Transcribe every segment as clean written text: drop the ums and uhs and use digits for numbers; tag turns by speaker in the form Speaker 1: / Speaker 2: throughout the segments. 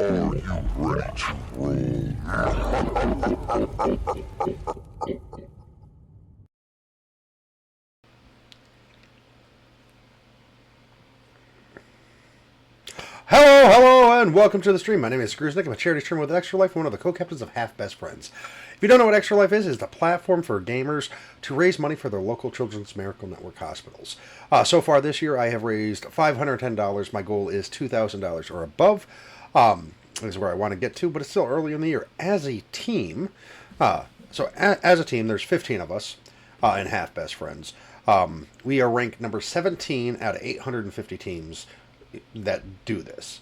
Speaker 1: Are you ready to roll?
Speaker 2: Hello, and welcome to the stream. My name is Screwsnick. I'm a charity streamer with Extra Life, one of the co-captains of Half Best Friends. If you don't know what Extra Life is, it's a platform for gamers to raise money for their local Children's Miracle Network hospitals. So far this year, I have raised $510. My goal is $2,000 or above. This is where I want to get to, but it's still early in the year. As a team, as a team, there's 15 of us in Half Best Friends. We are ranked number 17 out of 850 teams that do this.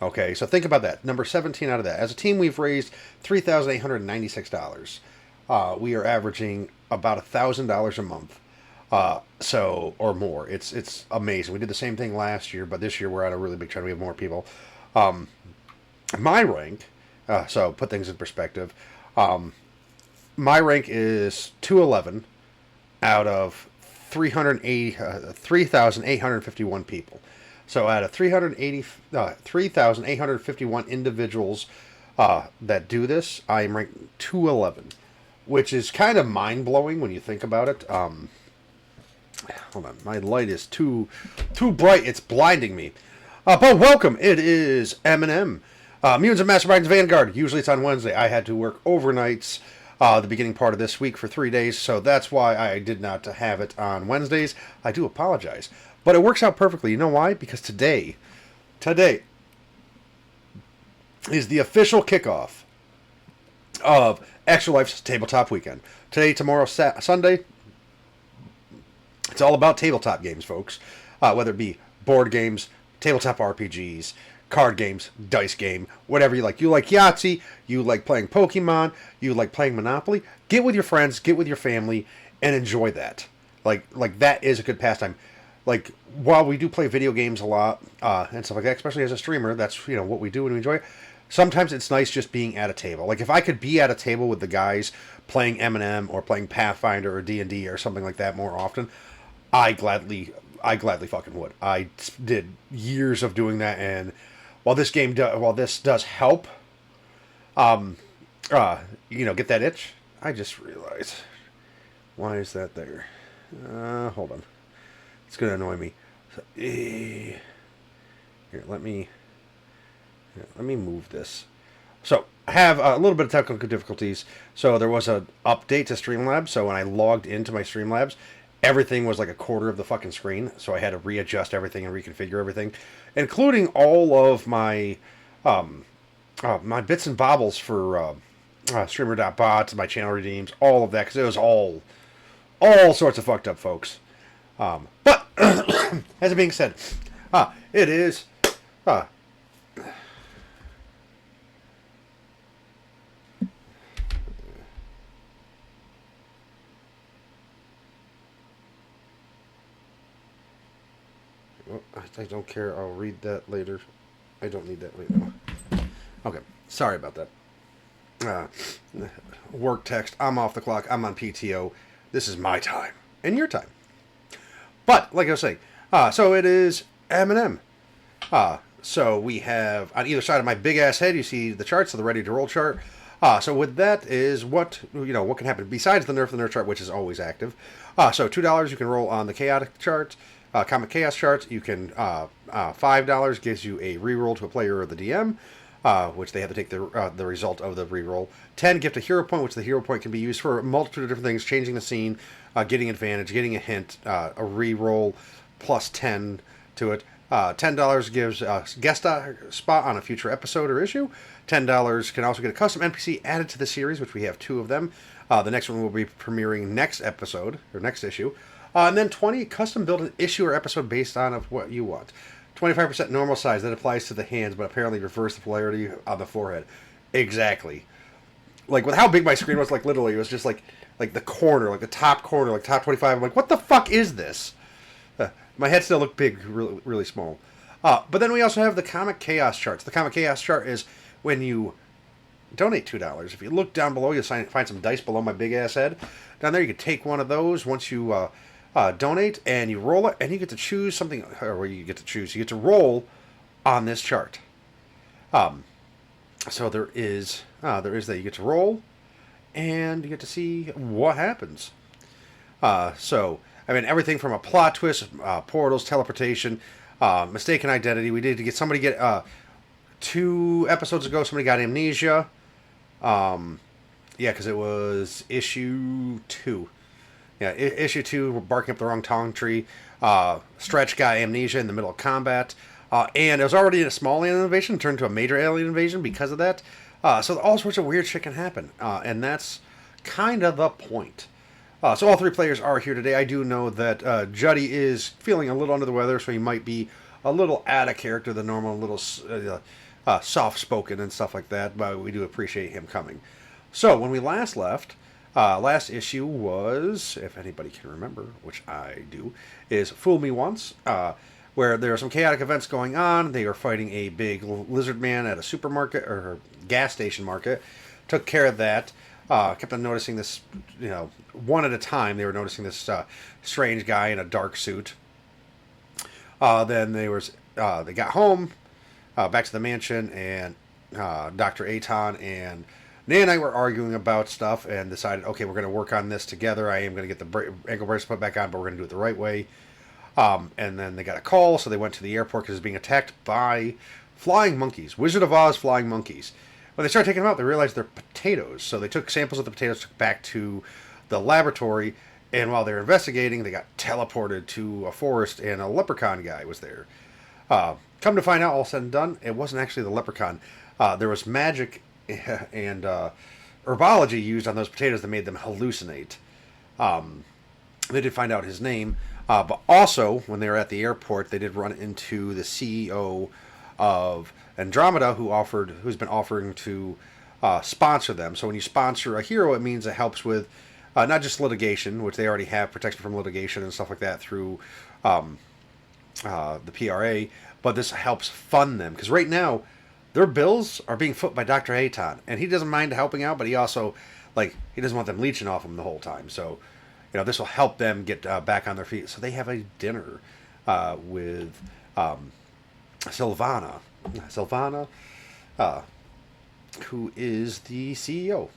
Speaker 2: Okay, so think about that. Number 17 out of that. As a team, we've raised $3,896. We are averaging about $1,000 a month. Or more. It's amazing. We did the same thing last year, but this year we're at a really big trend. We have more people. My rank, so put things in perspective, my rank is 211 out of 3,851 people. So out of 3,851 individuals that do this, I am ranked 211, which is kind of mind-blowing when you think about it. Hold on, my light is too bright. It's blinding me. But welcome. It is M&M. Mutants and Masterminds Vanguard. Usually it's on Wednesday. I had to work overnights the beginning part of this week for 3 days, so that's why I did not have it on Wednesdays. I do apologize. But it works out perfectly. You know why? Because today is the official kickoff of Extra Life's Tabletop Weekend. Today, tomorrow, Sunday, it's all about tabletop games, folks. Whether it be board games, tabletop RPGs, card games, dice game, whatever you like. You like Yahtzee, you like playing Pokemon, you like playing Monopoly. Get with your friends, get with your family, and enjoy that. Like that is a good pastime. Like, while we do play video games a lot and stuff like that, especially as a streamer, that's, what we do and we enjoy. Sometimes it's nice just being at a table. Like, if I could be at a table with the guys playing M&M or playing Pathfinder or D&D or something like that more often, I gladly fucking would. I did years of doing that, and while this does help, get that itch, I just realized, why is that there? Hold on. It's going to annoy me. So, here, let me move this. So, I have a little bit of technical difficulties. So, there was an update to Streamlabs. So, when I logged into my Streamlabs, everything was like a quarter of the fucking screen. So, I had to readjust everything and reconfigure everything, including all of my my bits and bobbles for streamer.bots, my channel redeems, all of that, because it was all sorts of fucked up, folks. But, as it being said, it is, I don't care, I'll read that later. I don't need that right now. Okay, sorry about that. Work text, I'm off the clock, I'm on PTO. This is my time, and your time. But, like I was saying, so it is M&M. So we have, on either side of my big-ass head, you see the charts, so the ready-to-roll chart. So with that is what can happen, besides the nerf chart, which is always active. So $2 you can roll on the chaotic chart, comic chaos chart. You can, $5 gives you a reroll to a player or the DM, which they have to take the result of the reroll. 10 gift a hero point, which the hero point can be used for a multitude of different things, changing the scene, getting advantage, getting a hint, a reroll plus 10 to it. $10 gives a guest spot on a future episode or issue. $10 can also get a custom NPC added to the series, which we have 2 of them. The next one will be premiering next episode, or next issue. And then 20, custom build an issue or episode based on of what you want. 25% normal size, that applies to the hands, but apparently reverse the polarity on the forehead. Exactly. Like, with how big my screen was, like, literally, it was just like the corner, like the top corner, like top 25. I'm like, what the fuck is this? My head still looked big, really, really small. But then we also have the Comic Chaos charts. The Comic Chaos chart is when you donate $2. If you look down below, you'll find some dice below my big-ass head. Down there, you can take one of those once you donate, and you roll it, and you get to choose something, or you get to choose. You get to roll on this chart. So there is that you get to roll, and you get to see what happens. So I mean everything from a plot twist, portals, teleportation, mistaken identity. We did to get somebody get 2 episodes ago. Somebody got amnesia. Yeah, because it was issue 2. Yeah, issue 2. We're barking up the wrong tongue tree. Stretch got amnesia in the middle of combat. And it was already a small alien invasion, turned to a major alien invasion because of that. So all sorts of weird shit can happen. And that's kind of the point. So all 3 players are here today. I do know that Juddy is feeling a little under the weather, so he might be a little out of character than normal, a little soft-spoken and stuff like that, but we do appreciate him coming. So when we last left, last issue was, if anybody can remember, which I do, is Fool Me Once, where there are some chaotic events going on. They are fighting a big lizard man at a supermarket or gas station market. Took care of that. Kept on noticing this, one at a time. They were noticing this strange guy in a dark suit. Then they got home, back to the mansion, and Dr. Aton and Nan and I were arguing about stuff and decided, okay, we're going to work on this together. I am going to get the ankle bracelet put back on, but we're going to do it the right way. And then they got a call, so they went to the airport because it's being attacked by flying monkeys, Wizard of Oz flying monkeys. When they started taking them out, they realized they're potatoes. So they took samples of the potatoes, took back to the laboratory, and while they were investigating, they got teleported to a forest, and a leprechaun guy was there. Come to find out, all said and done, it wasn't actually the leprechaun. There was magic and herbology used on those potatoes that made them hallucinate. They did find out his name, but also when they were at the airport, they did run into the CEO of Andromeda, who's been offering to sponsor them. So when you sponsor a hero, it means it helps with not just litigation, which they already have protection from litigation and stuff like that through the PRA, but this helps fund them because right now their bills are being foot by Dr. Aton, and he doesn't mind helping out, but he also he doesn't want them leeching off him the whole time. So this will help them get back on their feet. So they have a dinner with Sylvana, who is the CEO.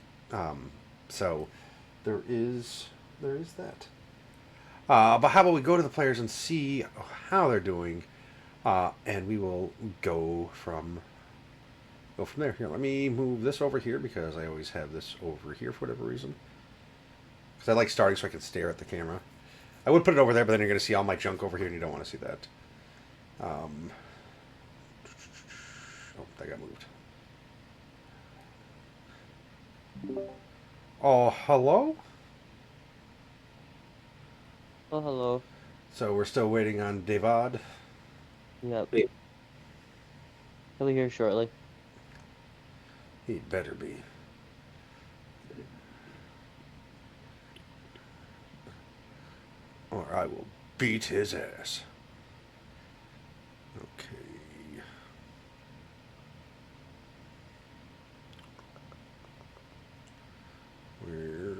Speaker 2: So there is that. But how about we go to the players and see how they're doing, and we will go from there. Here, let me move this over here because I always have this over here for whatever reason. Because I like starting so I can stare at the camera. I would put it over there, but then you're going to see all my junk over here, and you don't want to see that. Oh, that got moved. Oh, hello?
Speaker 3: Oh, hello.
Speaker 2: So we're still waiting on Devad.
Speaker 3: Yep. He'll be here shortly.
Speaker 2: He better be. Or I will beat his ass. Okay. Where...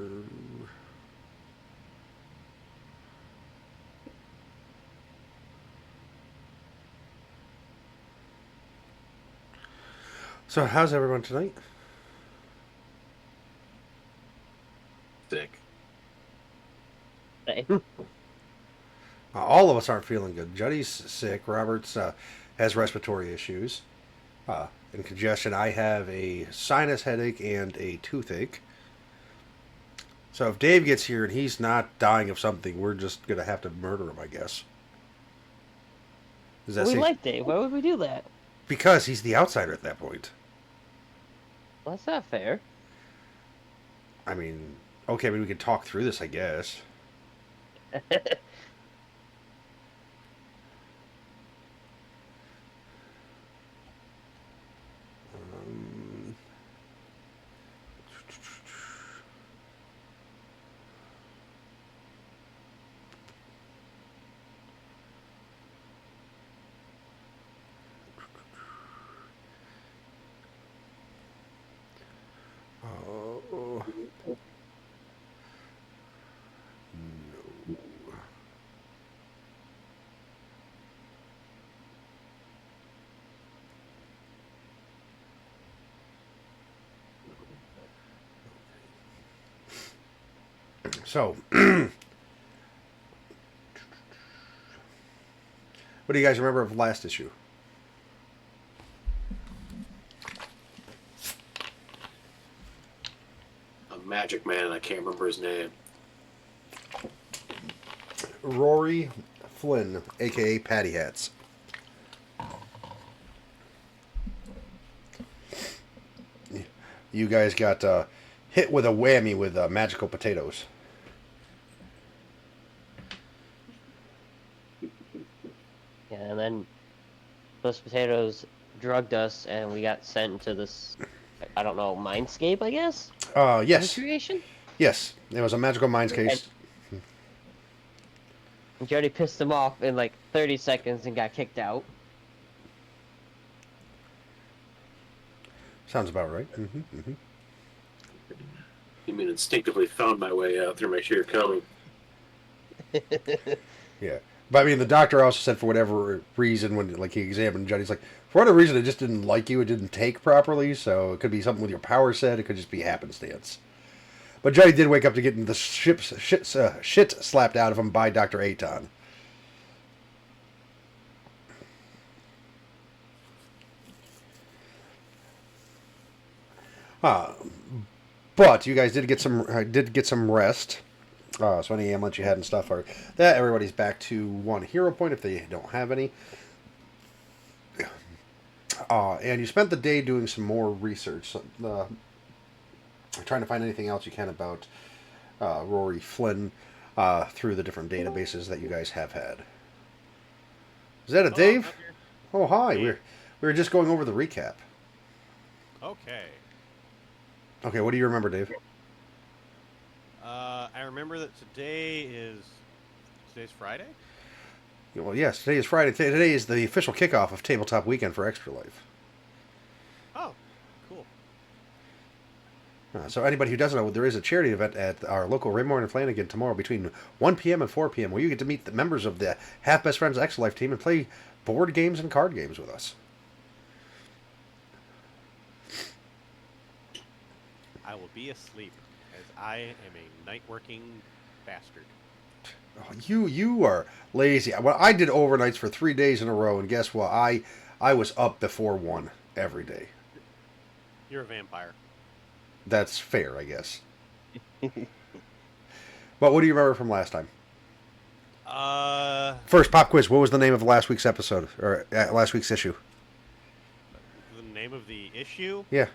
Speaker 2: So, how's everyone tonight?
Speaker 4: Sick.
Speaker 3: Same.
Speaker 2: All of us aren't feeling good. Juddy's sick. Robert's has respiratory issues and congestion. I have a sinus headache and a toothache. So if Dave gets here and he's not dying of something, we're just going to have to murder him, I guess. Does that
Speaker 3: We
Speaker 2: seem...
Speaker 3: like Dave. Why would we do that?
Speaker 2: Because he's the outsider at that point.
Speaker 3: Well, that's not fair.
Speaker 2: I mean, okay, we can talk through this, I guess. So, what do you guys remember of last issue?
Speaker 4: A magic man, I can't remember his name.
Speaker 2: Rory Flynn, aka Paddyhats. You guys got hit with a whammy with magical potatoes.
Speaker 3: Yeah, and then those potatoes drugged us, and we got sent into this, I don't know, mindscape, I guess?
Speaker 2: Yes.
Speaker 3: Creation?
Speaker 2: Yes. It was a magical minds case.
Speaker 3: And Jody pissed him off in like 30 seconds and got kicked out.
Speaker 2: Sounds about right.
Speaker 4: You mean instinctively found my way out through my sheer coming?
Speaker 2: Yeah. But I mean, the doctor also said for whatever reason, when like he examined Jody, he's like, for whatever reason, it just didn't like you. It didn't take properly. So it could be something with your power set. It could just be happenstance. But Jody did wake up to getting the shit slapped out of him by Dr. Aton. But you guys did get some rest. So any amulets you had and stuff are that everybody's back to 1 hero point if they don't have any. And you spent the day doing some more research, trying to find anything else you can about Rory Flynn through the different databases that you guys have had. Is that a Dave? Oh, hi. We were just going over the recap.
Speaker 5: Okay.
Speaker 2: Okay, what do you remember, Dave?
Speaker 5: I remember that today's Friday?
Speaker 2: Well, yes, today is Friday. Today is the official kickoff of Tabletop Weekend for Extra Life.
Speaker 5: Oh, cool.
Speaker 2: So anybody who doesn't know, there is a charity event at our local Raymore and Flanagan tomorrow between 1 p.m. and 4 p.m. where you get to meet the members of the Half Best Friends Extra Life team and play board games and card games with us.
Speaker 5: I will be asleep, as I am a night-working bastard.
Speaker 2: Oh, you are lazy. Well, I did overnights for 3 days in a row, and guess what? I was up before 1 every day.
Speaker 5: You're a vampire.
Speaker 2: That's fair, I guess. But what do you remember from last time? First, pop quiz. What was the name of last week's episode, or last week's issue?
Speaker 5: The name of the issue?
Speaker 2: Yeah.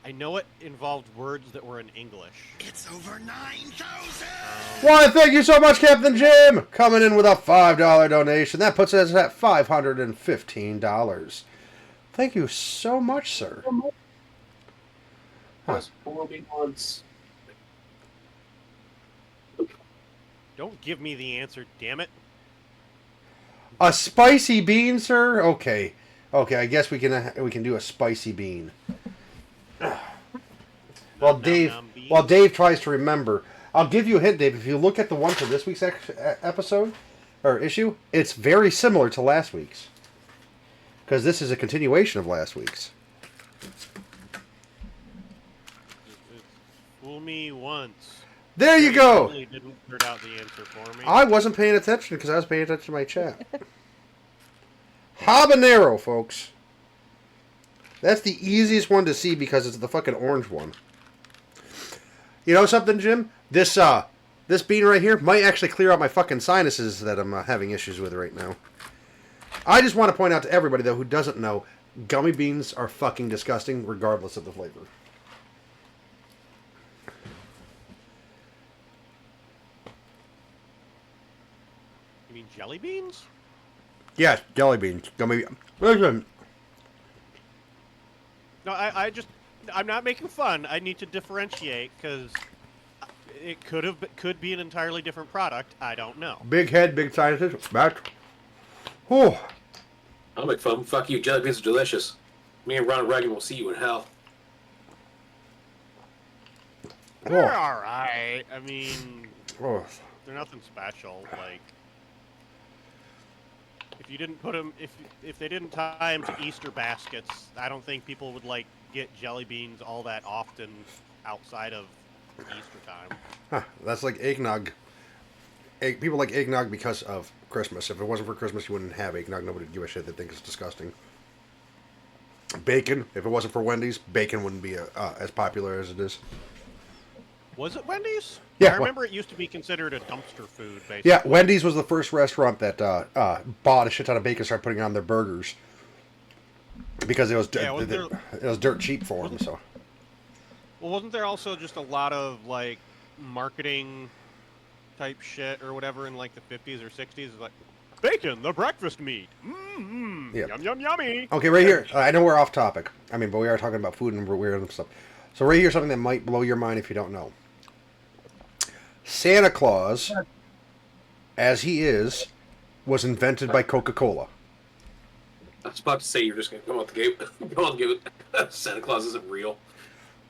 Speaker 5: I know it involved words that were in English.
Speaker 1: It's over 9,000!
Speaker 2: Why, thank you so much, Captain Jim! Coming in with a $5 donation. That puts us at $515. Thank you so much, sir.
Speaker 4: Was 4 months.
Speaker 5: Don't give me the answer, damn it.
Speaker 2: A spicy bean, sir? Okay. Okay, I guess we can do a spicy bean. While Dave tries to remember, I'll give you a hint, Dave. If you look at the one for this week's episode or issue, it's very similar to last week's because this is a continuation of last week's.
Speaker 5: Fool me once.
Speaker 2: There you go.
Speaker 5: Really didn't figure out the answer for me.
Speaker 2: I wasn't paying attention because I was paying attention to my chat. Habanero, folks. That's the easiest one to see because it's the fucking orange one. You know something, Jim? This bean right here might actually clear out my fucking sinuses that I'm having issues with right now. I just want to point out to everybody, though, who doesn't know, gummy beans are fucking disgusting regardless of the flavor.
Speaker 5: You mean jelly beans?
Speaker 2: Yeah, jelly beans. Gummy. Listen.
Speaker 5: No, I'm not making fun. I need to differentiate because it could be an entirely different product. I don't know.
Speaker 2: Big head, big sinuses. Back. Whew.
Speaker 4: I'll make fun. Fuck you. Jelly beans are delicious. Me and Ronald Reagan will see you in hell.
Speaker 5: They're alright. I mean,
Speaker 2: Oh.
Speaker 5: they're nothing special. Like, if you didn't put them, if they didn't tie them to Easter baskets, I don't think people would like get jelly beans all that often outside of Easter time.
Speaker 2: Huh, that's like eggnog. People like eggnog because of Christmas. If it wasn't for Christmas, you wouldn't have eggnog. Nobody would give a shit. They think it's disgusting. Bacon. If it wasn't for Wendy's, bacon wouldn't be as popular as it is.
Speaker 5: Was it Wendy's?
Speaker 2: Yeah,
Speaker 5: I remember it used to be considered a dumpster food, basically.
Speaker 2: Yeah, Wendy's was the first restaurant that bought a shit ton of bacon and started putting it on their burgers because it was it was dirt cheap for them. So.
Speaker 5: Well, wasn't there also just a lot of like marketing type shit or whatever in like the 50s or 60s? It's like bacon, the breakfast meat.
Speaker 2: Yeah.
Speaker 5: Yum yum yummy.
Speaker 2: Okay, right here. I know we're off topic. I mean, but we are talking about food and weird stuff. So right here, something that might blow your mind if you don't know. Santa Claus, as he is, was invented by Coca-Cola.
Speaker 4: I was about to say you're just gonna come out the gate. Go out the gate. Santa Claus isn't real.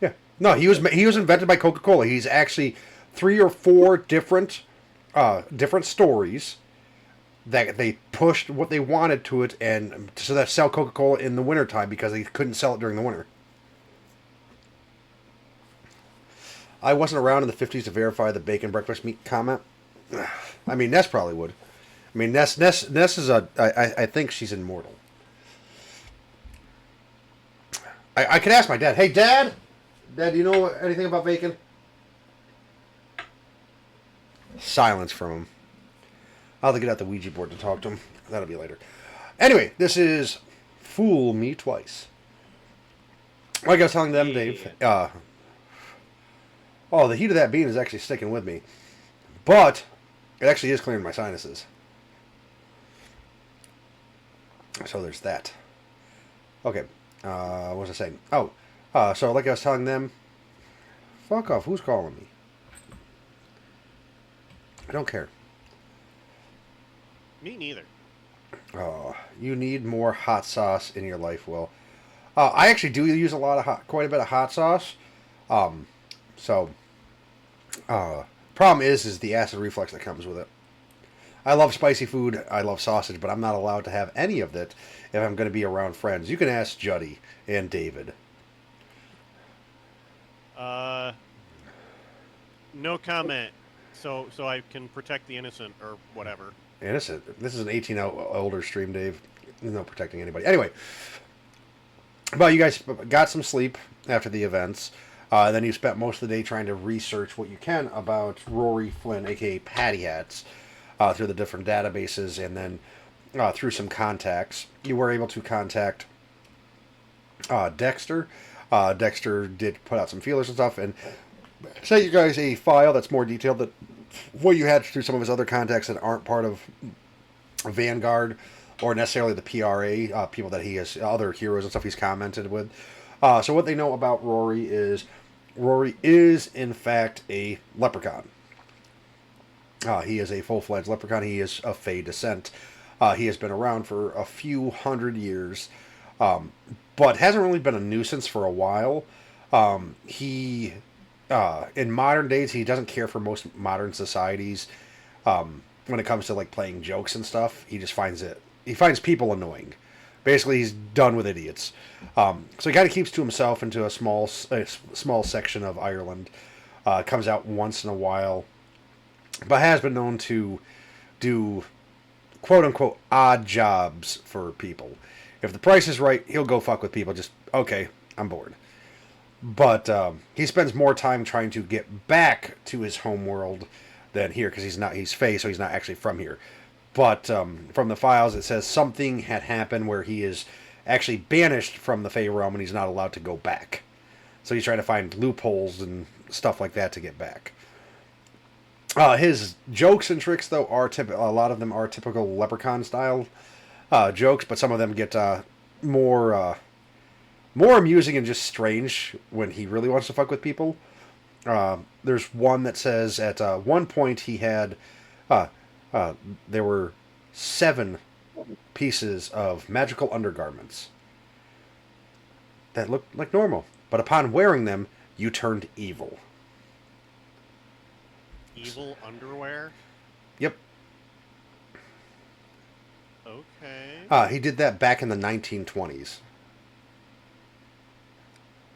Speaker 2: Yeah. No, he was invented by Coca-Cola. He's actually 3 or 4 different stories that they pushed what they wanted to it, and so that sell Coca-Cola in the wintertime because they couldn't sell it during the winter. I wasn't around in the 50s to verify the bacon breakfast meat comment. I mean, Ness probably would. I mean, Ness is I think she's immortal. I could ask my dad. Hey, Dad, do you know anything about bacon? Silence from him. I'll have to get out the Ouija board to talk to him. That'll be later. Anyway, this is Fool Me Twice. Like I was telling them, Dave, the heat of that bean is actually sticking with me. But it actually is clearing my sinuses. So there's that. Okay. What was I saying? Oh. So like I was telling them, fuck off. Who's calling me? I don't care.
Speaker 5: Me neither.
Speaker 2: Oh, you need more hot sauce in your life, Will. I actually do use quite a bit of hot sauce. Problem is the acid reflux that comes with it. I love spicy food. I love sausage, but I'm not allowed to have any of it if I'm going to be around friends. You can ask Juddy and David.
Speaker 5: No comment. So I can protect the innocent or whatever.
Speaker 2: Innocent. This is an 18 older stream, Dave. There's no protecting anybody. Anyway, well, you guys got some sleep after the events. Then you spent most of the day trying to research what you can about Rory Flynn, a.k.a. Paddyhats, through the different databases, and then through some contacts. You were able to contact Dexter. Dexter did put out some feelers and stuff, and sent you guys a file that's more detailed than what you had through some of his other contacts that aren't part of Vanguard or necessarily the PRA, people that he has, other heroes and stuff he's commented with. So what they know about Rory is in fact a leprechaun. He is a full-fledged leprechaun. He is of Fey descent. He has been around for a few hundred years, but hasn't really been a nuisance for a while. In modern days, he doesn't care for most modern societies. When it comes to like playing jokes and stuff, he finds people annoying. Basically, he's done with idiots. So he kind of keeps to himself into a small section of Ireland. Comes out once in a while, but has been known to do quote unquote odd jobs for people. If the price is right, he'll go fuck with people. Just okay, I'm bored. But he spends more time trying to get back to his home world than here, because he's Fey, so he's not actually from here. But from the files, it says something had happened where he is actually banished from the Fey realm and he's not allowed to go back. So he's trying to find loopholes and stuff like that to get back. His jokes and tricks, though, a lot of them are typical leprechaun style jokes, but some of them get more amusing and just strange when he really wants to fuck with people. There's one that says at one point he had there were 7 pieces of magical undergarments that looked like normal, but upon wearing them, you turned evil.
Speaker 5: Evil underwear?
Speaker 2: Yep.
Speaker 5: Okay.
Speaker 2: He did that back in the 1920s.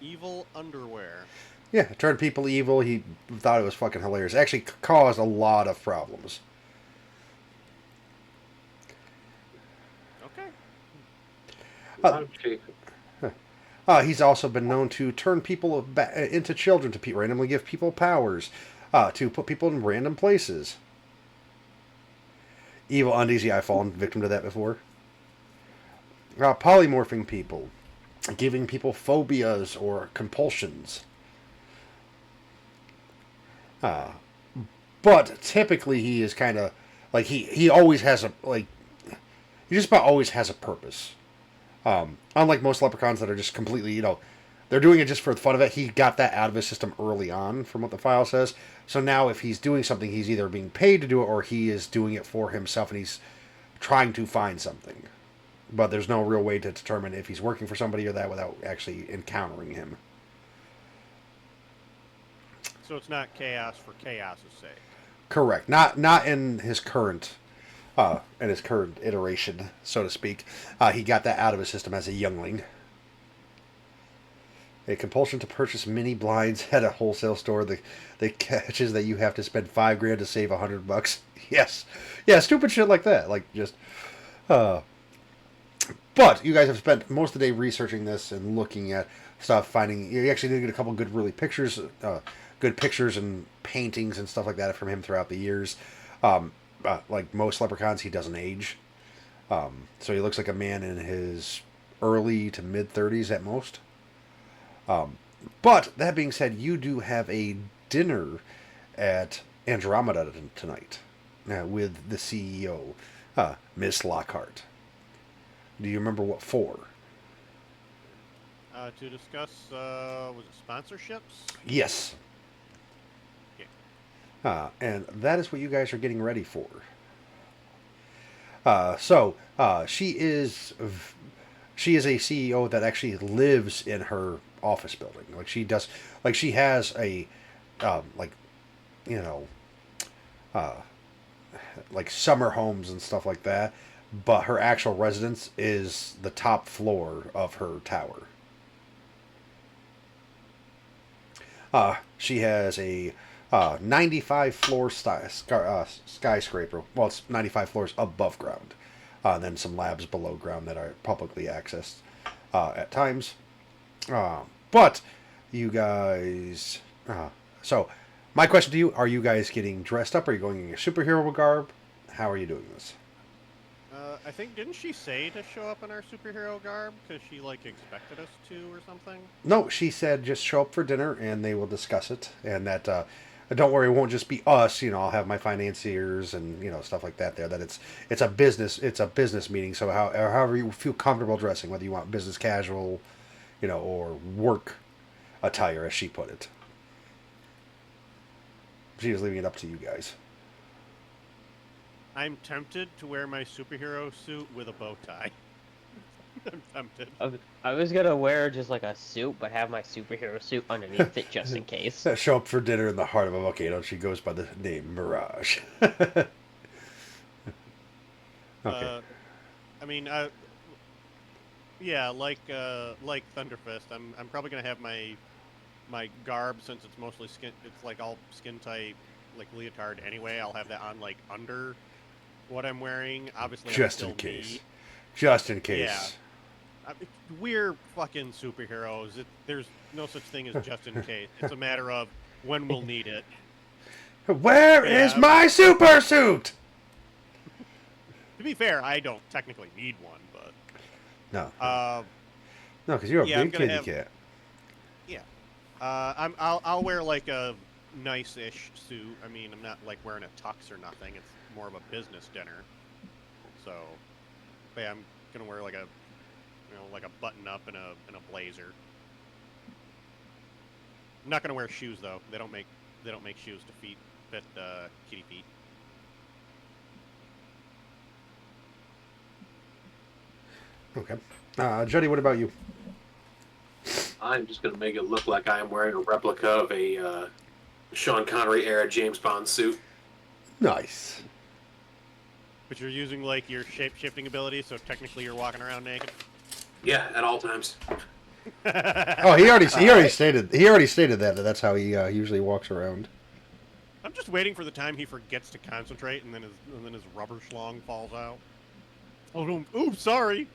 Speaker 5: Evil underwear.
Speaker 2: Yeah, turned people evil. He thought it was fucking hilarious. Actually caused a lot of problems.
Speaker 5: Okay.
Speaker 2: He's also been known to turn people into children, to randomly give people powers, to put people in random places. Evil undies, yeah, I've fallen victim to that before. Polymorphing people, giving people phobias or compulsions. But typically he is kind of like he always has a he just about always has a purpose. Unlike most leprechauns that are just completely, they're doing it just for the fun of it. He got that out of his system early on, from what the file says. So now, if he's doing something, he's either being paid to do it or he is doing it for himself, and he's trying to find something. But there's no real way to determine if he's working for somebody or that without actually encountering him.
Speaker 5: So it's not chaos for chaos's sake.
Speaker 2: Correct. Not in his current. In his current iteration, so to speak. He got that out of his system as a youngling. A compulsion to purchase mini blinds at a wholesale store. The catch is that you have to spend $5,000 to save $100. Yes. Yeah, stupid shit like that. Like, just... But you guys have spent most of the day researching this and looking at stuff, finding... You actually did get a couple good good pictures and paintings and stuff like that from him throughout the years. Like most leprechauns, he doesn't age. So he looks like a man in his early to mid 30s at most. But that being said, you do have a dinner at Andromeda tonight with the CEO, Miss Lockhart. Do you remember what for?
Speaker 5: To discuss, was it sponsorships?
Speaker 2: Yes. And that is what you guys are getting ready for. She is a CEO that actually lives in her office building. She has a, like summer homes and stuff like that. But her actual residence is the top floor of her tower. She has a 95 floor skyscraper. Well, it's 95 floors above ground. Then some labs below ground that are publicly accessed at times. But you guys... so, my question to you, are you guys getting dressed up? Are you going in your superhero garb? How are you doing this?
Speaker 5: I think, didn't she say to show up in our superhero garb? Because she, expected us to or something?
Speaker 2: No, she said just show up for dinner and they will discuss it. And that, don't worry, it won't just be us. I'll have my financiers and, stuff like that there. That it's a business meeting. So however you feel comfortable dressing, whether you want business casual, or work attire, as she put it. She was leaving it up to you guys.
Speaker 5: I'm tempted to wear my superhero suit with a bow tie. I'm tempted.
Speaker 3: I was gonna wear just like a suit, but have my superhero suit underneath it just in case.
Speaker 2: Show up for dinner in the heart of a volcano. She goes by the name Mirage. Okay.
Speaker 5: Yeah, like Thunderfist. I'm probably gonna have my garb, since it's mostly skin. It's like all skin tight, like leotard. Anyway, I'll have that on under what I'm wearing. Obviously,
Speaker 2: just in case. Just in case.
Speaker 5: Yeah. We're fucking superheroes. There's no such thing as just in case. It's a matter of when we'll need it.
Speaker 2: Where is my super suit?
Speaker 5: To be fair, I don't technically need one, but
Speaker 2: no, because you're a big kitty cat.
Speaker 5: Yeah, I'll wear a nice-ish suit. I mean, I'm not wearing a tux or nothing. It's more of a business dinner. So, but yeah, I'm gonna wear a button-up and a blazer. I'm not gonna wear shoes though. They don't make shoes to fit kitty feet.
Speaker 2: Okay. Jody, what about you?
Speaker 4: I'm just going to make it look like I am wearing a replica of a Sean Connery era James Bond suit.
Speaker 2: Nice.
Speaker 5: But you're using your shape-shifting ability, so technically you're walking around naked?
Speaker 4: Yeah, at all times.
Speaker 2: Oh, he already stated that that's how he usually walks around.
Speaker 5: I'm just waiting for the time he forgets to concentrate, and then his rubber schlong falls out. Oh, no. Ooh, sorry.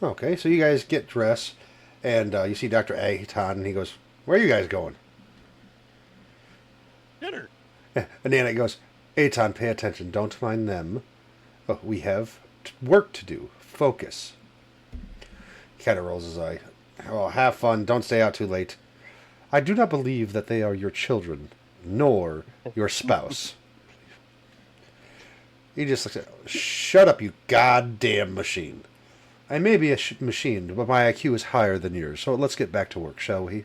Speaker 2: Okay, so you guys get dressed, and you see Dr. Aton, and he goes, "Where are you guys going?"
Speaker 5: Dinner.
Speaker 2: And Nana goes, "Aton, pay attention. Don't mind them. We have work to do. Focus." He kind of rolls his eye. "Oh, have fun. Don't stay out too late. I do not believe that they are your children, nor your spouse." He just looks at, "Shut up, you goddamn machine. I may be a machine, but my IQ is higher than yours, so let's get back to work, shall we?"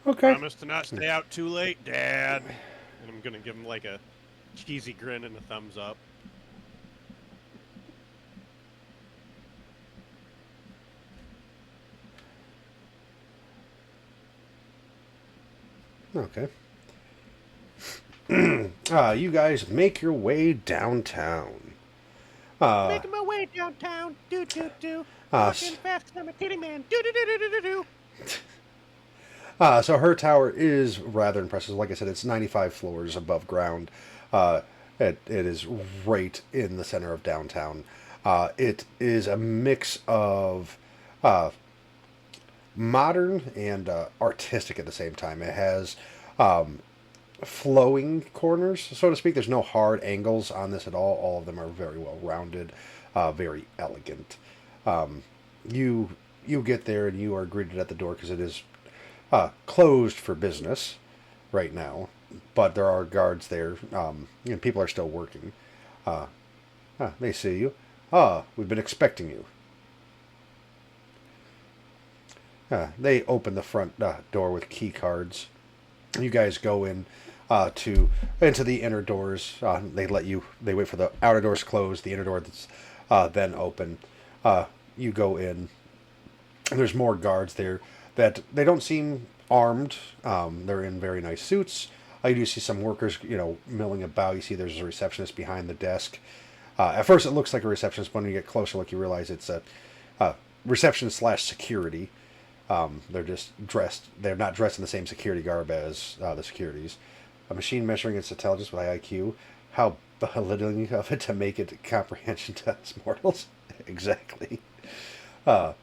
Speaker 2: Okay.
Speaker 5: Promise to not stay out too late, Dad. And I'm gonna give him like a cheesy grin and a thumbs up.
Speaker 2: Okay. You guys make your way downtown.
Speaker 5: Making my way downtown. Do. Walking fast 'cause I'm a kitty man. Do.
Speaker 2: So her tower is rather impressive. Like I said, it's 95 floors above ground. It is right in the center of downtown. It is a mix of modern and artistic at the same time. It has flowing corners, so to speak. There's no hard angles on this at all. All of them are very well rounded, very elegant. You get there and you are greeted at the door because it is closed for business right now, but there are guards there, and people are still working. They see you. We've been expecting you. They open the front door with key cards. You guys go in into the inner doors. They wait for the outer doors to close, the inner door that's then open. You go in. There's more guards there that they don't seem armed. They're in very nice suits. You do see some workers, milling about. You see there's a receptionist behind the desk. At first it looks like a receptionist, but when you get closer look, you realize it's a receptionist / security. They're just dressed. They're not dressed in the same security garb as the securities. A machine measuring its intelligence with IQ. How belittling of it to make it comprehension to us mortals. Exactly. Well,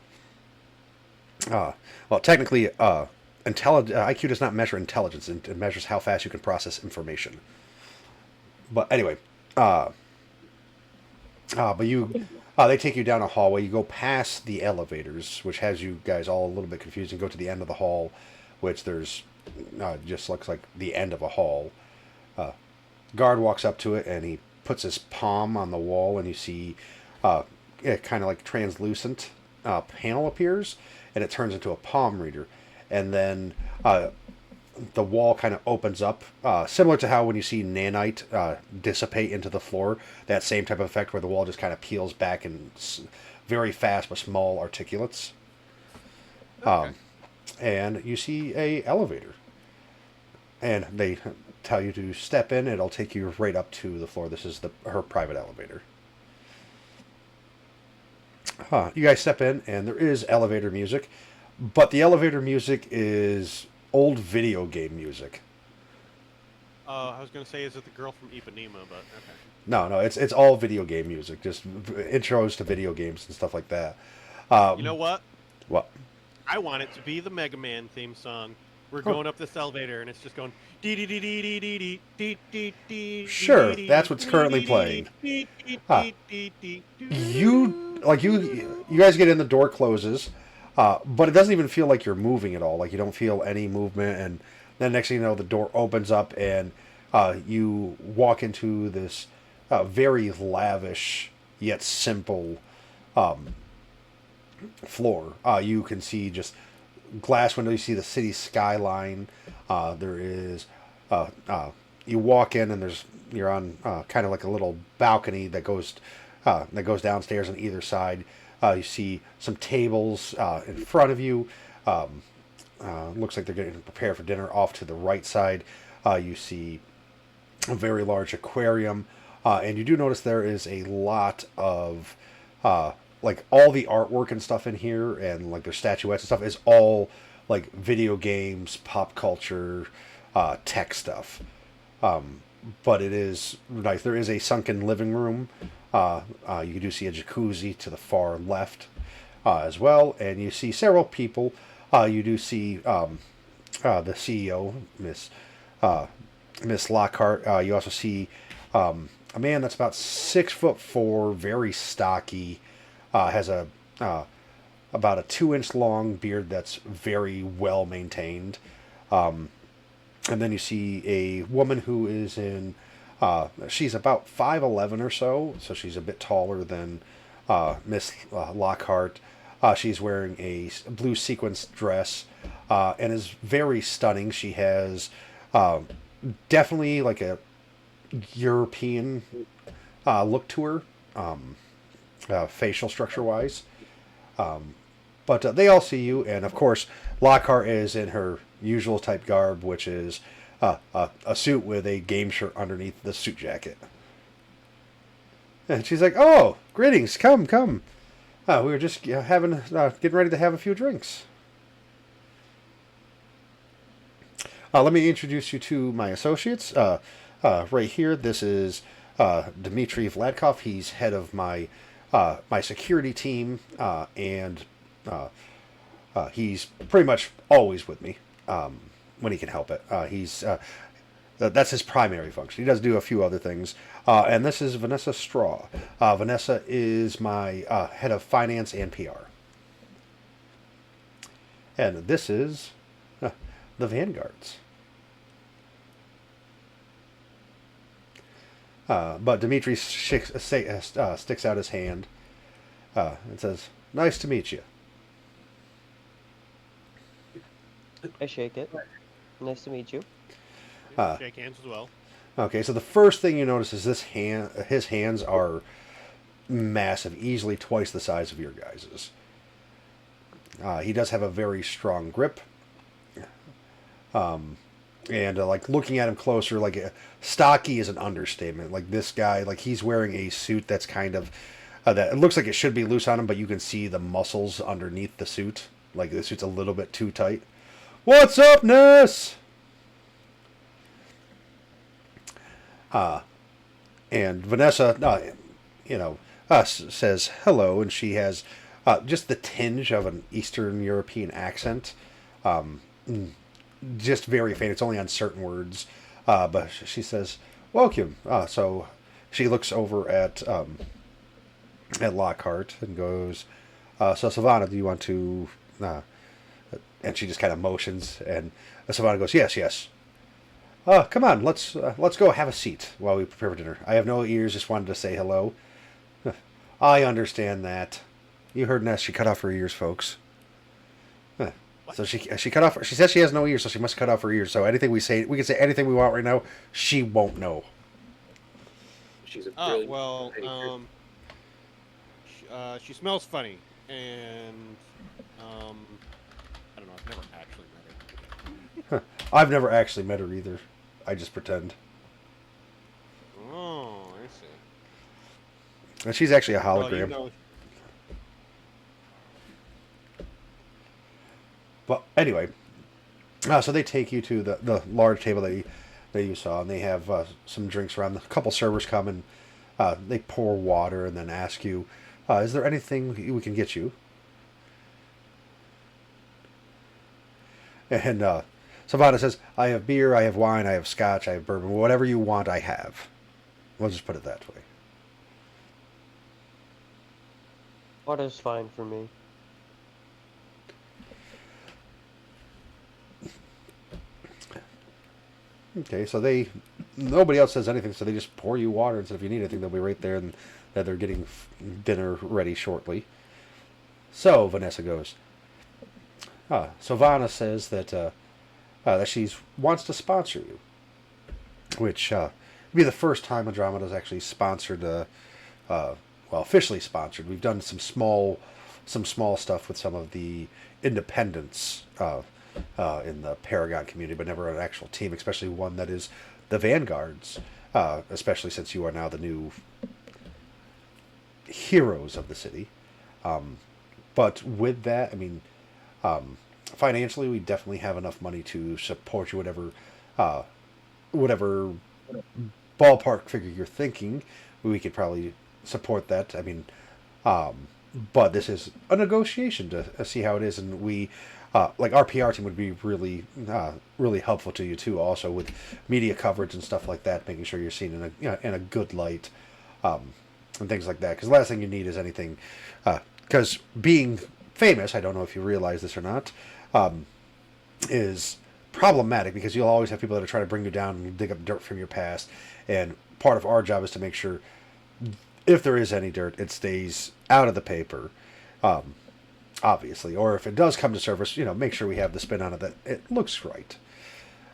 Speaker 2: technically, IQ does not measure intelligence. It measures how fast you can process information. But anyway, but they take you down a hallway. You go past the elevators, which has you guys all a little bit confused, and go to the end of the hall, which there's just looks like the end of a hall. Guard walks up to it, and he puts his palm on the wall, and you see kind of like translucent panel appears, and it turns into a palm reader. And then the wall kind of opens up, similar to how when you see nanite dissipate into the floor, that same type of effect where the wall just kind of peels back in very fast but small articulates. Okay. And you see a elevator. And they tell you to step in. It'll take you right up to the floor. This is her private elevator. You guys step in, and there is elevator music. But the elevator music is old video game music.
Speaker 5: I was going to say, is it the girl from Ipanema, but okay.
Speaker 2: No, it's all video game music. Just intros to video games and stuff like that.
Speaker 5: You know what?
Speaker 2: What?
Speaker 5: I want it to be the Mega Man theme song. We're going up this elevator, and it's just going dee dee dee dee dee dee dee dee dee.
Speaker 2: Sure, that's what's currently playing. You guys get in, the door closes, but it doesn't even feel like you're moving at all. Like you don't feel any movement, and then next thing you know, the door opens up, and you walk into this very lavish yet simple floor. You can see just glass window. You see the city skyline. There is you walk in, and you're on kind of like a little balcony that goes downstairs on either side. You see some tables in front of you. Looks like they're getting prepared for dinner. Off to the right side, you see a very large aquarium, and you do notice there is a lot of like all the artwork and stuff in here, and like their statuettes and stuff is all like video games, pop culture, tech stuff. But it is nice. There is a sunken living room. You do see a jacuzzi to the far left as well, and you see several people. You do see the CEO, Miss Lockhart. You also see a man that's about 6'4", very stocky, has about a 2-inch long beard that's very well maintained. And then you see a woman who is in, she's about 5'11" or so she's a bit taller than Miss Lockhart. She's wearing a blue sequence dress and is very stunning. She has definitely like a European look to her, facial structure-wise. But they all see you, and of course, Lockhart is in her usual type garb, which is a suit with a game shirt underneath the suit jacket. And she's like, "Oh, greetings! Come, come. We were just getting ready to have a few drinks. Let me introduce you to my associates. Right here, this is Dmitry Vladkov. He's head of my security team, and he's pretty much always with me when he can help it. That's his primary function. He does do a few other things. And this is Vanessa Straw. Vanessa is my head of finance and PR. And this is the Vanguards. But Dmitry sticks out his hand and says, "Nice to meet you."
Speaker 3: I shake it. Nice to meet you.
Speaker 5: Shake hands as well.
Speaker 2: Okay, so the first thing you notice is his hands are massive, easily twice the size of your guys's. He does have a very strong grip. And like looking at him closer, like stocky is an understatement. Like this guy, like he's wearing a suit that's kind of that it looks like it should be loose on him, but you can see the muscles underneath the suit. Like the suit's a little bit too tight. "What's up, Ness?" And Vanessa, says hello, and she has just the tinge of an Eastern European accent. Just very faint. It's only on certain words. But she says, "Welcome." So she looks over at Lockhart and goes, "So Savannah, do you want to?" And she just kind of motions, and Savannah goes, "Yes, yes. Come on, let's go have a seat while we prepare for dinner. I have no ears, just wanted to say hello." "I understand that. You heard Ness, she cut off her ears, folks." So she cut off. She says she has no ears, so she must cut off her ears. So anything we say, we can say anything we want right now. She won't know.
Speaker 4: She's a
Speaker 5: Oh,
Speaker 4: brilliant
Speaker 5: well,
Speaker 4: pedicure.
Speaker 5: she smells funny, and, I don't know, I've never actually met her.
Speaker 2: I've never actually met her either. I just pretend.
Speaker 5: Oh, I see.
Speaker 2: And she's actually a
Speaker 5: Well,
Speaker 2: hologram. But anyway, so they take you to the large table that you saw, and they have some drinks around. A couple servers come and they pour water and then ask you, "Is there anything we can get you?" And Savannah says, "I have beer, I have wine, I have scotch, I have bourbon. Whatever you want, I have." We'll just put it that way.
Speaker 3: Water's fine for me.
Speaker 2: Okay, so nobody else says anything, so they just pour you water, and so if you need anything, they'll be right there, and that they're getting dinner ready shortly. So Vanessa goes. Savannah says that she wants to sponsor you, which would be the first time Andromeda's actually sponsored, officially sponsored. We've done some small stuff with some of the independents in the Paragon community, but never an actual team, especially one that is the Vanguards. especially since you are now the new heroes of the city. But with that, I mean, financially, we definitely have enough money to support you, whatever ballpark figure you're thinking. We could probably support that. I mean, but this is a negotiation to see how it is, and we, like our PR team would be really helpful to you too. Also with media coverage and stuff like that, making sure you're seen in in a good light, and things like that. Because the last thing you need is anything. Because being famous, I don't know if you realize this or not, is problematic because you'll always have people that are trying to bring you down and dig up dirt from your past. And part of our job is to make sure, if there is any dirt, it stays out of the paper, obviously. Or if it does come to surface, make sure we have the spin on it that it looks right.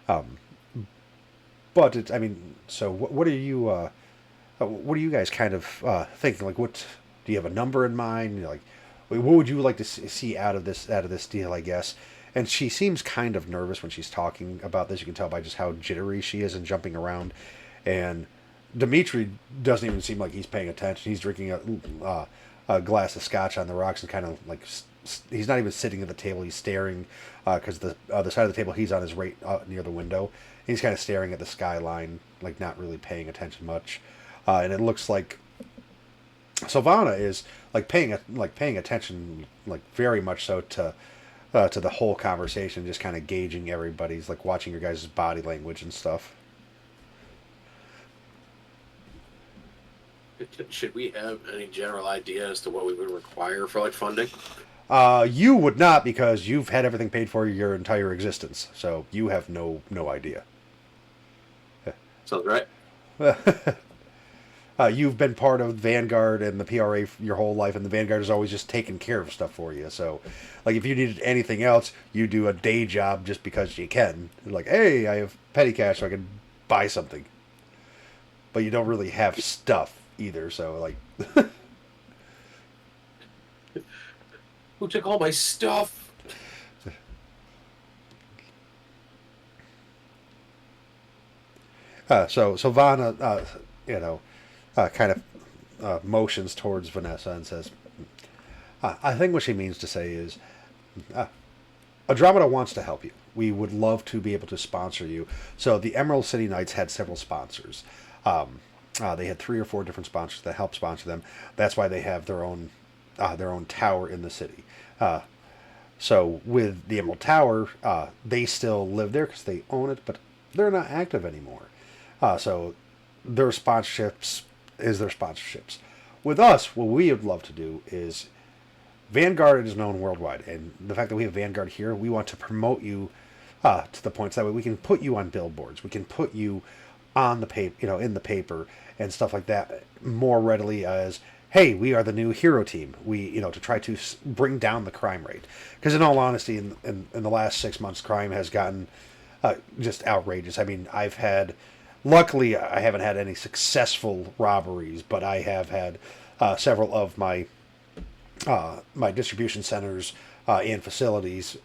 Speaker 2: But I mean, so what are you guys kind of thinking? Like, what do you have a number in mind? Like, what would you like to see out of this deal? I guess. And she seems kind of nervous when she's talking about this. You can tell by just how jittery she is and jumping around. And Dimitri doesn't even seem like he's paying attention. He's drinking a glass of scotch on the rocks and kind of like he's not even sitting at the table. He's staring because the other side of the table he's on is right near the window. He's kind of staring at the skyline, like not really paying attention much. And it looks like Sylvana is paying attention, like very much so to the whole conversation, just kind of gauging everybody's, like watching your guys' body language and stuff.
Speaker 4: Should we have any general idea as to what we would require for funding?
Speaker 2: You would not, because you've had everything paid for your entire existence, so you have no idea.
Speaker 4: Sounds right.
Speaker 2: You've been part of Vanguard and the PRA your whole life, and the Vanguard has always just taken care of stuff for you. So, like, if you needed anything else, you do a day job just because you can. Like, hey, I have petty cash, so I can buy something. But you don't really have stuff either, so, like...
Speaker 4: Who took all my stuff?
Speaker 2: So Sylvana, kind of motions towards Vanessa and says, I think what she means to say is, Andromeda wants to help you. We would love to be able to sponsor you. So the Emerald City Knights had several sponsors. They had 3 or 4 different sponsors that helped sponsor them. That's why they have their own tower in the city. So with the Emerald Tower, they still live there because they own it, but they're not active anymore. So their sponsorships is their sponsorships. With us, what we would love to do is, Vanguard is known worldwide, and the fact that we have Vanguard here, we want to promote you to the point so that way we can put you on billboards, we can put you on the paper, in the paper and stuff like that more readily as, hey, we are the new hero team. We, to try to bring down the crime rate, because in all honesty, in the last 6 months, crime has gotten just outrageous. I mean, luckily, I haven't had any successful robberies, but I have had several of my distribution centers and facilities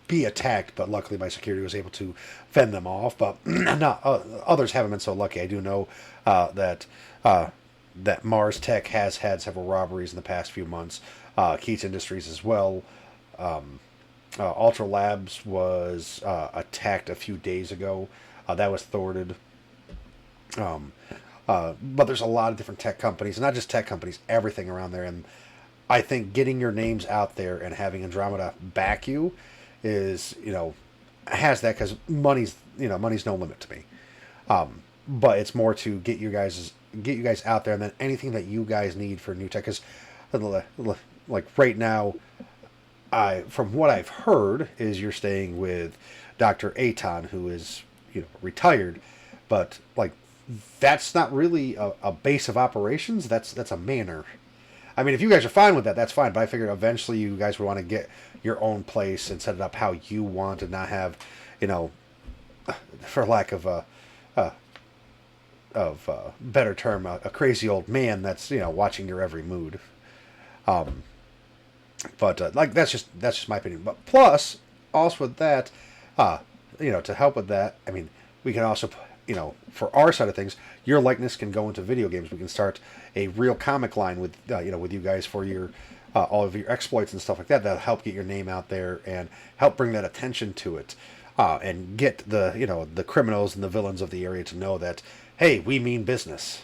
Speaker 2: be attacked, but luckily my security was able to fend them off. But not, others haven't been so lucky. I do know that Mars Tech has had several robberies in the past few months. Keats Industries as well. Ultra Labs was attacked a few days ago. That was thwarted. But there's a lot of different tech companies, and not just tech companies, everything around there. And I think getting your names out there and having Andromeda back you is, has that, because money's no limit to me. But it's more to get you guys out there, and then anything that you guys need for new tech. Because, like right now, from what I've heard, is you're staying with Dr. Aton, who is retired, but like that's not really a base of operations. That's a manor. I mean, if you guys are fine with that, that's fine. But I figured eventually you guys would want to get your own place and set it up how you want, and not have, for lack of a better term, a crazy old man that's watching your every mood. But like that's just my opinion. But plus, also with that, to help with that, I mean, we can also for our side of things, your likeness can go into video games. We can start a real comic line with with you guys for your all of your exploits and stuff like that. That'll help get your name out there and help bring that attention to it, and get the criminals and the villains of the area to know that, hey, we mean business.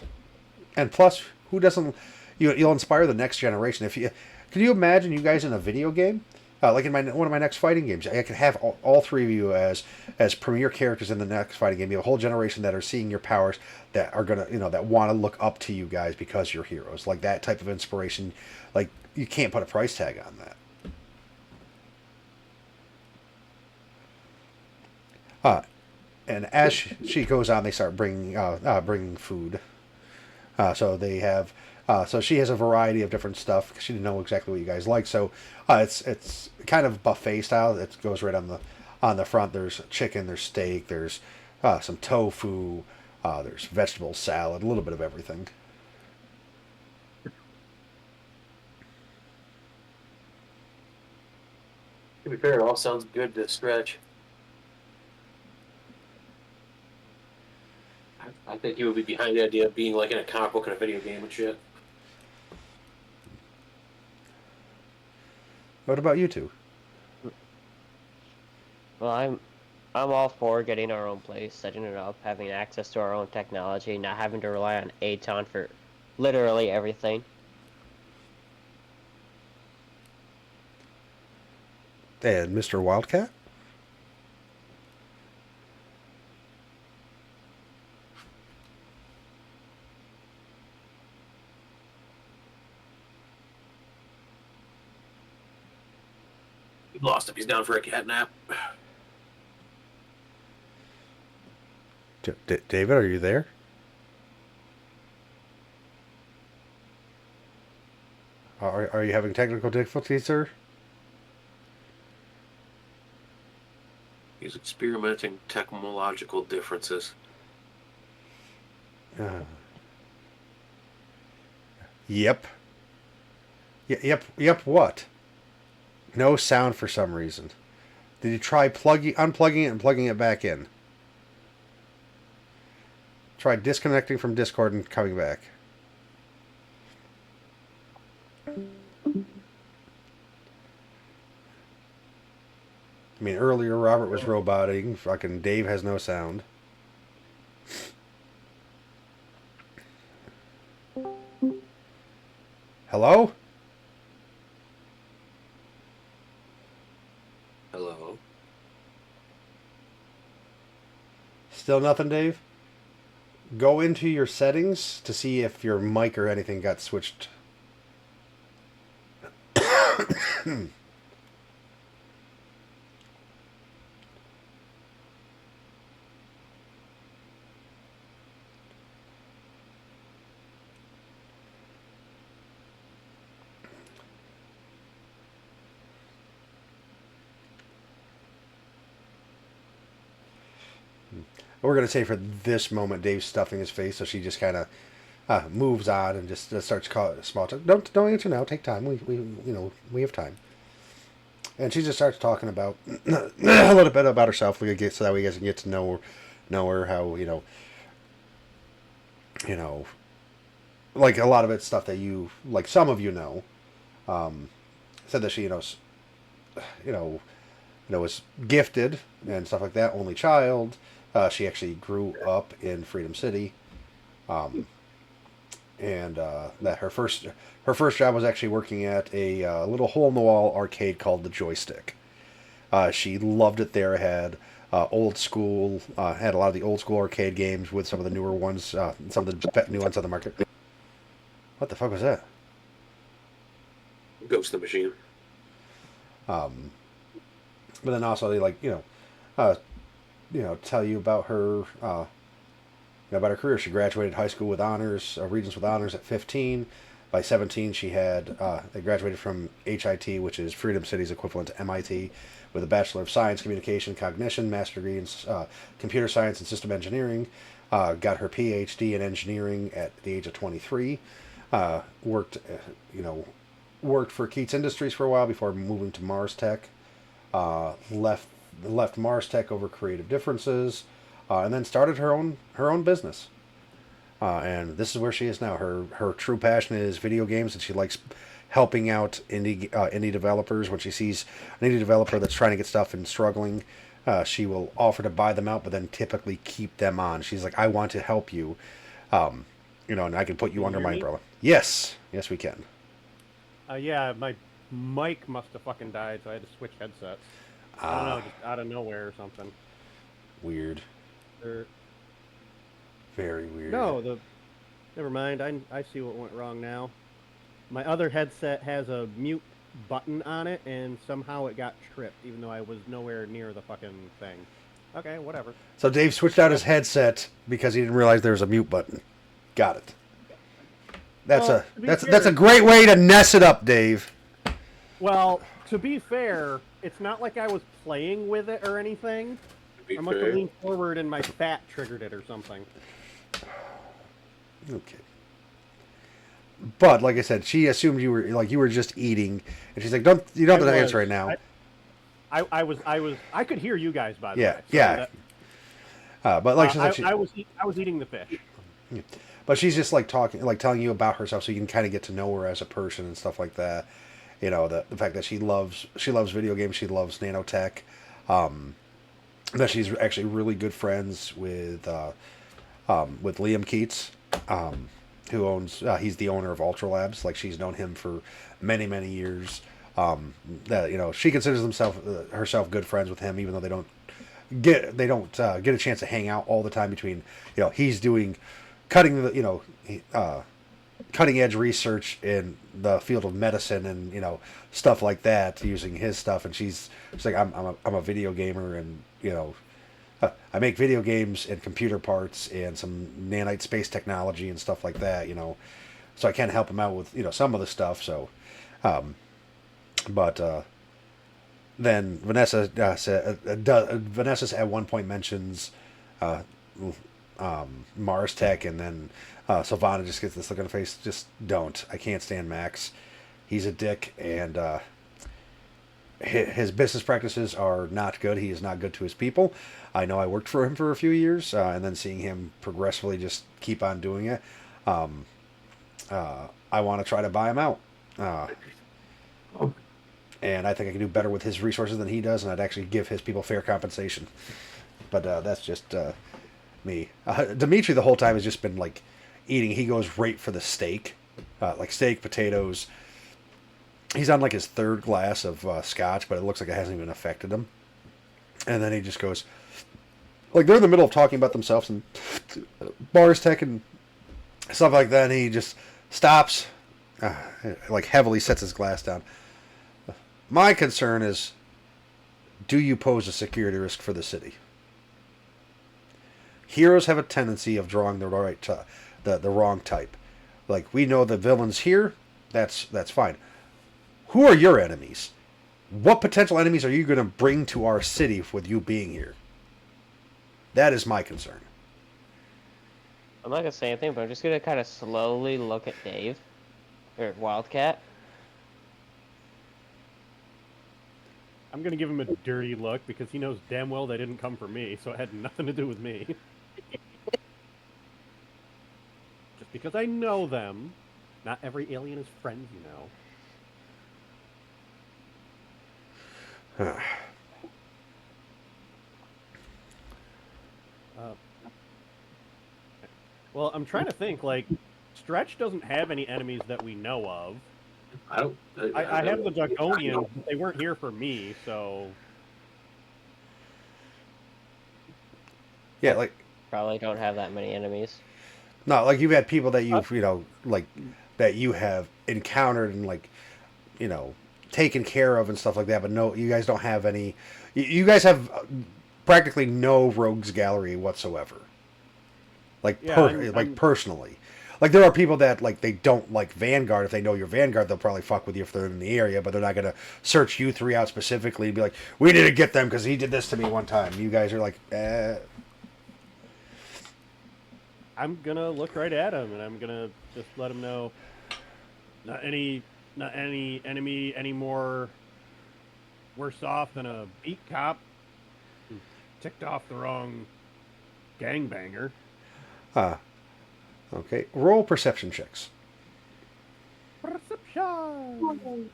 Speaker 2: And plus, who doesn't? You'll inspire the next generation. Can you imagine you guys in a video game? Like in one of my next fighting games, I could have all three of you as premier characters in the next fighting game. You have a whole generation that are seeing your powers, that are gonna that want to look up to you guys because you're heroes. Like that type of inspiration, like you can't put a price tag on that. And as she goes on, they start bringing food. So they have. So she has a variety of different stuff because she didn't know exactly what you guys like. So it's kind of buffet style. It goes right on the front. There's chicken, there's steak, there's some tofu, there's vegetable salad, a little bit of everything.
Speaker 4: To be fair, it all sounds good to stretch. I think you would be behind the idea of being like in a comic book and a video game and shit.
Speaker 2: What about you two?
Speaker 3: Well, I'm all for getting our own place, setting it up, having access to our own technology, not having to rely on Aton for literally everything.
Speaker 2: And Mr. Wildcat?
Speaker 4: We've lost him. He's down for a cat nap.
Speaker 2: David, are you there? Are you having technical difficulties, sir?
Speaker 4: He's experimenting technological differences.
Speaker 2: Yep. Yep, what? No sound for some reason. Did you try unplugging it and plugging it back in? Try disconnecting from Discord and coming back. I mean, earlier Robert was roboting. Fucking Dave has no sound. Hello?
Speaker 4: Hello.
Speaker 2: Still nothing, Dave? Go into your settings to see if your mic or anything got switched. We're going to say for this moment, Dave's stuffing his face, so she just kind of moves on and just starts calling small talk. Don't answer now. Take time. We have time. And she just starts talking about a little bit about herself. So that way you guys can get to know her. How like a lot of it's stuff that you like. Some of you know. Said that she was gifted and stuff like that. Only child. She actually grew up in Freedom City, and that her first job was actually working at a little hole-in-the-wall arcade called the Joystick. She loved it there. It had old school, had a lot of the old school arcade games with some of the newer ones, some of the new ones on the market. What the fuck was that?
Speaker 4: Ghost the Machine.
Speaker 2: But then also they tell you about her, about her career. She graduated high school with honors, Regents with honors at 15. By 17, she they graduated from HIT, which is Freedom City's equivalent to MIT, with a Bachelor of Science, Communication, Cognition, Master degree in Computer Science and System Engineering. Got her PhD in Engineering at the age of 23. Worked for Keats Industries for a while before moving to Mars Tech. Left Mars Tech over creative differences. and then started her own business. And this is where she is now. Her true passion is video games, and she likes helping out indie developers. When she sees an indie developer that's trying to get stuff and struggling, she will offer to buy them out, but then typically keep them on. She's like, I want to help you, and I can put you
Speaker 5: Can
Speaker 2: under
Speaker 5: you
Speaker 2: my
Speaker 5: hear me?
Speaker 2: umbrella. Yes, yes, we can.
Speaker 5: Yeah, my mic must have fucking died, so I had to switch headsets. I don't know, just out of nowhere or something.
Speaker 2: Weird,
Speaker 5: Or,
Speaker 2: very weird.
Speaker 5: no, never mind. I see what went wrong now. My other headset has a mute button on it, and somehow it got tripped, even though I was nowhere near the fucking thing. Okay, whatever.
Speaker 2: So Dave switched out his headset because he didn't realize there was a mute button. Got it. That's
Speaker 5: Well, to be
Speaker 2: that's a
Speaker 5: fair-
Speaker 2: great way to mess it up, Dave.
Speaker 5: Well, to be fair, it's not like I was playing with it or anything.
Speaker 4: To be
Speaker 5: I must have
Speaker 4: fair.
Speaker 5: leaned forward and my fat triggered it or something.
Speaker 2: Okay. But like I said, she assumed you were just eating, and she's like, you don't have to answer right now.
Speaker 5: I could hear you guys, by the
Speaker 2: Yeah,
Speaker 5: way. So
Speaker 2: yeah. But like she said,
Speaker 5: I was eating the fish.
Speaker 2: but she's just like telling you about herself, so you can kind of get to know her as a person and stuff like that. The fact that she loves video games, she loves nanotech, that she's actually really good friends with Liam Keats, who owns he's the owner of Ultra Labs. Like, she's known him for many years. That she considers herself good friends with him, even though they don't get a chance to hang out all the time. Between he's doing cutting edge research in the field of medicine and stuff like that, using his stuff, and she's like, I'm a video gamer, and I make video games and computer parts and some nanite space technology and stuff like that, so I can help him out with some of the stuff. So but then Vanessa Vanessa at one point mentions Mars Tech, and then Sylvana just gets this look on her face. Just don't. I can't stand Max. He's a dick, and his business practices are not good. He is not good to his people. I know I worked for him for a few years, and then seeing him progressively just keep on doing it, I want to try to buy him out. And I think I can do better with his resources than he does, and I'd actually give his people fair compensation. But that's just me. Dimitri the whole time has just been like eating. He goes right for the steak, like steak, potatoes. He's on like his third glass of scotch, but it looks like it hasn't even affected him. And then he just goes, like, they're in the middle of talking about themselves and Mars Tech and stuff like that, and he just stops, like heavily sets his glass down. My concern is, do you pose a security risk for the city? Heroes have a tendency of drawing the wrong type. Like, we know the villains here, that's fine. Who are your enemies? What potential enemies are you going to bring to our city with you being here? That is my concern.
Speaker 3: I'm not gonna say anything, but I'm just gonna kind of slowly look at Dave, or Wildcat.
Speaker 5: I'm gonna give him a dirty look because he knows damn well they didn't come for me, so it had nothing to do with me. Just because I know them, not every alien is friends, Well, I'm trying to think, like, Stretch doesn't have any enemies that we know of.
Speaker 4: I don't.
Speaker 5: I have the Draconians, but they weren't here for me, so...
Speaker 2: Yeah, like,
Speaker 3: Probably don't have that many enemies.
Speaker 2: no, like, you've had people that you've, like, that you have encountered and, like, taken care of and stuff like that, but no, you guys don't have any. You guys have practically no rogues gallery whatsoever. Like,
Speaker 5: Yeah,
Speaker 2: personally. Like, there are people that, like, they don't like Vanguard. If they know you're Vanguard, they'll probably fuck with you if they're in the area, but they're not going to search you three out specifically and be like, we need to get them because he did this to me one time. You guys are like,
Speaker 5: I'm gonna look right at him, and I'm gonna just let him know, not any enemy any more worse off than a beat cop who ticked off the wrong gangbanger.
Speaker 2: Okay. Roll perception checks.
Speaker 5: Perception.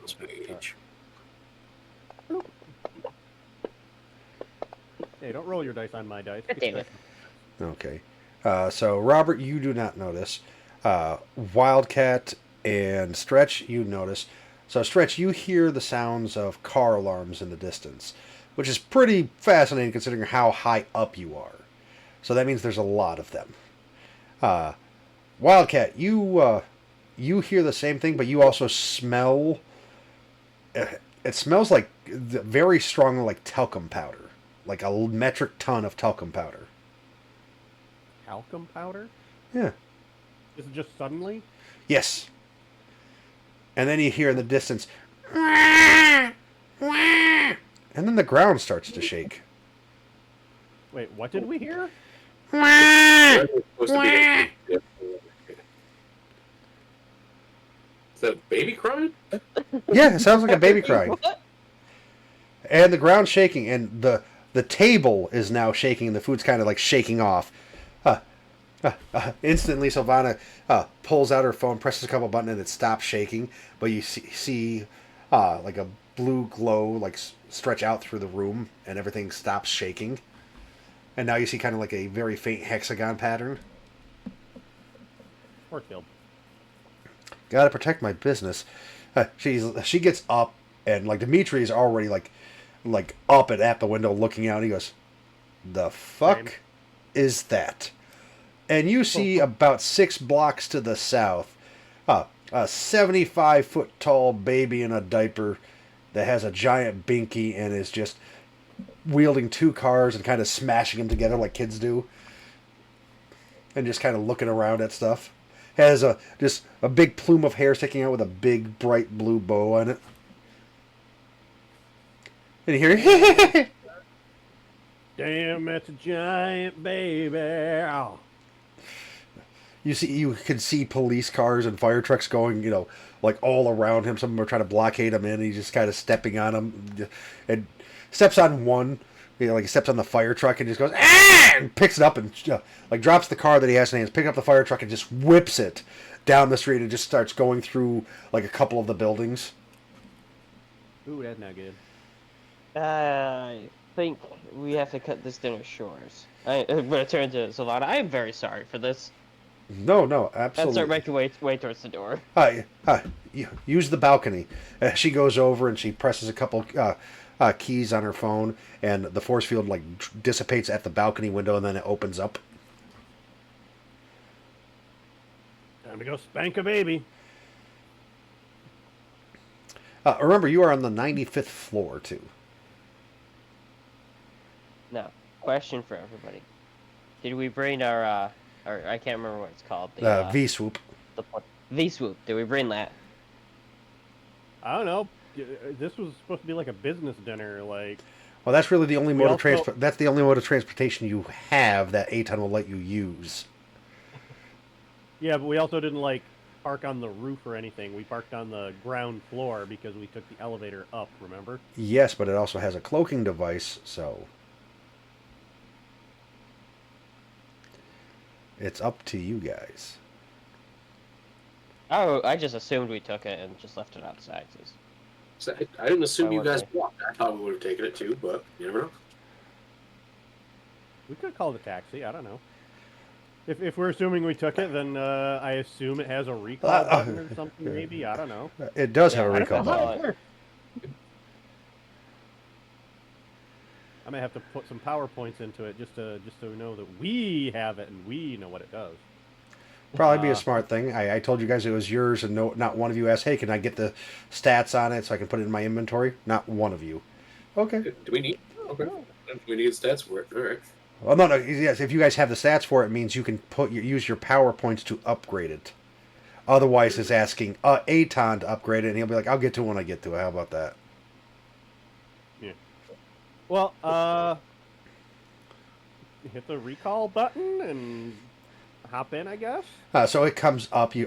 Speaker 4: This page.
Speaker 5: Hey, don't roll your dice on my dice.
Speaker 3: God damn it.
Speaker 2: Okay. So, Robert, you do not notice. Wildcat and Stretch, you notice. So, Stretch, you hear the sounds of car alarms in the distance, which is pretty fascinating considering how high up you are. So that means there's a lot of them. Wildcat, you hear the same thing, but you also smell. It smells like very strongly like talcum powder, like a metric ton of talcum powder.
Speaker 5: Talcum powder?
Speaker 2: Yeah.
Speaker 5: Is it just suddenly?
Speaker 2: Yes. And then you hear in the distance, and then the ground starts to shake.
Speaker 5: Wait, what did we hear?
Speaker 4: It's supposed to be is that a baby crying?
Speaker 2: Yeah, it sounds like a baby crying.
Speaker 3: What?
Speaker 2: And the ground's shaking, and the table is now shaking, and the food's kind of like shaking off. Instantly, Sylvana pulls out her phone, presses a couple buttons, and it stops shaking. But you see like a blue glow like stretch out through the room, and everything stops shaking. And now you see kind of like a very faint hexagon pattern.
Speaker 5: Horfield.
Speaker 2: Gotta protect my business. She gets up, and like Dimitri is already like up and at the window looking out. And he goes, "The fuck
Speaker 5: Same.
Speaker 2: is that?" And you see about 6 blocks to the south, a 75-foot tall baby in a diaper that has a giant binky and is just wielding 2 cars and kind of smashing them together like kids do, and just kind of looking around at stuff. Has just a big plume of hair sticking out with a big bright blue bow on it. And you hear,
Speaker 5: Damn, that's a giant baby. Oh.
Speaker 2: you can see police cars and fire trucks going, like all around him. Some of them are trying to blockade him in, and he's just kind of stepping on them, and steps on one, like he steps on the fire truck and just goes, ah! And picks it up and like drops the car that he has in hands, picks up the fire truck and just whips it down the street and just starts going through like a couple of the buildings.
Speaker 5: Ooh, that's not good.
Speaker 3: I think we have to cut this dinner short. I'm gonna turn to Sylvana. I am very sorry for this.
Speaker 2: No,
Speaker 3: And
Speaker 2: absolutely.
Speaker 3: start making way towards the door.
Speaker 2: Use the balcony. She goes over and she presses a couple keys on her phone, and the force field like dissipates at the balcony window, and then it opens up.
Speaker 5: Time to go spank a baby.
Speaker 2: Remember, you are on the 95th floor too.
Speaker 3: Now, question for everybody: did we bring our I can't remember what it's called.
Speaker 2: V swoop.
Speaker 3: The V swoop. Did we bring that?
Speaker 5: I don't know. This was supposed to be like a business dinner, like.
Speaker 2: Well, that's really the only
Speaker 5: We
Speaker 2: mode of
Speaker 5: also-
Speaker 2: transport. That's the only mode of transportation you have that Aton will let you use.
Speaker 5: Yeah, but we also didn't like park on the roof or anything. We parked on the ground floor because we took the elevator up. Remember?
Speaker 2: Yes, but it also has a cloaking device, so it's up to you guys.
Speaker 3: Oh, I just assumed we took it and just left it outside.
Speaker 4: So I didn't assume
Speaker 3: I
Speaker 4: you
Speaker 3: would
Speaker 4: guys
Speaker 3: say.
Speaker 4: walked. I thought we would have taken it too, but you never know.
Speaker 5: We could have called a taxi. I don't know. If we're assuming we took it, then I assume it has a recall button or something. Maybe I don't know.
Speaker 2: It does
Speaker 3: Yeah,
Speaker 2: have a
Speaker 3: I
Speaker 2: recall
Speaker 3: don't know.
Speaker 2: button.
Speaker 5: I may have to put some PowerPoints into it just to know that we have it and we know what it does.
Speaker 2: Probably be a smart thing. I told you guys it was yours, and not one of you asked, "Hey, can I get the stats on it so I can put it in my inventory?" Not one of you. Okay.
Speaker 4: Do we need? Okay. Do we need stats for it? All right.
Speaker 2: Well, no. Yes, if you guys have the stats for it, it means you can use your PowerPoints to upgrade it. Otherwise, it's asking Aton to upgrade it, and he'll be like, "I'll get to it when I get to it." How about that?
Speaker 5: Yeah. Well, hit the recall button and hop in, I guess.
Speaker 2: So it comes up. You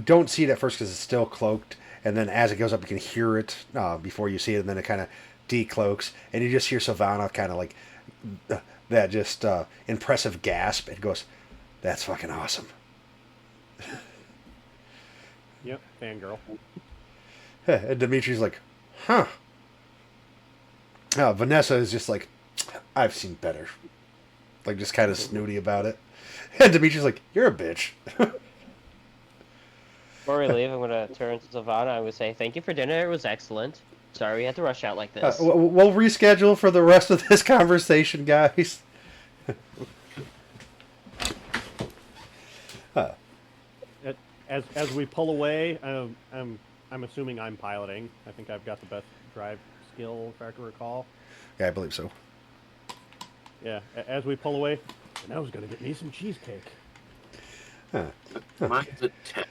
Speaker 2: don't see it at first because it's still cloaked, and then as it goes up, you can hear it before you see it, and then it kind of decloaks, and you just hear Savannah kind of like that just impressive gasp, and goes, "That's fucking awesome."
Speaker 5: Yep, fangirl.
Speaker 2: And Dimitri's like, "Huh." Vanessa is just like, "I've seen better." Like, just kind of snooty about it. And Dimitri's like, "You're a bitch."
Speaker 3: Before we leave, I'm gonna turn to Savannah. I'm gonna say thank you for dinner. It was excellent. Sorry we had to rush out like this.
Speaker 2: We'll reschedule for the rest of this conversation, guys.
Speaker 5: As we pull away, I'm assuming I'm piloting. I think I've got the best drive skill, if I can recall.
Speaker 2: Yeah, I believe so.
Speaker 5: Yeah. As we pull away, and I was gonna get me some cheesecake.
Speaker 4: Mine's a 10.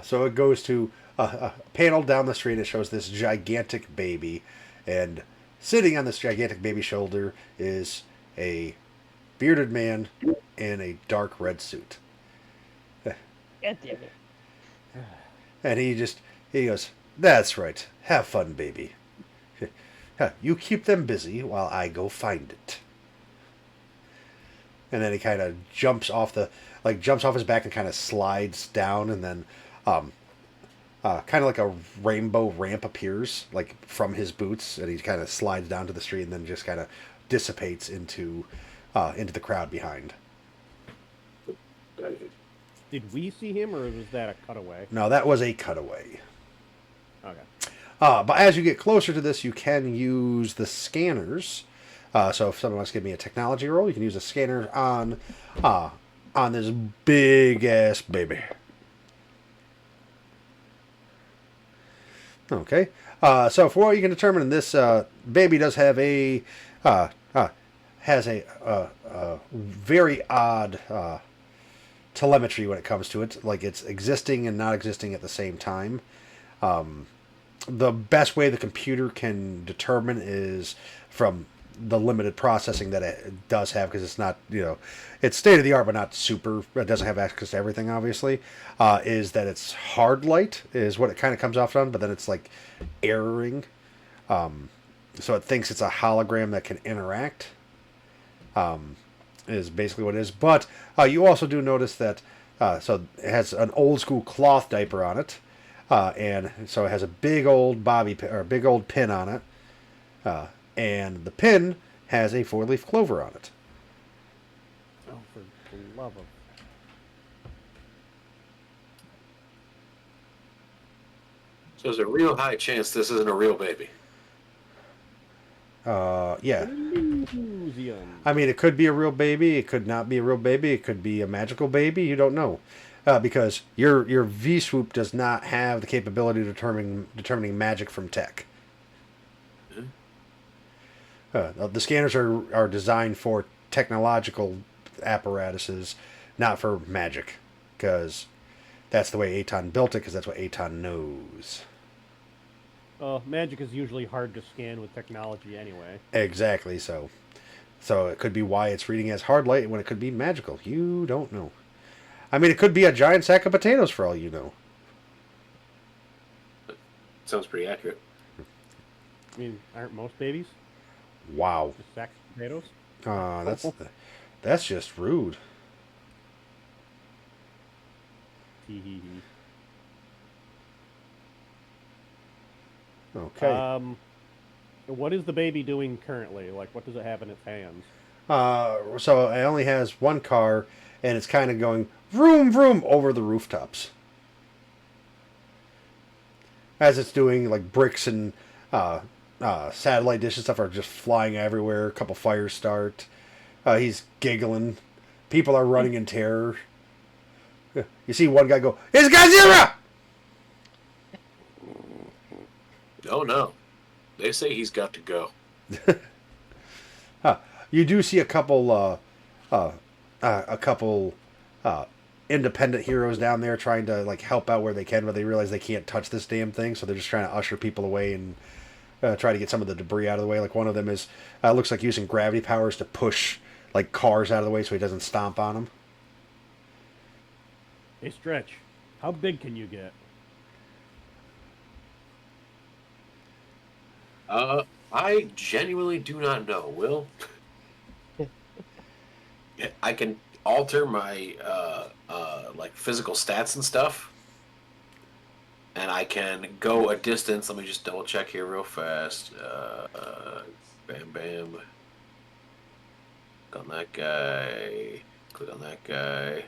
Speaker 2: So it goes to a panel down the street. It shows this gigantic baby, and sitting on this gigantic baby shoulder is a bearded man in a dark red suit.
Speaker 3: God damn it.
Speaker 2: And he goes, "That's right. Have fun, baby. You keep them busy while I go find it." And then he kind of jumps off his back and kind of slides down, and then kind of like a rainbow ramp appears like from his boots, and he kind of slides down to the street and then just kind of dissipates into the crowd behind.
Speaker 5: Did we see him, or was that a cutaway?
Speaker 2: No, that was a cutaway.
Speaker 5: Okay.
Speaker 2: But as you get closer to this, you can use the scanners. So if someone wants to give me a technology roll, you can use a scanner on this big ass baby. Okay. So for what you can determine, this baby does have a very odd telemetry when it comes to it. Like, it's existing and not existing at the same time. The best way the computer can determine is from the limited processing that it does have, because it's not, it's state of the art, but not super. It doesn't have access to everything, obviously. Is that it's hard light is what it kind of comes off on, but then it's like erroring. So it thinks it's a hologram that can interact. Is basically what it is. But you also do notice that so it has an old school cloth diaper on it. And so it has a big old big old pin on it. And the pin has a 4-leaf clover on it.
Speaker 5: Oh, for the love of...
Speaker 4: So there's a real high chance this isn't a real baby.
Speaker 2: Yeah.
Speaker 5: Museum.
Speaker 2: I mean, it could be a real baby. It could not be a real baby. It could be a magical baby. You don't know. Because your V-swoop does not have the capability of determining magic from tech. The scanners are designed for technological apparatuses, not for magic, because that's the way Aton built it, because that's what Aton knows.
Speaker 5: Magic is usually hard to scan with technology anyway.
Speaker 2: Exactly, so it could be why it's reading as hard light when it could be magical. You don't know. I mean, it could be a giant sack of potatoes for all you know.
Speaker 4: Sounds pretty accurate.
Speaker 5: I mean, aren't most babies
Speaker 2: Wow.
Speaker 5: just sacks of potatoes?
Speaker 2: That's just rude.
Speaker 5: Hee hee hee.
Speaker 2: Okay.
Speaker 5: What is the baby doing currently? Like, what does it have in its hands?
Speaker 2: So it only has one car, and it's kind of going vroom vroom over the rooftops. As it's doing, like, bricks and satellite dish and stuff are just flying everywhere. A couple fires start. He's giggling. People are running in terror. You see one guy go, "It's Godzilla!"
Speaker 4: Oh no. They say he's got to go.
Speaker 2: You do see a couple independent heroes down there trying to, like, help out where they can, but they realize they can't touch this damn thing, so they're just trying to usher people away and try to get some of the debris out of the way. Like, one of them is looks like using gravity powers to push, like, cars out of the way so he doesn't stomp on them.
Speaker 5: Hey, Stretch, how big can you get?
Speaker 4: I genuinely do not know, Will. I can alter my like physical stats and stuff, and I can go a distance. Let me just double check here real fast. Bam, bam. Click on that guy. Click on that guy.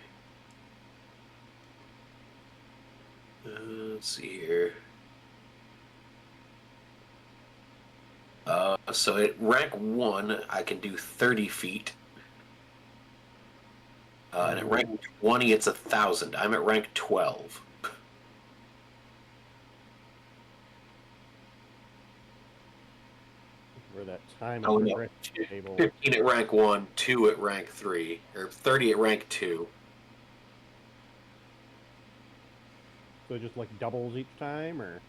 Speaker 4: Let's see here. So at rank 1, I can do 30 feet. And at rank 20, it's 1,000. I'm at rank 12.
Speaker 5: Where that time
Speaker 4: Oh,
Speaker 5: is
Speaker 4: no.
Speaker 5: correct table.
Speaker 4: 15 at rank 1, 2 at rank 3, or 30 at rank 2.
Speaker 5: So just like doubles each time, or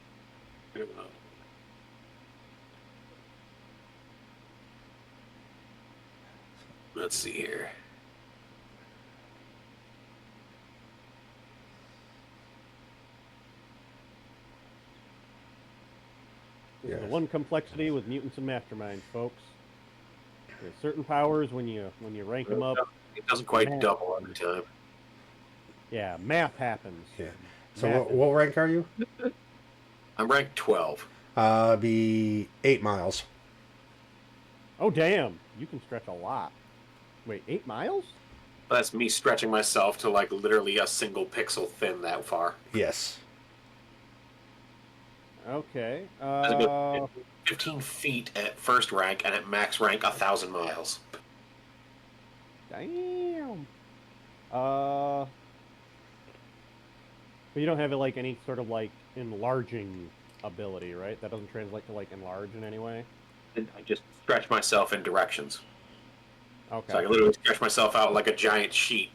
Speaker 4: Let's see here.
Speaker 5: this is the
Speaker 2: Yes.
Speaker 5: one complexity with mutants and masterminds, folks. There's certain powers when you rank them up.
Speaker 4: It doesn't quite
Speaker 5: Math.
Speaker 4: double every time.
Speaker 5: Yeah, math happens.
Speaker 2: Yeah. So
Speaker 5: Math
Speaker 2: what rank are you?
Speaker 4: I'm rank 12.
Speaker 2: Be 8 miles.
Speaker 5: Oh damn! You can stretch a lot. Wait, 8 miles?
Speaker 4: That's me stretching myself to like literally a single pixel thin that far.
Speaker 2: Yes.
Speaker 5: Okay.
Speaker 4: That's a good 15 feet at first rank, and at max rank, 1,000 miles.
Speaker 5: Damn. But you don't have like any sort of like enlarging ability, right? That doesn't translate to like enlarge in any way.
Speaker 4: And I just stretch myself in directions.
Speaker 5: Okay.
Speaker 4: So I can literally stretch myself out like a giant sheet.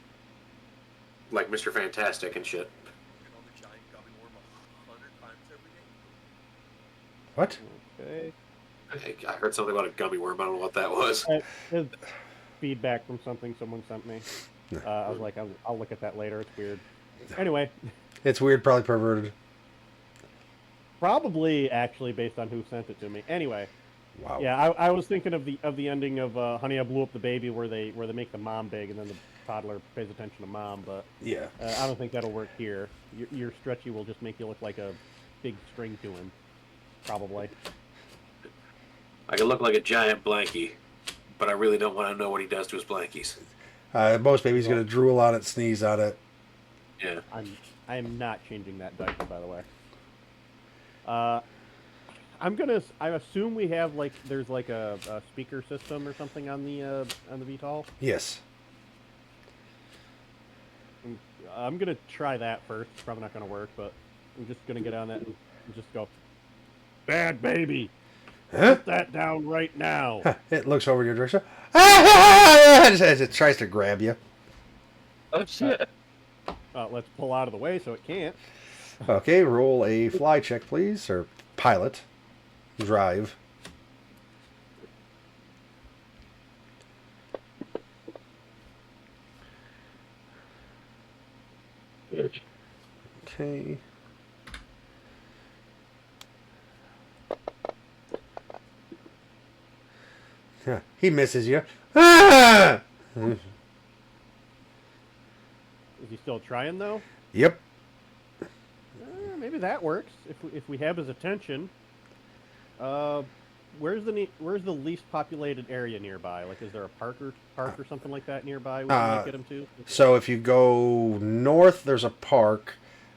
Speaker 4: Like Mr. Fantastic and shit.
Speaker 2: What?
Speaker 5: Okay.
Speaker 4: I heard something about a gummy worm. I don't know what that was.
Speaker 5: It's feedback from something someone sent me. I was like, I'll look at that later. It's weird. Anyway,
Speaker 2: It's weird, probably perverted.
Speaker 5: probably actually based on who sent it to me. Anyway,
Speaker 2: Wow.
Speaker 5: yeah, I was thinking of the ending of Honey, I Blew Up the Baby, where they make the mom big and then the toddler pays attention to mom. But
Speaker 2: Yeah.
Speaker 5: I don't think that'll work here. Your stretchy will just make you look like a big string to him, probably.
Speaker 4: I can look like a giant blankie, but I really don't want to know what he does to his blankies.
Speaker 2: Most baby's gonna drool on it, sneeze on it.
Speaker 4: Yeah.
Speaker 5: I am not changing that diaper, by the way. I assume we have like there's like a speaker system or something on the VTOL.
Speaker 2: Yes.
Speaker 5: I'm gonna try that first. It's probably not gonna work, but I'm just gonna get on that and just go. Bad baby,
Speaker 2: Huh?
Speaker 5: put that down right now.
Speaker 2: It looks over your direction. As it tries to grab you.
Speaker 3: Oh shit!
Speaker 5: Let's pull out of the way so it can't.
Speaker 2: Okay, roll a fly check, please, or pilot. Drive. Okay. Yeah, he misses you. Ah!
Speaker 5: Is he still trying though?
Speaker 2: Yep.
Speaker 5: Maybe that works if we have his attention. Where's the least populated area nearby? Like, is there a park or something like that nearby we might get him to?
Speaker 2: So if you go north, there's a park.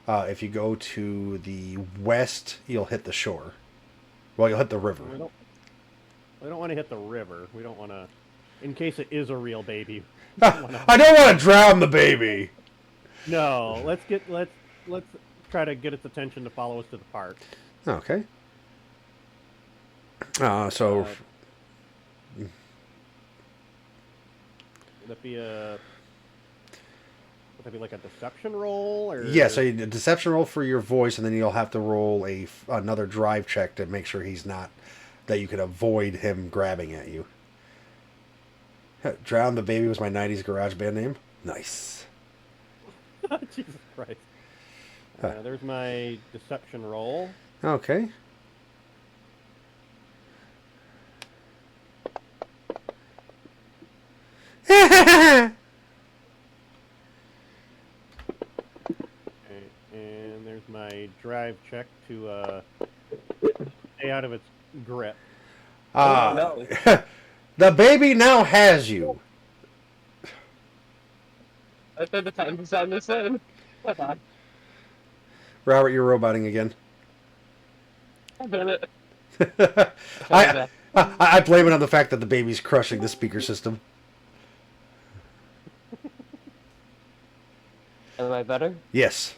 Speaker 2: If you go to the west, you'll hit the shore. Well, you'll hit the river.
Speaker 5: We don't want to hit the river. We don't want to, in case it is a real baby.
Speaker 2: I don't want to drown the baby.
Speaker 5: No, let's try to get its attention to follow us to the park.
Speaker 2: Okay. So
Speaker 5: Would that be like a deception roll, or?
Speaker 2: yeah, so a deception roll for your voice, and then you'll have to roll another drive check to make sure that you can avoid him grabbing at you. Drown the Baby was my 90s garage band name. Nice.
Speaker 5: Jesus Christ. There's my deception roll.
Speaker 2: Okay.
Speaker 5: And there's my drive check to stay out of its grip.
Speaker 3: No.
Speaker 2: The baby now has you.
Speaker 3: I said the time to sound this in. Come on.
Speaker 2: Robert, you're roboting again.
Speaker 3: I'm doing it.
Speaker 2: I blame it on the fact that the baby's crushing the speaker system.
Speaker 3: Am I better?
Speaker 2: Yes.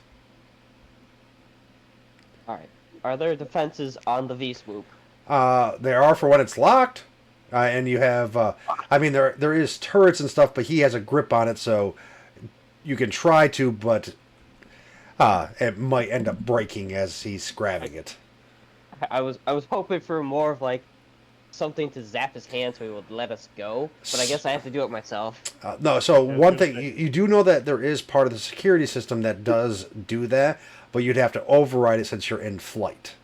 Speaker 3: Alright. Are there defenses on the V-swoop?
Speaker 2: There are for when it's locked. And you have, I mean, there is turrets and stuff, but he has a grip on it, so you can try to, but it might end up breaking as he's grabbing it.
Speaker 3: I was hoping for more of like something to zap his hand so he would let us go, but I guess I have to do it myself.
Speaker 2: No, so one thing, you do know that there is part of the security system that does do that, but you'd have to override it since you're in flight.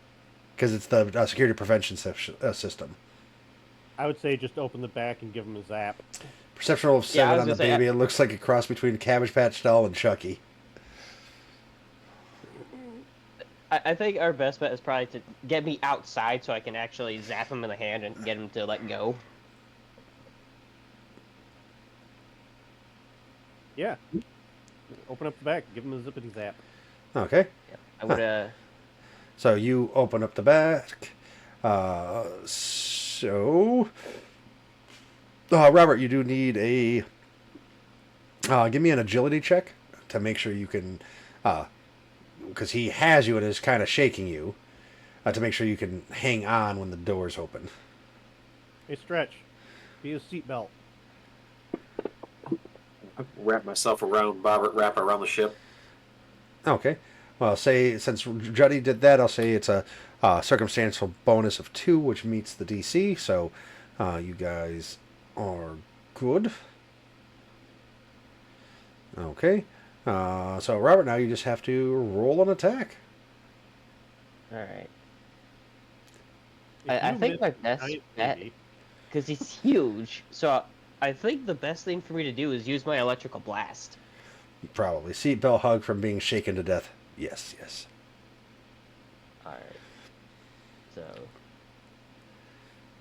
Speaker 2: Because it's the security prevention system.
Speaker 5: I would say just open the back and give him a zap.
Speaker 2: Perception roll of 7 on the baby. It looks like a cross between Cabbage Patch Doll and Chucky.
Speaker 3: I think our best bet is probably to get me outside so I can actually zap him in the hand and get him to let go.
Speaker 5: Yeah. Open up the back, give him a zippity zap.
Speaker 2: Okay.
Speaker 3: Yeah, I would.
Speaker 2: So you open up the back. Robert, you do need a. Give me an agility check to make sure you can. Because he has you and is kind of shaking you, to make sure you can hang on when the doors open.
Speaker 5: Hey, Stretch. Be a seatbelt.
Speaker 4: Wrap myself around, wrap around the ship.
Speaker 2: Okay. Well, say, since Juddy did that, I'll say it's a circumstantial bonus of 2, which meets the DC, so you guys are good. Okay. So, Robert, now you just have to roll an attack.
Speaker 3: Alright. I think my best bet, because he's huge, so I think the best thing for me to do is use my electrical blast.
Speaker 2: Probably. Seatbelt hug from being shaken to death. Yes, yes.
Speaker 3: Alright. So,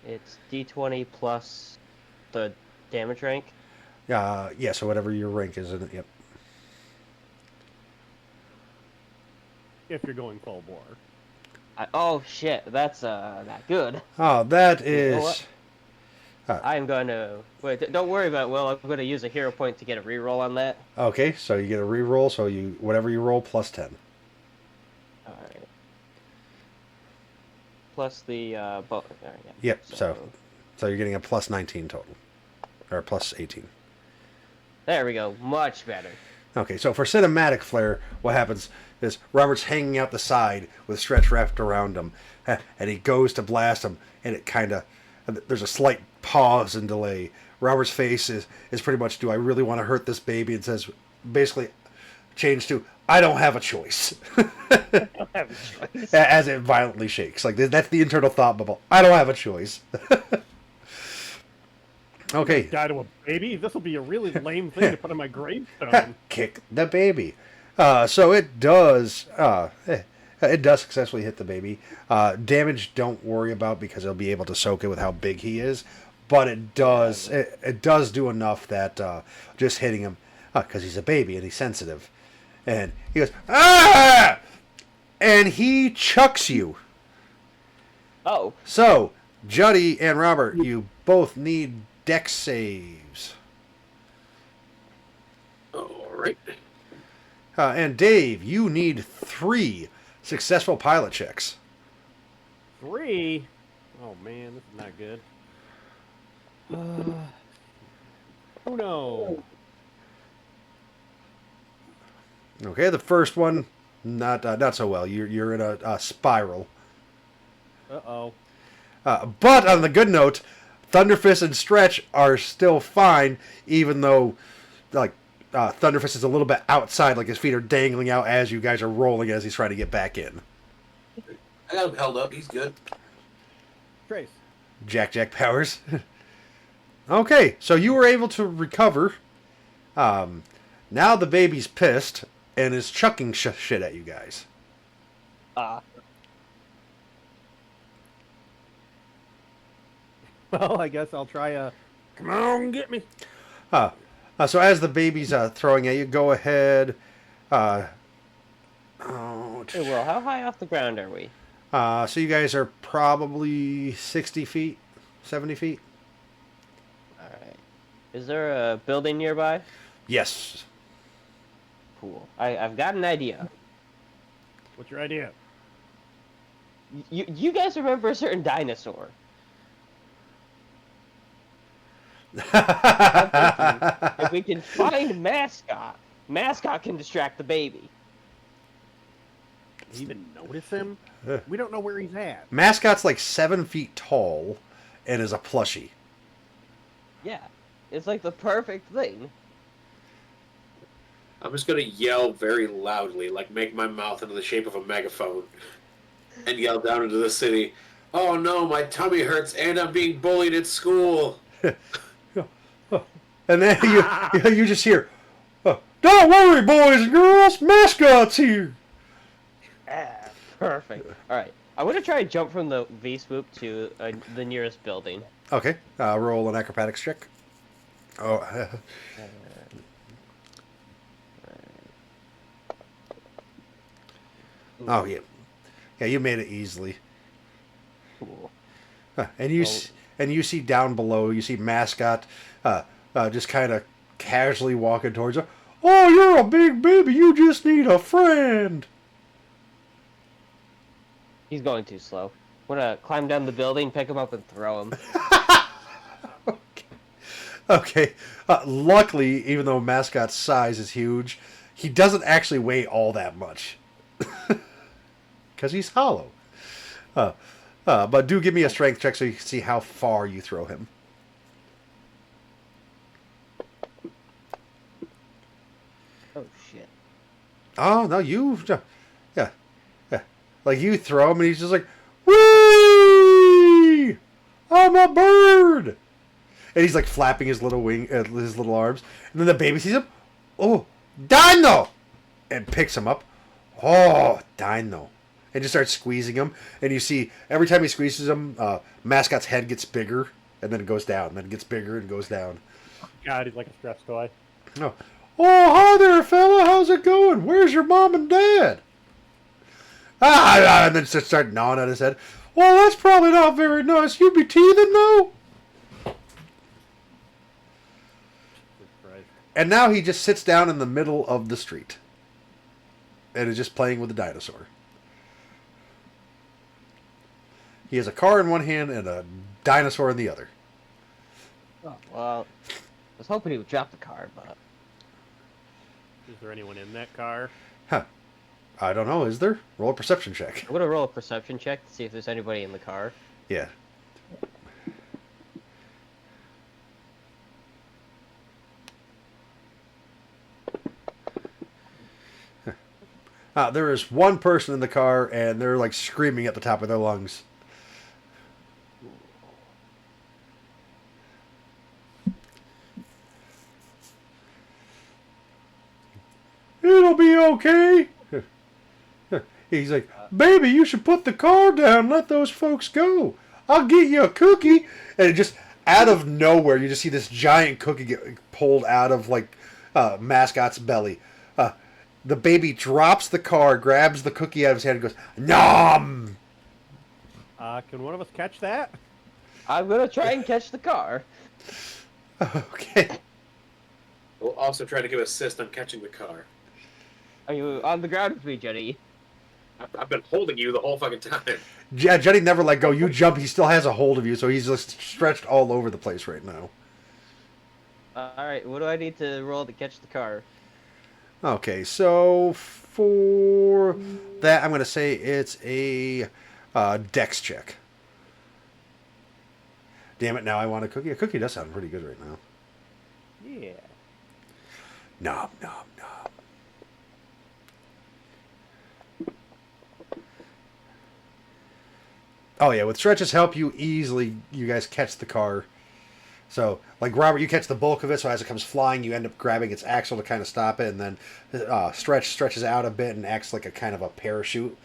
Speaker 3: it's D20 plus the damage rank?
Speaker 2: Yeah, so whatever your rank is in it, yep.
Speaker 5: If you're going full bore.
Speaker 3: Oh shit, that's not good.
Speaker 2: Oh, that
Speaker 3: You know
Speaker 2: is...
Speaker 3: what? I'm going to... Wait, don't worry about it, Will. I'm going to use a hero point to get a reroll on that.
Speaker 2: Okay, so you get a reroll, so you whatever you roll, plus 10.
Speaker 3: Alright. Plus the... Alright, yeah.
Speaker 2: Yep, so you're getting a plus 19 total. Or plus 18.
Speaker 3: There we go. Much better.
Speaker 2: Okay, so for cinematic flair, what happens is Robert's hanging out the side with Stretch wrapped around him, and he goes to blast him, and it kind of... There's a slight pause and delay. Robert's face is pretty much, do I really want to hurt this baby? And says, basically, changed to, I don't have a choice.
Speaker 3: I don't have a choice.
Speaker 2: As it violently shakes. Like, that's the internal thought bubble. I don't have a choice. Okay.
Speaker 5: Die to a baby? This will be a really lame thing to put on my gravestone.
Speaker 2: Kick the baby. So it does... it does successfully hit the baby. Damage, don't worry about because it'll be able to soak it with how big he is. But it does it does do enough that just hitting him, because he's a baby and he's sensitive. And he goes, ah! And he chucks you.
Speaker 3: Oh.
Speaker 2: So, Juddy and Robert, you both need dex saves.
Speaker 4: All right.
Speaker 2: And Dave, you need 3 successful pilot checks.
Speaker 5: 3? Oh man, this is not good. Oh no.
Speaker 2: Okay, the first one, not so well. You're in a spiral.
Speaker 5: Uh-oh.
Speaker 2: But on the good note, Thunderfist and Stretch are still fine, even though, like, Thunderfist is a little bit outside, like his feet are dangling out as you guys are rolling as he's trying to get back in.
Speaker 4: I got him held up. He's good.
Speaker 5: Trace.
Speaker 2: Jack Powers. Okay, so you were able to recover. Now the baby's pissed, and is chucking shit at you guys.
Speaker 5: Well, I guess I'll try a. Come on, get me.
Speaker 2: So as the baby's throwing at you, go ahead. Oh,
Speaker 3: Hey, Will, how high off the ground are we?
Speaker 2: so you guys are probably 60 feet, 70 feet.
Speaker 3: All right. Is there a building nearby?
Speaker 2: Yes.
Speaker 3: Cool. I've got an idea.
Speaker 5: What's your idea?
Speaker 3: You guys remember a certain dinosaur? If we can find Mascot can distract the baby.
Speaker 5: Did you even notice him? We don't know where he's at.
Speaker 2: Mascot's like 7 feet tall and is a plushie.
Speaker 3: Yeah, it's like the perfect thing.
Speaker 4: I'm just gonna yell very loudly, like make my mouth into the shape of a megaphone, and yell down into the city, "Oh no, my tummy hurts and I'm being bullied at school."
Speaker 2: And then you just hear, "Don't worry, boys and girls, Mascot's here."
Speaker 3: Ah, perfect. All right, I want to try and jump from the V-swoop to the nearest building.
Speaker 2: Okay, roll an acrobatics check. Oh, oh yeah, yeah, you made it easily.
Speaker 3: Cool.
Speaker 2: And you see down below, you see Mascot, just kind of casually walking towards you. "Oh, you're a big baby. You just need a friend."
Speaker 3: He's going too slow. Want to climb down the building, pick him up, and throw him.
Speaker 2: Okay. Luckily, even though Mascot's size is huge, he doesn't actually weigh all that much. Because he's hollow. But do give me a strength check so you can see how far you throw him.
Speaker 3: Oh, shit.
Speaker 2: Oh, no, yeah. Like, you throw him and he's just like, "Whee! I'm a bird!" And he's like flapping his little his little arms. And then the baby sees him. "Oh, Dino!" And picks him up. "Oh, Dino." And just starts squeezing him. And you see, every time he squeezes him, Mascot's head gets bigger. And then it goes down. And then it gets bigger and goes down.
Speaker 5: God, he's like a stress toy.
Speaker 2: Oh, hi there, fella. How's it going? Where's your mom and dad? And then just start gnawing at his head. "Well, that's probably not very nice. You be teething, though?" And now he just sits down in the middle of the street. And is just playing with the dinosaur. He has a car in one hand and a dinosaur in the other.
Speaker 3: Oh, well, I was hoping he would drop the car, but...
Speaker 5: Is there anyone in that car?
Speaker 2: Huh. I don't know, is there? Roll a perception check.
Speaker 3: I'm gonna roll a perception check to see if there's anybody in the car.
Speaker 2: Yeah. There is one person in the car, and they're like screaming at the top of their lungs. "It'll be okay." He's like, "Baby, you should put the car down and let those folks go. I'll get you a cookie." And it just, out of nowhere, you just see this giant cookie get pulled out of, like, Mascot's belly. The baby drops the car, grabs the cookie out of his hand, and goes, "Nom!"
Speaker 5: Can one of us catch that?
Speaker 3: I'm gonna try and catch the car.
Speaker 2: Okay.
Speaker 4: We'll also try to give assist on catching the car.
Speaker 3: Are you on the ground with me, Jenny?
Speaker 4: I've been holding you the whole fucking time.
Speaker 2: Yeah, Jenny never let go. You jump, he still has a hold of you, so he's just stretched all over the place right now.
Speaker 3: Alright, what do I need to roll to catch the car?
Speaker 2: Okay, so for that, I'm going to say it's a dex check. Damn it, now I want a cookie. A cookie does sound pretty good right now.
Speaker 5: Yeah.
Speaker 2: Nom, nom, nom. Oh yeah, with Stretch's help, you guys catch the car. So, like Robert, you catch the bulk of it. So as it comes flying, you end up grabbing its axle to kind of stop it, and then stretches out a bit and acts like a kind of a parachute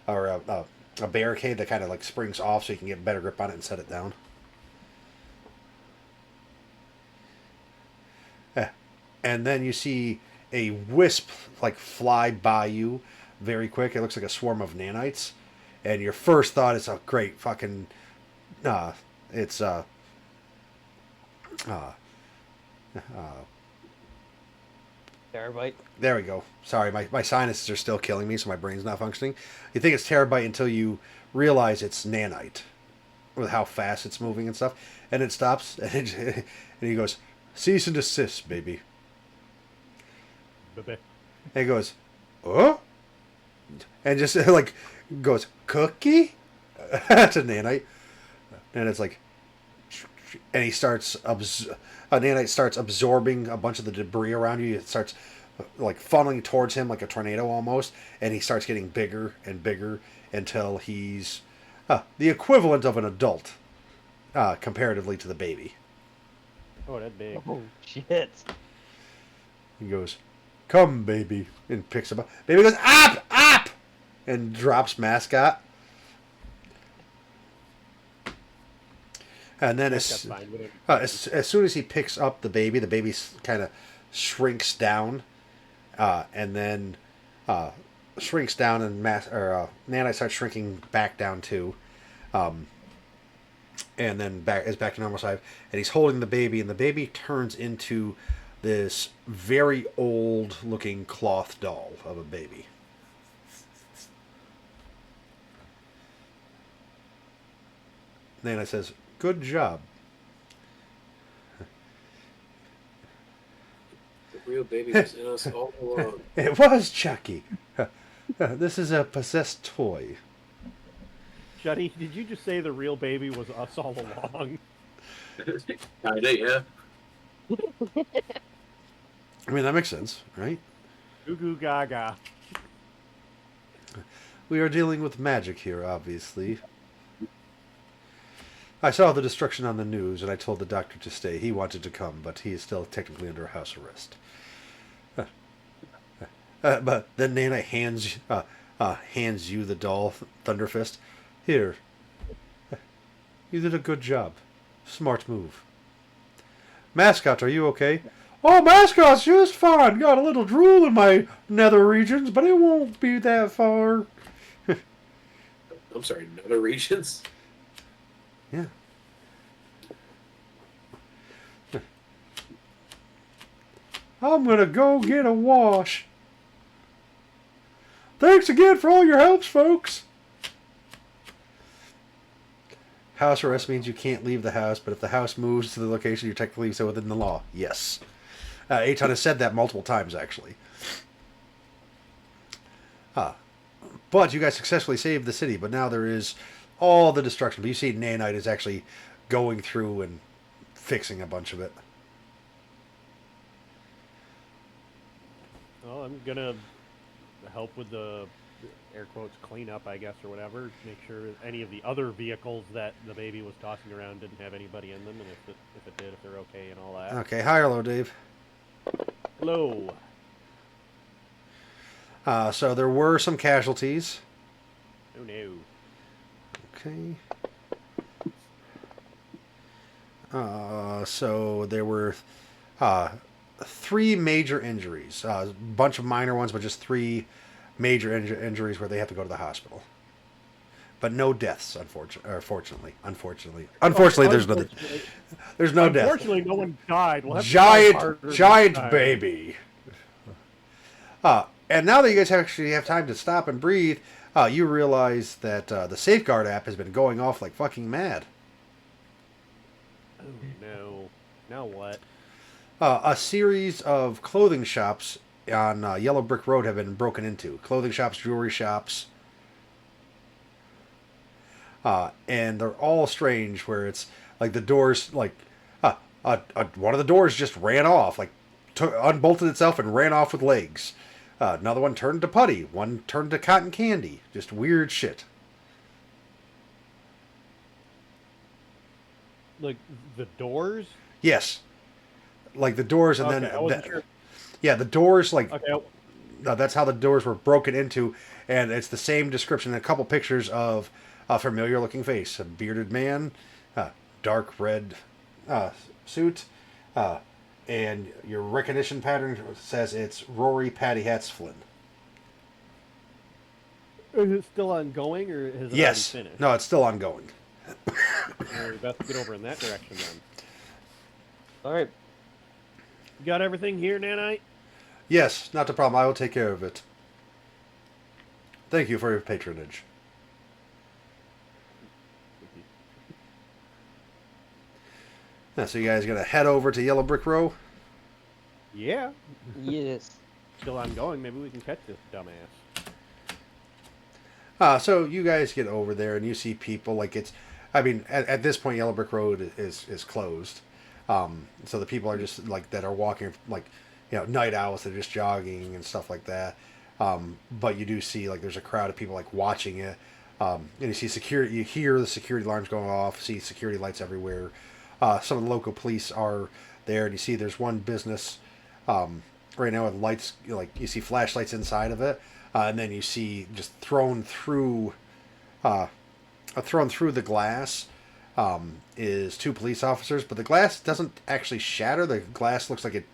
Speaker 2: or a barricade that kind of like springs off, so you can get better grip on it and set it down. And then you see a wisp like fly by you very quick. It looks like a swarm of nanites, and your first thought is, "Oh, great, fucking, it's
Speaker 3: Terabyte.
Speaker 2: there we go. Sorry, my sinuses are still killing me, so my brain's not functioning. You think it's terabyte until you realize it's nanite, with how fast it's moving and stuff, and it stops, and he goes, "Cease and desist, baby."
Speaker 5: Bebe.
Speaker 2: And he goes, "Oh," and just like goes, "Cookie," to nanite, and it's like, and he starts nanite starts absorbing a bunch of the debris around you. It starts like funneling towards him like a tornado almost, and he starts getting bigger and bigger until he's the equivalent of an adult comparatively to the baby.
Speaker 5: Oh, that big.
Speaker 3: Oh shit!
Speaker 2: He goes, "Come, baby," and picks him up. Baby goes, "Up, up," and drops mascot. And then
Speaker 5: That's fine with it.
Speaker 2: as soon as he picks up the baby kind of shrinks down, and then shrinks down, and Nanite starts shrinking back down too, and then is back to normal size. And he's holding the baby, and the baby turns into this very old-looking cloth doll of a baby. Nanite says, "Good job."
Speaker 4: The real baby was in us all along.
Speaker 2: It was Chucky. This is a possessed toy.
Speaker 5: Shuddy, did you just say the real baby was us all along?
Speaker 4: Kinda, yeah.
Speaker 2: I mean, that makes sense, right?
Speaker 5: Goo goo gaga.
Speaker 2: We are dealing with magic here, obviously. I saw the destruction on the news, and I told the doctor to stay. He wanted to come, but he is still technically under house arrest. But then Nana hands you the doll, Thunderfist. Here. You did a good job. Smart move. Mascot, are you okay? Oh, Mascot's just fine. Got a little drool in my nether regions, but it won't be that far.
Speaker 4: I'm sorry, nether regions?
Speaker 2: Yeah. I'm gonna go get a wash. Thanks again for all your helps, folks. House arrest means you can't leave the house, but if the house moves to the location, you're technically so within the law. Yes. Aton has said that multiple times, actually. But you guys successfully saved the city, but now there is all the destruction. But you see Nanite is actually going through and fixing a bunch of it.
Speaker 5: Well, I'm gonna help with the air quotes cleanup, I guess, or whatever. Make sure any of the other vehicles that the baby was tossing around didn't have anybody in them, and if it did, if they're okay and all that.
Speaker 2: Okay, hi or low, Dave.
Speaker 5: Hello.
Speaker 2: So there were some casualties.
Speaker 5: Oh no.
Speaker 2: Okay. So there were 3 major injuries. A bunch of minor ones, but just 3 major injuries where they have to go to the hospital. But no deaths, unfortunately. Unfortunately, there's no death.
Speaker 5: Unfortunately, no one died. We'll have to try harder
Speaker 2: Giant
Speaker 5: next time.
Speaker 2: baby. And now that you guys actually have time to stop and breathe, you realize that the Safeguard app has been going off like fucking mad.
Speaker 5: Oh no. Now what?
Speaker 2: A series of clothing shops on Yellow Brick Road have been broken into. Clothing shops, jewelry shops. And they're all strange, where it's like the doors, like, one of the doors just ran off, like, unbolted itself and ran off with legs. Another one turned to putty. One turned to cotton candy. Just weird shit.
Speaker 5: Like the doors?
Speaker 2: Yes. Like the doors, and
Speaker 6: Okay,
Speaker 2: then
Speaker 6: I wasn't sure.
Speaker 2: yeah, the doors like
Speaker 6: Okay,
Speaker 2: that's how the doors were broken into, and it's the same description. A couple pictures of a familiar-looking face, a bearded man, dark red suit, and your recognition pattern says it's Rory Paddyhats Flynn.
Speaker 6: is it still ongoing, or has it
Speaker 2: Yes.
Speaker 6: already finished?
Speaker 2: No, it's still ongoing.
Speaker 6: Well, we best get over in that direction then.
Speaker 3: All right.
Speaker 6: You got everything here, Nanite?
Speaker 2: Yes, not a problem. I will take care of it. Thank you for your patronage. Yeah, so you guys gonna head over to Yellow Brick Row?
Speaker 6: Yeah.
Speaker 3: Yes.
Speaker 6: Still ongoing. Maybe we can catch this dumbass.
Speaker 2: So you guys get over there and you see people like it's. I mean, at this point, Yellow Brick Road is closed. So the people are just like that are walking like, night owls that are just jogging and stuff like that. But you do see like there's a crowd of people like watching it. And you see security. You hear the security alarms going off. See security lights everywhere. Some of the local police are there, and you see there's one business right now with lights. Like you see flashlights inside of it, and then you see just thrown through the glass is two police officers, but the glass doesn't actually shatter. The glass looks like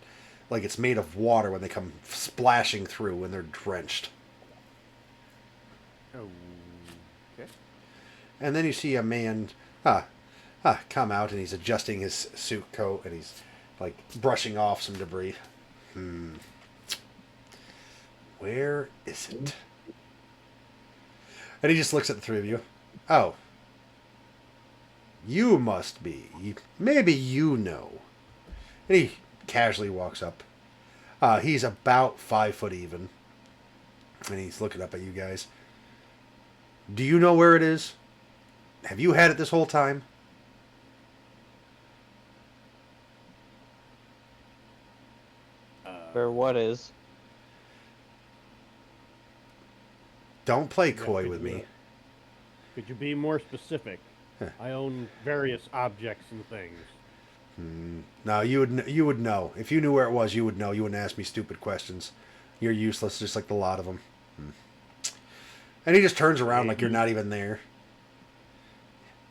Speaker 2: it's made of water when they come splashing through when they're drenched.
Speaker 6: Okay.
Speaker 2: And then you see a man come out, and he's adjusting his suit coat, and he's like brushing off some debris. Where is it? And he just looks at the three of you. Oh. You must be. Maybe you know. And he casually walks up. He's about 5 foot even. And he's looking up at you guys. Do you know where it is? Have you had it this whole time?
Speaker 3: For what is?
Speaker 2: Don't play coy with me.
Speaker 6: Could you be more specific? I own various objects and things.
Speaker 2: No, you would know. If you knew where it was, you would know. You wouldn't ask me stupid questions. You're useless, just like the lot of them. And he just turns around like you're not even there.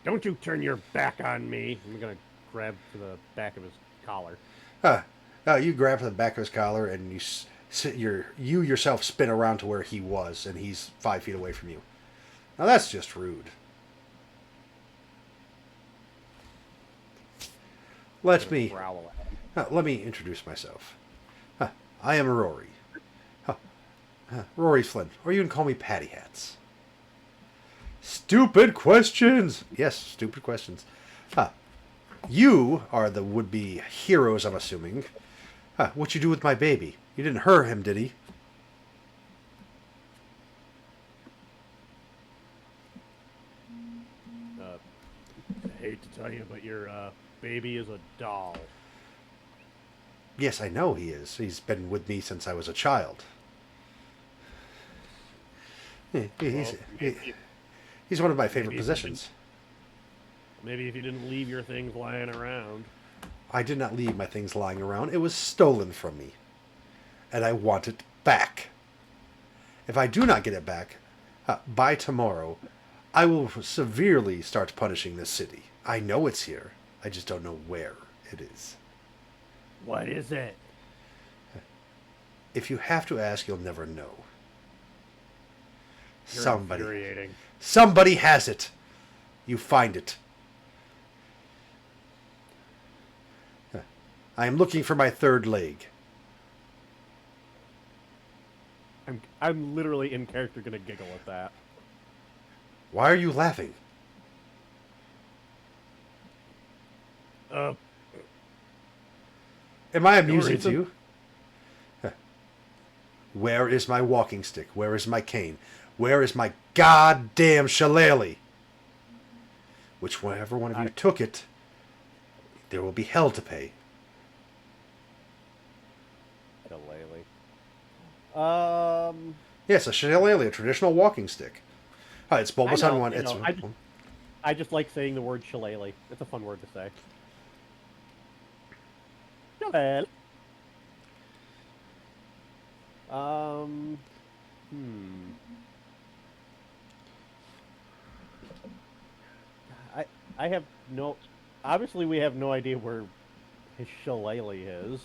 Speaker 6: Don't you turn your back on me. I'm going to grab to the back of his collar.
Speaker 2: You grab the back of his collar and you yourself spin around to where he was, and he's 5 feet away from you. Now that's just rude. Let me introduce myself. I am Rory. Rory Flynn, or you can call me Paddyhats. Stupid questions! Yes, stupid questions. You are the would-be heroes, I'm assuming. What you do with my baby? You didn't hurt him, did he?
Speaker 6: I hate to tell you, but your baby is a doll.
Speaker 2: Yes, I know he is. He's been with me since I was a child. He's one of my favorite possessions.
Speaker 6: Maybe if you didn't leave your things lying around.
Speaker 2: I did not leave my things lying around. It was stolen from me. And I want it back. If I do not get it back, by tomorrow, I will severely start punishing this city. I know it's here. I just don't know where it is.
Speaker 6: What is it?
Speaker 2: If you have to ask, you'll never know.
Speaker 6: You're infuriating.
Speaker 2: Somebody has it. You find it. I am looking for my third leg.
Speaker 6: I'm literally in character gonna giggle at that.
Speaker 2: Why are you laughing?
Speaker 6: Uh,
Speaker 2: Am I amusing
Speaker 6: reason.
Speaker 2: to you? Where is my walking stick? Where is my cane? Where is my goddamn shillelagh? Whichever one of you took it, there will be hell to pay. Yes, a shillelagh, a traditional walking stick. It's bulbous
Speaker 6: I know,
Speaker 2: on one.
Speaker 6: you
Speaker 2: It's
Speaker 6: know, I just like saying the word shillelagh. It's a fun word to say. Shillelagh. Um. Hmm. I have no. Obviously, we have no idea where his shillelagh is.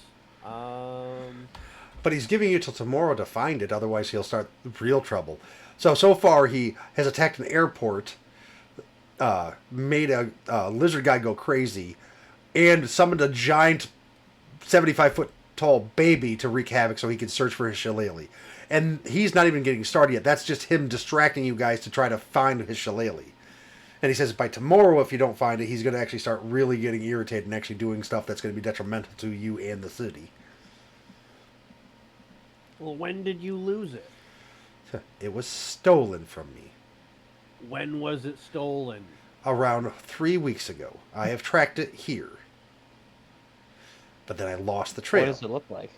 Speaker 2: But he's giving you till tomorrow to find it, otherwise he'll start real trouble. So far he has attacked an airport, made a lizard guy go crazy, and summoned a giant 75-foot tall baby to wreak havoc so he can search for his shillelagh. And he's not even getting started yet. That's just him distracting you guys to try to find his shillelagh. And he says by tomorrow, if you don't find it, he's going to actually start really getting irritated and actually doing stuff that's going to be detrimental to you and the city.
Speaker 6: Well, when did you lose it?
Speaker 2: It was stolen from me.
Speaker 6: When was it stolen?
Speaker 2: Around 3 weeks ago. I have tracked it here. But then I lost the trail.
Speaker 3: What does it look like?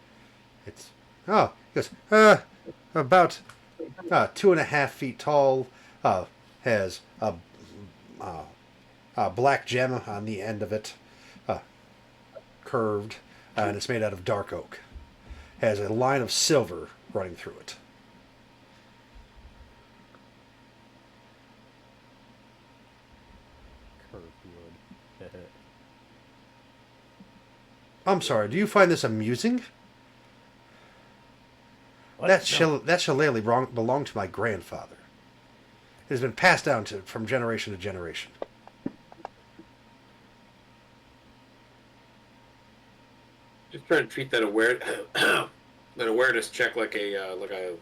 Speaker 2: It's he goes about 2.5 feet tall. Has a black gem on the end of it, curved, and it's made out of dark oak. Has a line of silver running through it.
Speaker 6: Curved wood.
Speaker 2: I'm sorry. Do you find this amusing?
Speaker 6: What?
Speaker 2: That shillelagh belonged to my grandfather. It has been passed down from generation to generation.
Speaker 4: Just trying to treat that an awareness check like a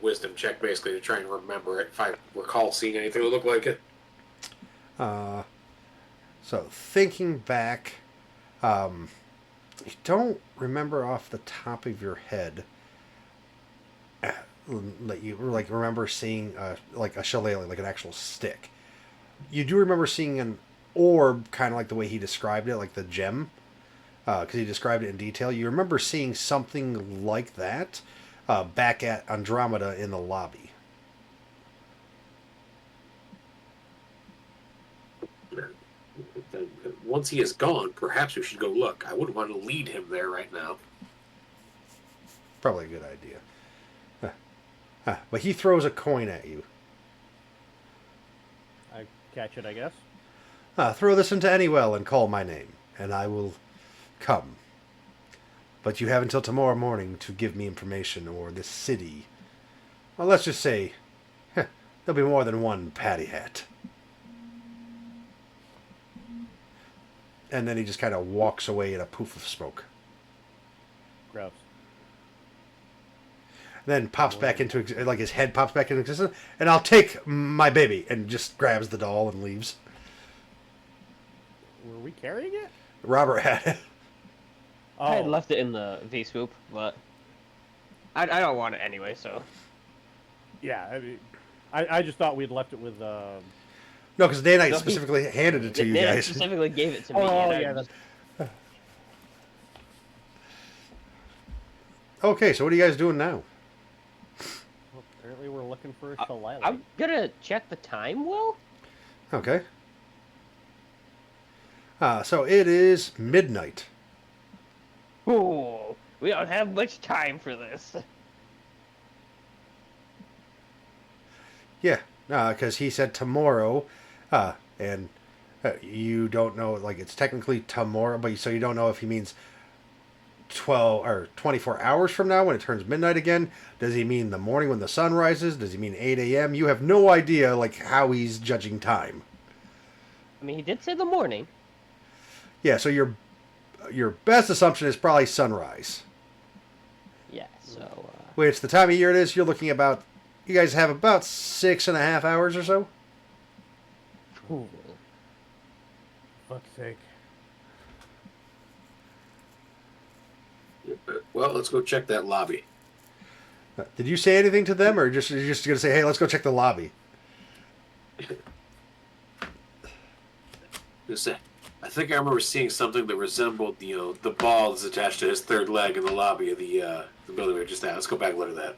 Speaker 4: wisdom check, basically, to try and remember it. If I recall seeing anything that looked like it.
Speaker 2: So thinking back, you don't remember off the top of your head that you remember seeing like a shillelagh, like an actual stick. You do remember seeing an orb, kind of like the way he described it, like the gem, because he described it in detail. You remember seeing something like that back at Andromeda in the lobby.
Speaker 4: Once he is gone, perhaps we should go look. I wouldn't want to lead him there right now.
Speaker 2: Probably a good idea. But he throws a coin at you.
Speaker 6: I catch it, I guess.
Speaker 2: Throw this into any well and call my name, and I will come. But you have until tomorrow morning to give me information, or this city. Well, let's just say there'll be more than one Paddyhat. And then he just kind of walks away in a poof of smoke.
Speaker 6: Gross.
Speaker 2: Then pops back into, like his head pops back into existence, and I'll take my baby, and just grabs the doll and leaves.
Speaker 6: Were we carrying it?
Speaker 2: Robert had it.
Speaker 6: Oh.
Speaker 3: I had left it in the V-swoop, but I don't want it anyway, so.
Speaker 6: Yeah, I mean, I just thought we'd left it with.
Speaker 2: No, because Day Knight specifically handed it to you
Speaker 3: They
Speaker 2: guys.
Speaker 3: specifically gave it to me.
Speaker 6: Oh,
Speaker 3: and I
Speaker 6: yeah,
Speaker 3: just-
Speaker 2: Okay, so what are you guys doing now?
Speaker 6: Well, apparently, we're looking for a shillelagh.
Speaker 3: I'm gonna check the time, Will.
Speaker 2: Okay. So it is midnight.
Speaker 3: Ooh, we don't have much time for this.
Speaker 2: Yeah, because he said tomorrow, and you don't know, like, it's technically tomorrow, but so you don't know if he means 12 or 24 hours from now when it turns midnight again. Does he mean the morning when the sun rises? Does he mean 8 a.m.? You have no idea, like, how he's judging time.
Speaker 3: I mean, he did say the morning.
Speaker 2: Yeah, so your best assumption is probably sunrise.
Speaker 3: Yeah, so.
Speaker 2: Which, the time of year it is, you're looking about, you guys have about 6.5 hours or so.
Speaker 6: Ooh. Fuck's sake.
Speaker 4: Well, let's go check that lobby.
Speaker 2: Did you say anything to them, or you're just going to say, hey, let's go check the lobby?
Speaker 4: I think I remember seeing something that resembled, the ball that's attached to his third leg in the lobby of the building we were just at. Let's go back and look at that.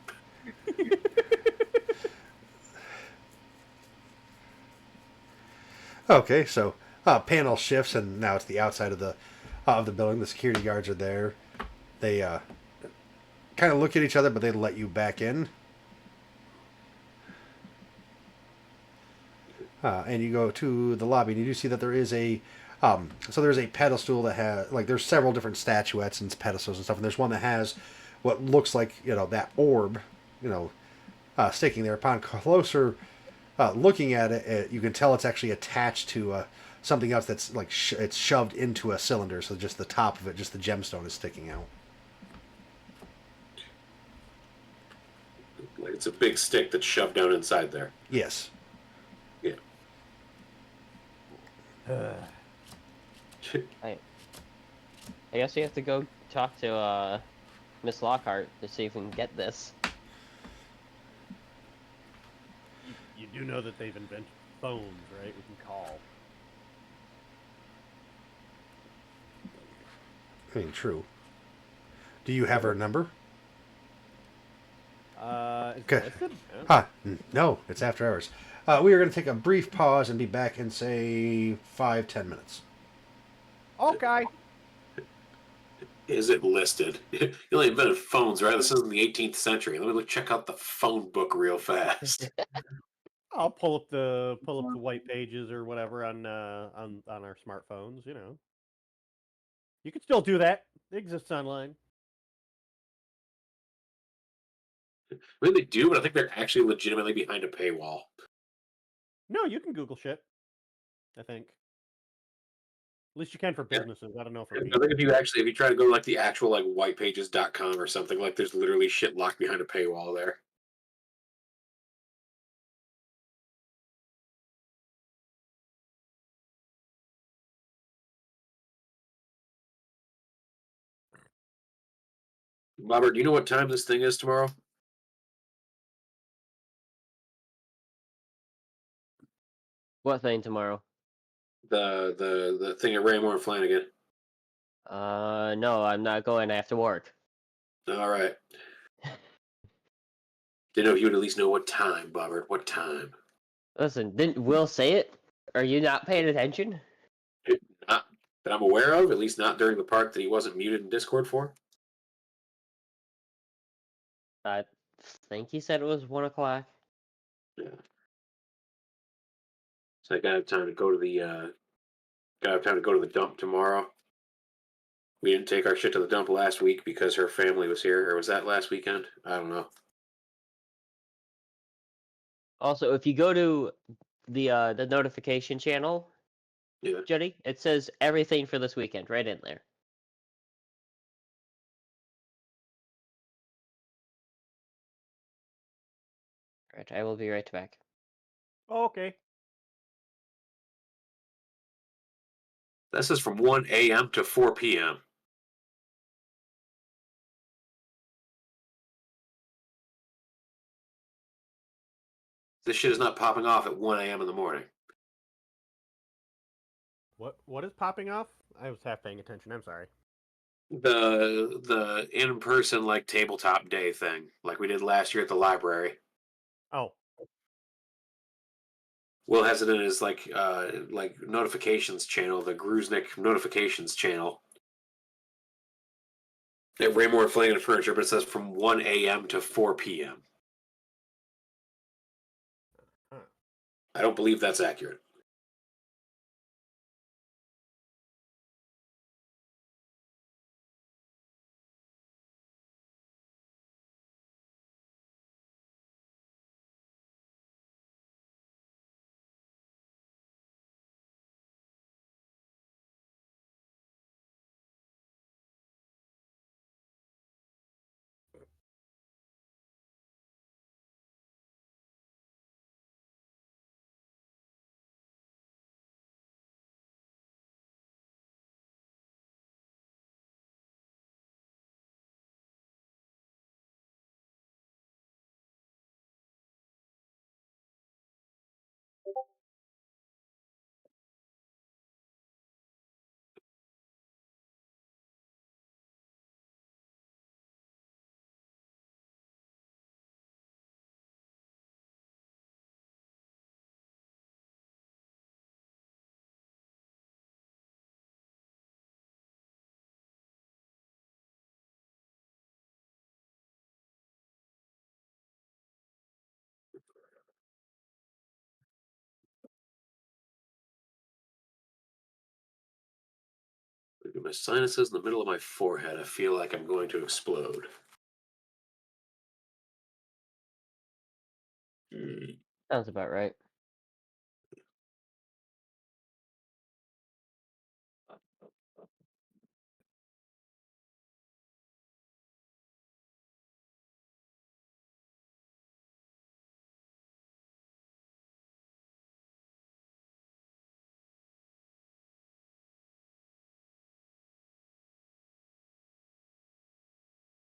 Speaker 2: Okay, so panel shifts, and now it's the outside of the of the building. The security guards are there. They kind of look at each other, but they let you back in. And you go to the lobby, and you do see that there is a so there's a pedestal that has there's several different statuettes and pedestals and stuff, and there's one that has what looks like that orb, sticking there. Upon closer looking at it, you can tell it's actually attached to something else that's it's shoved into a cylinder, so just the top of it, just the gemstone is sticking out.
Speaker 4: Like it's a big stick that's shoved down inside there.
Speaker 2: Yes.
Speaker 4: Yeah.
Speaker 3: I guess we have to go talk to Miss Lockhart to see if we can get this.
Speaker 6: You do know that they've invented phones, right? We can call.
Speaker 2: I mean, true. Do you have her number?
Speaker 6: Is
Speaker 2: Okay.
Speaker 6: it listed? Yeah.
Speaker 2: No, it's after hours. We are going to take a brief pause and be back in, say, 5-10 minutes.
Speaker 6: Okay.
Speaker 4: Is it listed? You only invented phones, right? This isn't the 18th century. Let me check out the phone book real fast.
Speaker 6: I'll pull up the white pages or whatever on our smartphones. You can still do that. It exists online.
Speaker 4: I mean, they do, but I think they're actually legitimately behind a paywall.
Speaker 6: No, you can Google shit. I think. At least you can for businesses. I don't know for
Speaker 4: I
Speaker 6: people.
Speaker 4: think if you try to go to the actual whitepages.com or something, there's literally shit locked behind a paywall there. Robert, do you know what time this thing is tomorrow?
Speaker 3: What thing tomorrow?
Speaker 4: The thing at Raymore and Flanagan.
Speaker 3: No, I'm not going after work.
Speaker 4: All right. Didn't know if you would at least know what time, Robert. What time?
Speaker 3: Listen, didn't Will say it? Are you not paying attention?
Speaker 4: Not that I'm aware of, at least not during the part that he wasn't muted in Discord for.
Speaker 3: I think he said it was 1 o'clock.
Speaker 4: Yeah. So I gotta have time to go to the dump tomorrow. We didn't take our shit to the dump last week because her family was here, or was that last weekend? I don't know.
Speaker 3: Also, if you go to the notification channel,
Speaker 4: Yeah.
Speaker 3: Jody, it says everything for this weekend right in there. Alright, I will be right back.
Speaker 6: Okay.
Speaker 4: That says from 1 a.m. to 4 p.m. This shit is not popping off at 1 a.m. in the morning.
Speaker 6: What is popping off? I was half paying attention. I'm sorry.
Speaker 4: The in-person tabletop day thing, like we did last year at the library.
Speaker 6: Oh.
Speaker 4: Will has it in his notifications channel, the Gruznik notifications channel. At Raymore and Flanagan Furniture, but it says from 1 a.m. to 4 p.m.
Speaker 6: Huh.
Speaker 4: I don't believe that's accurate. Look at my sinuses in the middle of my forehead. I feel like I'm going to explode.
Speaker 3: Sounds about right.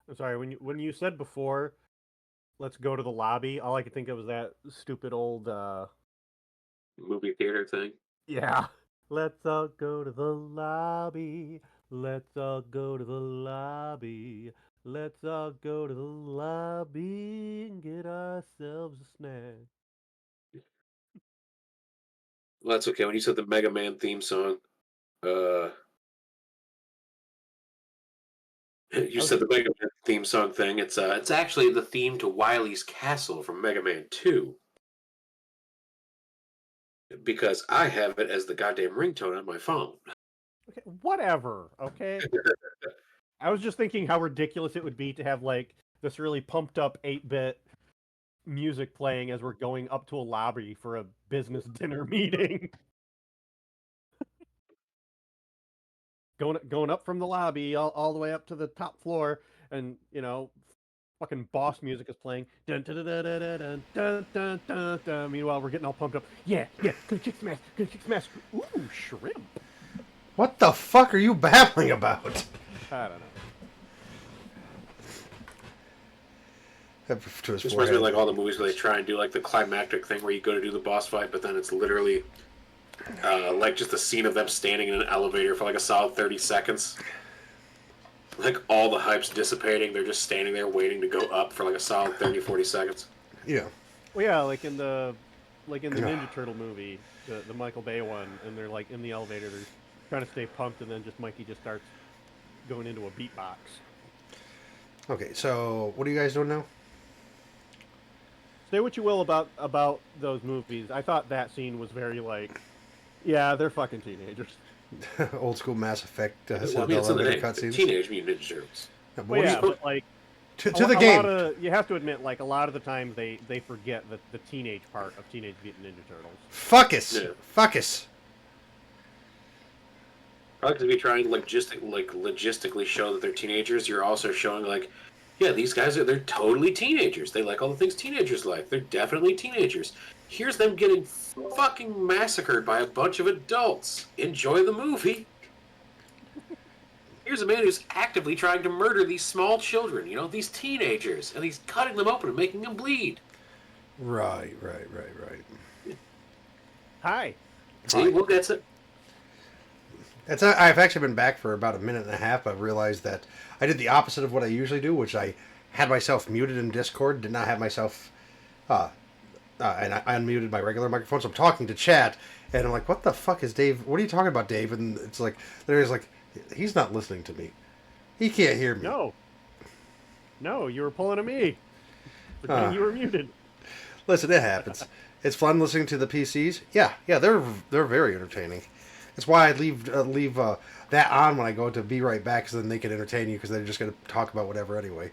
Speaker 6: I'm sorry, when you said before, let's go to the lobby, all I could think of was that stupid old
Speaker 4: Movie theater thing.
Speaker 6: yeah. Let's all go to the lobby. Let's all go to the lobby. Let's all go to the lobby and get ourselves a snack.
Speaker 4: Well, that's okay. When you said the Mega Man theme song, uh, you
Speaker 6: I was
Speaker 4: said the Mega Man theme song thing. It's actually the theme to Wily's Castle from Mega Man 2. Because I have it as the goddamn ringtone on my phone.
Speaker 6: okay, whatever, okay? I was just thinking how ridiculous it would be to have like this really pumped up 8-bit music playing as we're going up to a lobby for a business dinner meeting. going up from the lobby all the way up to the top floor, and fucking boss music is playing. Dun, dun, dun, dun, dun, dun, dun, dun, dun, dun. Meanwhile, we're getting all pumped up. Yeah, gonna kick smash, gonna kick smash. Ooh, shrimp.
Speaker 2: What the fuck are you babbling about?
Speaker 6: I don't know.
Speaker 2: To his
Speaker 4: Just reminds me
Speaker 2: forehead.
Speaker 4: of like all the movies where they try and do like the climactic thing where you go to do the boss fight, but then it's literally like just a scene of them standing in an elevator for like a solid 30 seconds. Like all the hype's dissipating, they're just standing there waiting to go up for like a solid 30, 40 seconds.
Speaker 2: Yeah.
Speaker 6: Well, yeah, like in the Ninja Turtle movie, the Michael Bay one, and they're like in the elevator, they're trying to stay pumped, and then Mikey just starts going into a beatbox.
Speaker 2: Okay, so what are you guys doing now?
Speaker 6: Say what you will about those movies. I thought that scene was very like, yeah, they're fucking teenagers.
Speaker 2: Old school Mass Effect
Speaker 4: Well, I mean, it's in the name.
Speaker 2: cutscenes.
Speaker 4: Teenage Mutant Ninja Turtles.
Speaker 2: But
Speaker 6: Well,
Speaker 2: what are
Speaker 6: yeah,
Speaker 2: you-
Speaker 6: but like
Speaker 2: to
Speaker 6: a
Speaker 2: the
Speaker 6: lot
Speaker 2: game.
Speaker 6: you have to admit, like a lot of the times they forget the teenage part of Teenage Mutant Ninja Turtles.
Speaker 2: Fuck us.
Speaker 4: Yeah.
Speaker 2: Fuck us.
Speaker 4: Probably to be trying to logistically show that they're teenagers, you're also showing like, yeah, these guys they're totally teenagers. They like all the things teenagers like. They're definitely teenagers. Here's them getting fucking massacred by a bunch of adults. Enjoy the movie. Here's a man who's actively trying to murder these small children, these teenagers, and he's cutting them open and making them bleed.
Speaker 2: Right.
Speaker 6: Hi.
Speaker 4: See, well, that's it.
Speaker 2: I've actually been back for about a minute and a half. I've realized that I did the opposite of what I usually do, which I had myself muted in Discord, did not have myself, and I unmuted my regular microphone, so I'm talking to chat, and I'm like, what the fuck is Dave? What are you talking about, Dave? And it's like, there's like, he's not listening to me. He can't hear me.
Speaker 6: No, you were pulling at me. Pretending you were muted.
Speaker 2: Listen, it happens. It's fun listening to the PCs. Yeah, they're very entertaining. That's why I leave that on when I go to Be Right Back, because then they can entertain you, because they're just going to talk about whatever anyway.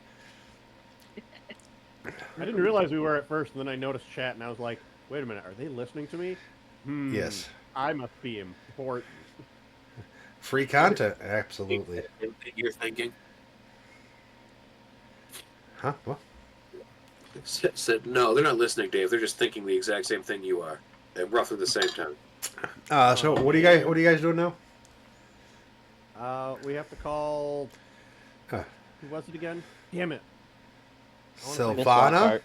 Speaker 6: I didn't realize we were at first, and then I noticed chat, and I was like, wait a minute, are they listening to me?
Speaker 2: Yes.
Speaker 6: I must be important.
Speaker 2: Free content, absolutely.
Speaker 4: You're thinking?
Speaker 2: Huh? What?
Speaker 4: Said, no, they're not listening, Dave. They're just thinking the exact same thing you are, at roughly the same time.
Speaker 2: So what are you guys doing now?
Speaker 6: We have to call.
Speaker 2: Huh.
Speaker 6: Who was it again? Damn it.
Speaker 3: Miss
Speaker 2: Sylvana
Speaker 3: Lockhart.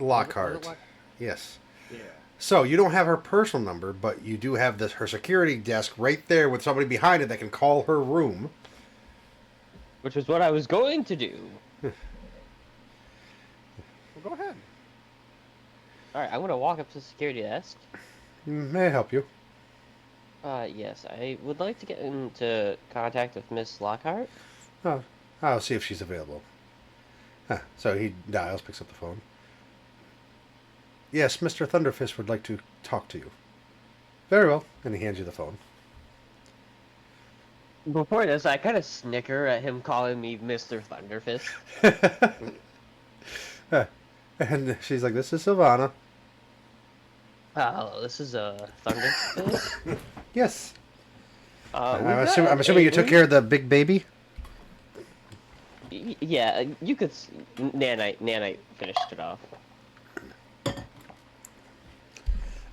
Speaker 2: Lockhart.
Speaker 6: Was it
Speaker 2: Yes.
Speaker 6: Yeah.
Speaker 2: So you don't have her personal number, but you do have her security desk right there with somebody behind it that can call her room.
Speaker 3: Which is what I was going to do.
Speaker 6: Well, go ahead.
Speaker 3: Alright, I'm gonna walk up to the security desk.
Speaker 2: May I help you?
Speaker 3: Yes, I would like to get into contact with Miss Lockhart.
Speaker 2: Oh, I'll see if she's available. So he dials, picks up the phone. Yes, Mr. Thunderfist would like to talk to you. Very well. And he hands you the phone.
Speaker 3: Before this, I kind of snicker at him calling me Mr. Thunderfist.
Speaker 2: And she's like, "This is Silvana."
Speaker 3: Hello, this is Thunderfist.
Speaker 2: Yes. I'm
Speaker 3: We've got
Speaker 2: assuming you took care of the big baby.
Speaker 3: Yeah, you could. Nanite finished it off.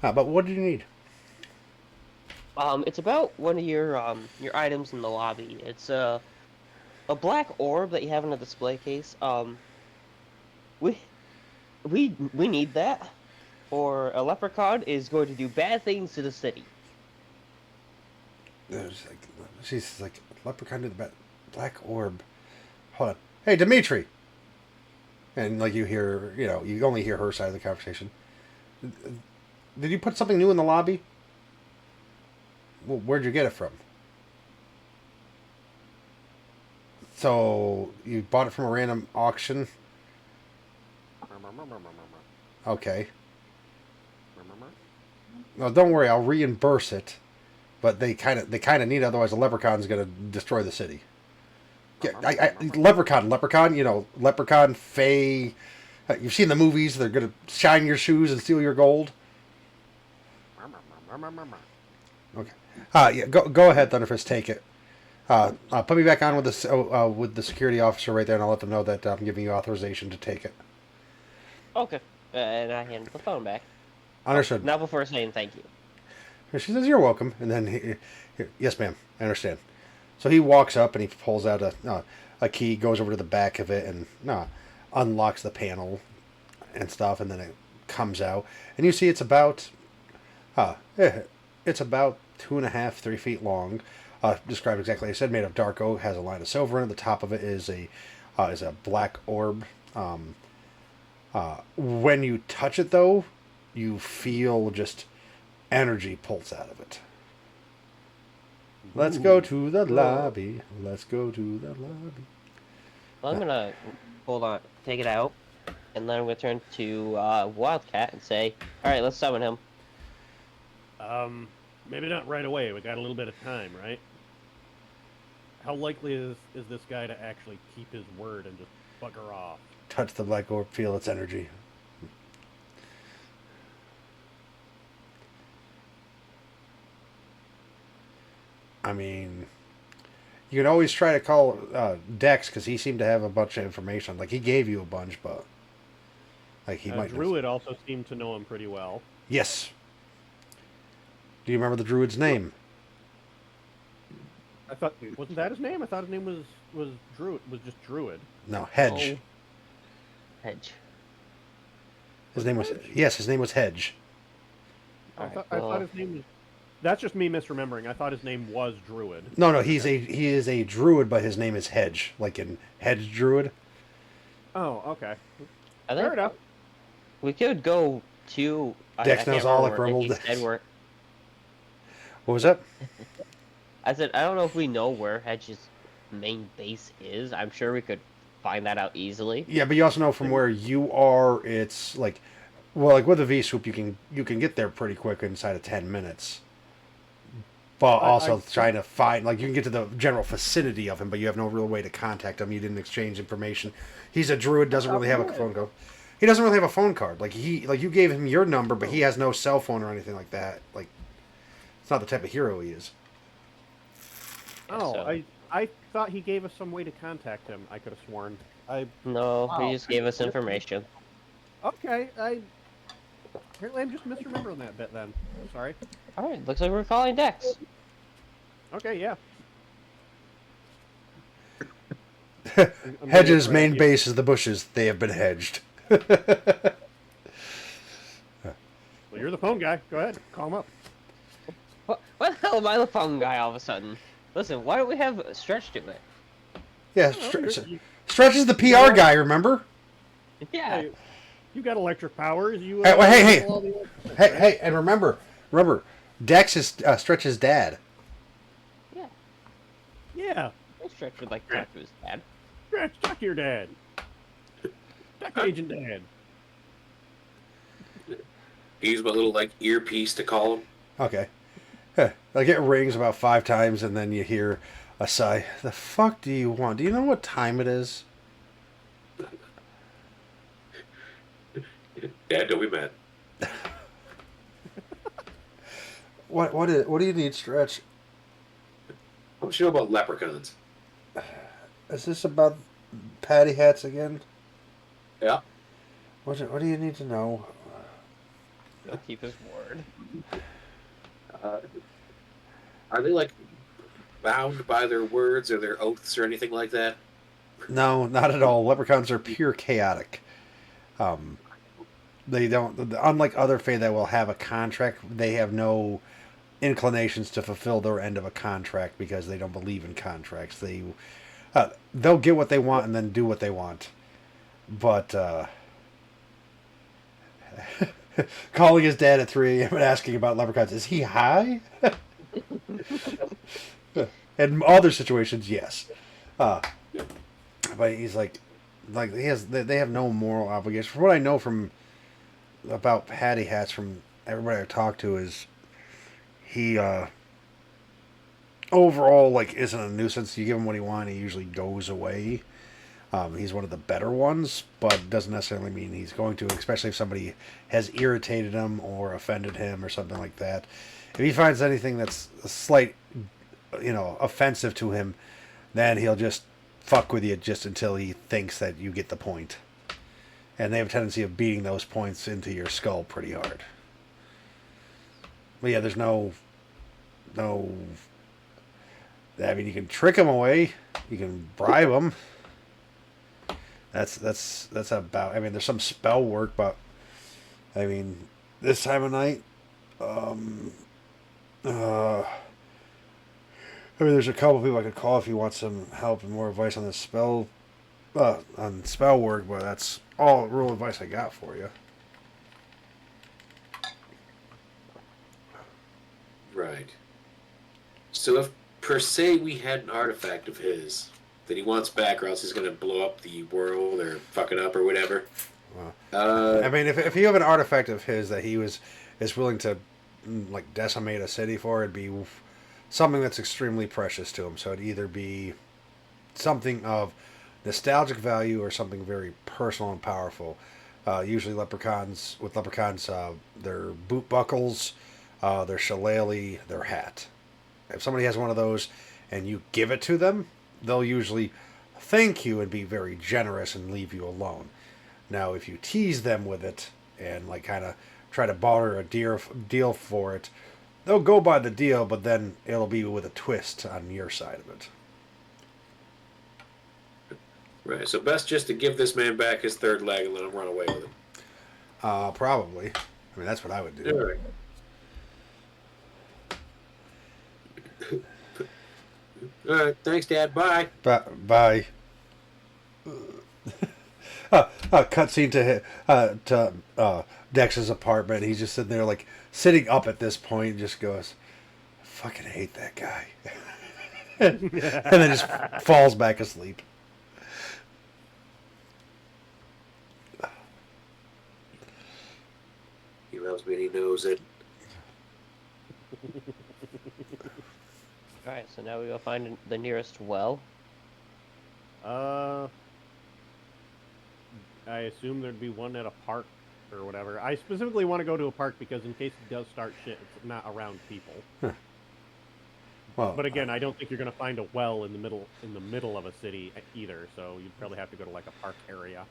Speaker 2: But what do you need?
Speaker 3: It's about one of your items in the lobby. It's a black orb that you have in a display case. We need that, or a leprechaun is going to do bad things to the city.
Speaker 2: She's like, leprechaun to the black orb. Hold on. Hey, Dimitri. And like you hear, you only hear her side of the conversation. Did you put something new in the lobby? Well, where'd you get it from? So you bought it from a random auction? Okay. No, don't worry. I'll reimburse it. But they kind of need it, otherwise the leprechaun's going to destroy the city. Yeah, leprechaun, leprechaun, fae. You've seen the movies. They're going to shine your shoes and steal your gold. Okay. Yeah. Go ahead, Thunderfist. Take it. Put me back on with the security officer right there, and I'll let them know that I'm giving you authorization to take it.
Speaker 3: Okay. And I hand the phone back.
Speaker 2: Understood.
Speaker 3: Not before saying thank you.
Speaker 2: She says, "You're welcome." And then, yes, ma'am. I understand. So he walks up and he pulls out a key, goes over to the back of it, and unlocks the panel and stuff. And then it comes out, and you see it's about 2.5, 3 feet long. Described exactly as I said, made of dark oak, has a line of silver in it. The top of it is a black orb. When you touch it, though, you feel just energy pulse out of it. Let's go to the lobby. Let's go to the lobby.
Speaker 3: Well, I'm gonna take it out, and then I'm gonna turn to Wildcat and say, "All right, let's summon him."
Speaker 6: Maybe not right away. We got a little bit of time, right? How likely is this guy to actually keep his word and just bugger off?
Speaker 2: Touch the black orb, feel its energy. I mean, you can always try to call Dex, because he seemed to have a bunch of information. Like, he gave you a bunch, but like he might.
Speaker 6: Druid also seemed to know him pretty well.
Speaker 2: Yes. Do you remember the druid's name?
Speaker 6: Wasn't that his name? I thought his name was Druid. Was just Druid.
Speaker 2: No, Hedge.
Speaker 3: Oh. Hedge.
Speaker 2: His name was His name was Hedge.
Speaker 6: I thought his name was. That's just me misremembering. I thought his name was Druid.
Speaker 2: No, he is a druid, but his name is Hedge, like in Hedge Druid.
Speaker 6: Oh, okay.
Speaker 3: Fair
Speaker 6: enough.
Speaker 3: We could go to.
Speaker 2: Dex knows all like Rumble.
Speaker 3: What
Speaker 2: was that?
Speaker 3: I said I don't know if we know where Hedge's main base is. I'm sure we could find that out easily.
Speaker 2: Yeah, but you also know from where you are, it's like, well, like with a V swoop, you can get there pretty quick inside of 10 minutes. But also trying to find, like, you can get to the general vicinity of him, but you have no real way to contact him. You didn't exchange information. He's a druid, doesn't really have a phone card. He doesn't really have a phone card. Like you gave him your number, but he has no cell phone or anything like that. Like, it's not the type of hero he is.
Speaker 6: Oh, so. I thought he gave us some way to contact him. I could have sworn.
Speaker 3: No, he just gave us information.
Speaker 6: Okay, apparently I'm just misremembering that bit then. I'm sorry.
Speaker 3: All right, looks like we're calling Dex.
Speaker 6: Okay, yeah.
Speaker 2: Hedge's main base is the bushes. They have been hedged.
Speaker 6: Well, you're the phone guy. Go ahead, call him up.
Speaker 3: What the hell am I the phone guy all of a sudden? Listen, why don't we have Stretch do it?
Speaker 2: Yeah, Stretch is the PR guy, remember?
Speaker 3: Yeah.
Speaker 6: Hey, you got electric powers. You.
Speaker 2: Hey, and remember, Dex is Stretch's dad.
Speaker 3: Yeah.
Speaker 6: Yeah.
Speaker 3: Stretch would like to talk to his dad.
Speaker 6: Stretch, talk to your dad. Talk to Agent Dad.
Speaker 4: Use my little earpiece to call him.
Speaker 2: Okay. Like it rings about 5 times, and then you hear a sigh. The fuck do you want? Do you know what time it is?
Speaker 4: Yeah, don't be mad.
Speaker 2: What do you need, Stretch?
Speaker 4: How much you know about leprechauns?
Speaker 2: Is this about Paddyhats again?
Speaker 4: Yeah.
Speaker 2: What do you need to know?
Speaker 3: He'll keep his word.
Speaker 4: Are they like bound by their words or their oaths or anything like that?
Speaker 2: No, not at all. Leprechauns are pure chaotic. They don't, unlike other Fae that will have a contract, they have no inclinations to fulfill their end of a contract because they don't believe in contracts. They'll get what they want and then do what they want. But calling his dad at 3 a.m. and asking about leprechauns, is he high? In other situations, yes. But he's like they have no moral obligation. From what I know about Paddyhats from everybody I talked to is he overall like isn't a nuisance. You give him what he wants, he usually goes away. He's one of the better ones, but doesn't necessarily mean he's going to, especially if somebody has irritated him or offended him or something like that. If he finds anything that's a slight, offensive to him, then he'll just fuck with you just until he thinks that you get the point. And they have a tendency of beating those points into your skull pretty hard. But yeah, there's no. I mean, you can trick him away. You can bribe him. That's about. I mean, there's some spell work, but I mean, this time of night, I mean, there's a couple people I could call if you want some help and more advice on the spell work, but that's all real advice I got for you.
Speaker 4: Right. So if per se we had an artifact of his that he wants back, or else he's going to blow up the world or fuck it up or whatever.
Speaker 2: I mean, if you have an artifact of his that he is willing to like decimate a city for, it'd be something that's extremely precious to him. So it'd either be something of nostalgic value or something very personal and powerful. Usually leprechauns, their boot buckles, their shillelagh, their hat. If somebody has one of those and you give it to them, they'll usually thank you and be very generous and leave you alone. Now, if you tease them with it and like kind of try to barter a deal for it, they'll go by the deal, but then it'll be with a twist on your side of it.
Speaker 4: Right, so best just to give this man back his third leg and let him run away with it.
Speaker 2: Probably. I mean, that's what I would do.
Speaker 4: All right. All right, thanks, Dad. Bye.
Speaker 2: Bye. Cutscene to Dex's apartment. He's just sitting there, like sitting up at this point, and just goes, "I fucking hate that guy," and then just falls back asleep.
Speaker 4: He loves me and he knows it.
Speaker 3: Alright, so now we go find the nearest well.
Speaker 6: I assume there'd be one at a park or whatever. I specifically want to go to a park because in case it does start shit, it's not around people.
Speaker 2: Huh. Well,
Speaker 6: But again, I don't think you're going to find a well in the middle of a city either. So you'd probably have to go to like a park area.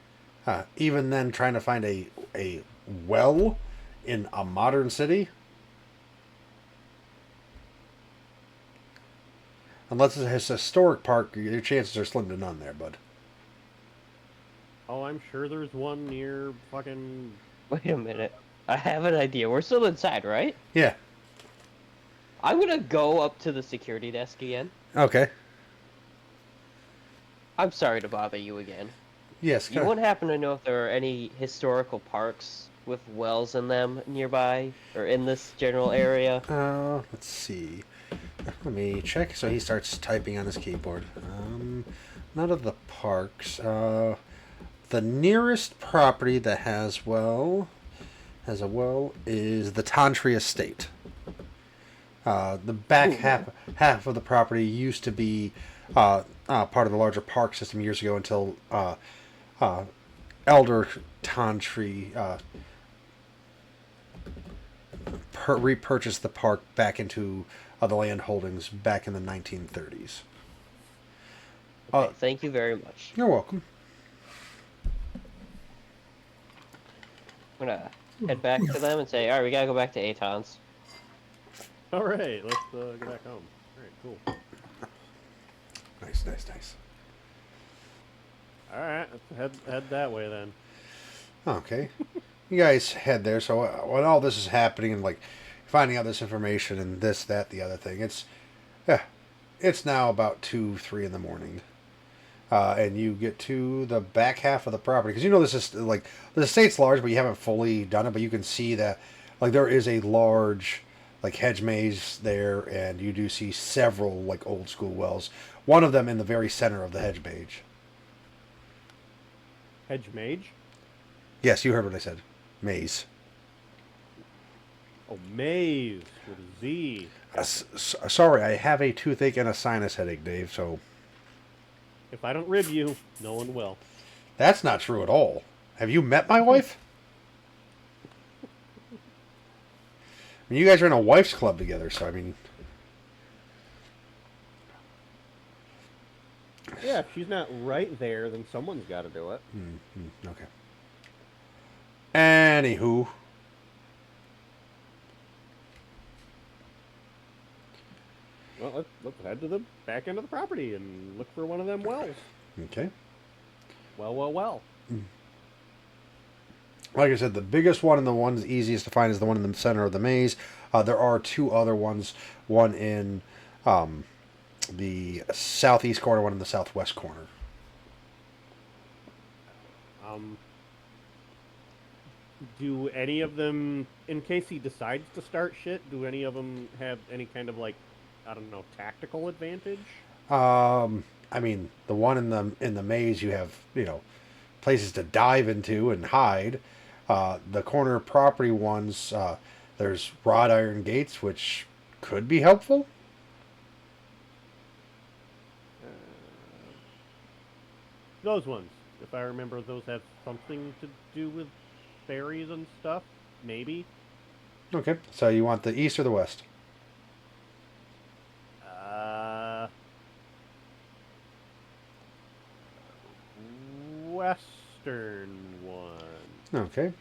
Speaker 2: even then, trying to find a well in a modern city, unless it's a historic park, your chances are slim to none there, bud.
Speaker 6: Oh, I'm sure there's one near fucking...
Speaker 3: Wait a minute. I have an idea. We're still inside, right?
Speaker 2: Yeah.
Speaker 3: I'm gonna go up to the security desk again.
Speaker 2: Okay.
Speaker 3: I'm sorry to bother you again.
Speaker 2: Yes.
Speaker 3: You wouldn't happen to know if there are any historical parks with wells in them nearby or in this general area?
Speaker 2: Let's see. Let me check. So he starts typing on his keyboard. None of the parks. The nearest property that has a well is the Tantry Estate. The back half of the property used to be part of the larger park system years ago until Elder Tantry repurchased the park back into the land holdings back in the 1930s.
Speaker 3: Okay, thank you very much.
Speaker 2: You're welcome.
Speaker 3: I'm gonna head back to them and say, all right, we gotta go back to Aton's.
Speaker 6: All right, let's go back home. All right, cool.
Speaker 2: Nice.
Speaker 6: All right, let's head that way then.
Speaker 2: Okay. You guys head there. So when all this is happening and like finding out this information and this, that, the other thing, it's now about 2-3 in the morning. And you get to the back half of the property because you know this is like the estate's large, but you haven't fully done it. But you can see that like there is a large like hedge maze there, and you do see several like old school wells. One of them in the very center of the hedge maze.
Speaker 6: Hedge mage?
Speaker 2: Yes, you heard what I said. Maze.
Speaker 6: Oh, maze with a Z.
Speaker 2: Sorry, I have a toothache and a sinus headache, Dave. So
Speaker 6: If I don't rib you, no one will.
Speaker 2: that's not true at all. Have you met my wife? I mean, you guys are in a wife's club together, so I mean,
Speaker 6: Yeah, if she's not right there, then someone's got to do it.
Speaker 2: okay. Anywho,
Speaker 6: Well, let's head to the back end of the property and look for one of them wells.
Speaker 2: okay.
Speaker 6: Well.
Speaker 2: Like I said, the biggest one and the one that's easiest to find is the one in the center of the maze. There are two other ones, one in the southeast corner, one in the southwest corner.
Speaker 6: Do any of them, in case he decides to start shit, do any of them have any kind of like, I don't know, tactical advantage?
Speaker 2: I mean, the one in the maze, you have places to dive into and hide. The corner property ones, there's wrought iron gates, which could be helpful.
Speaker 6: Those ones, if I remember, those have something to do with fairies and stuff. Maybe.
Speaker 2: Okay, so you want the east or the west?
Speaker 6: Western one.
Speaker 2: Okay,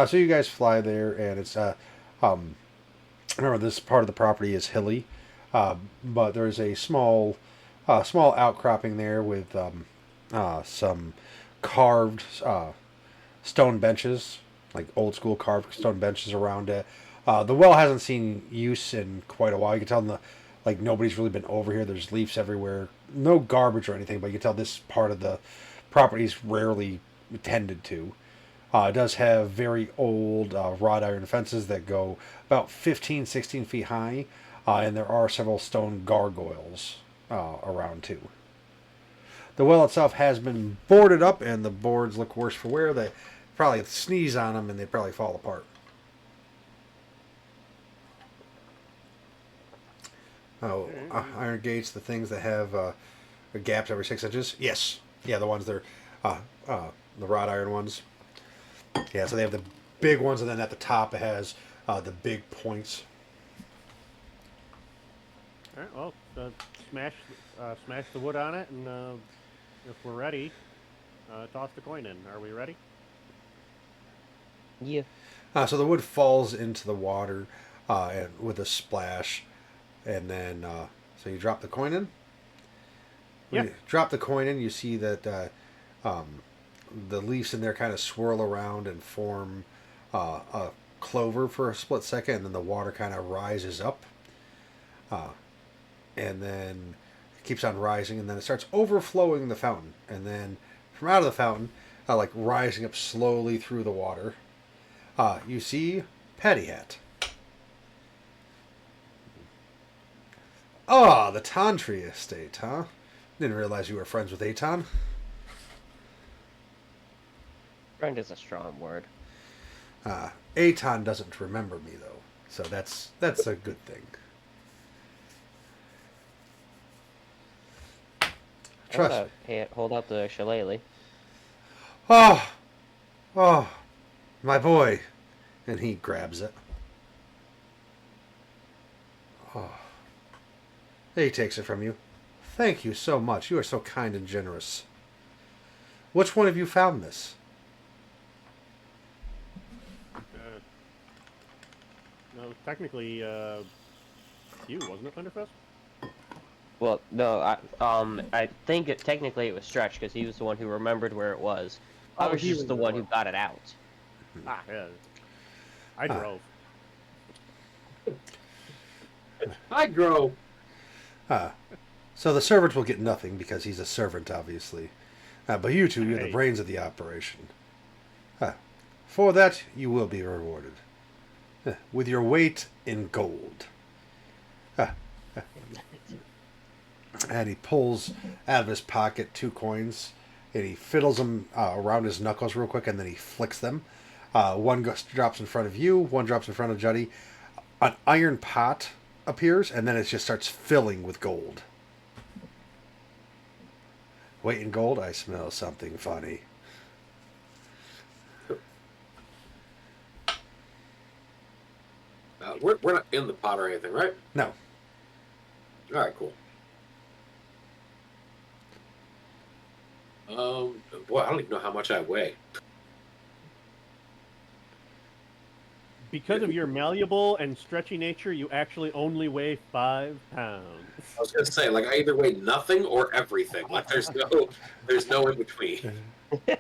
Speaker 2: so you guys fly there, and it's remember this part of the property is hilly, but there's a small outcropping there with some carved stone benches, like old school carved stone benches around it. The well hasn't seen use in quite a while. You can tell like nobody's really been over here. There's leaves everywhere, no garbage or anything, but you can tell this part of the property is rarely tended to. It does have very old wrought iron fences that go about 15, 16 feet high, and there are several stone gargoyles around too. The well itself has been boarded up, and the boards look worse for wear. They probably sneeze on them, and they probably fall apart. Oh, iron gates, the things that have gaps every 6 inches. Yes, yeah, the ones that are the wrought iron ones. Yeah, so they have the big ones, and then at the top it has the big points.
Speaker 6: All right, well, smash the wood on it, and if we're ready, toss the coin in. Are we ready?
Speaker 3: Yeah.
Speaker 2: So the wood falls into the water and with a splash, and then so you drop the coin in. When you drop the coin in, you see that the leaves in there kind of swirl around and form a clover for a split second, and then the water kind of rises up, and then it keeps on rising, and then it starts overflowing the fountain, and then from out of the fountain, like rising up slowly through the water, you see Paddyhat. Ah, the Tantry estate, huh? Didn't realize you were friends with Aton.
Speaker 3: Friend is a strong word.
Speaker 2: Aton doesn't remember me though, so that's a good thing. Trust.
Speaker 3: I wanna hold out the shillelagh.
Speaker 2: Oh, oh, my boy. And he grabs it. Oh. He takes it from you. Thank you so much. You are so kind and generous. Which one of you found this?
Speaker 5: No, technically, you, wasn't it, Thunderfist?
Speaker 3: Well, no, I think technically it was Stretch because he was the one who remembered where it was. I
Speaker 6: Oh,
Speaker 3: was
Speaker 6: he
Speaker 3: just
Speaker 6: was
Speaker 3: the
Speaker 6: the
Speaker 3: one
Speaker 6: one.
Speaker 3: who got it out.
Speaker 5: Ah, yeah. I drove.
Speaker 4: I grow.
Speaker 2: So the servant will get nothing because he's a servant, obviously. But you two, you're the
Speaker 5: Hey.
Speaker 2: brains of the operation. For that, you will be rewarded. With your weight in gold. And he pulls out of his pocket 2 coins, and he fiddles them around his knuckles real quick, and then he flicks them. One drops in front of you, one drops in front of Juddy. An iron pot appears, and then it just starts filling with gold. Weight in gold? I smell something funny.
Speaker 4: We're not in the pot or anything, right?
Speaker 2: No.
Speaker 4: All right, cool. Boy, I don't even know how much I weigh.
Speaker 5: Because of your malleable and stretchy nature, you actually only weigh 5 pounds.
Speaker 4: I was gonna say, like, I either weigh nothing or everything. Like, there's no in between.
Speaker 5: You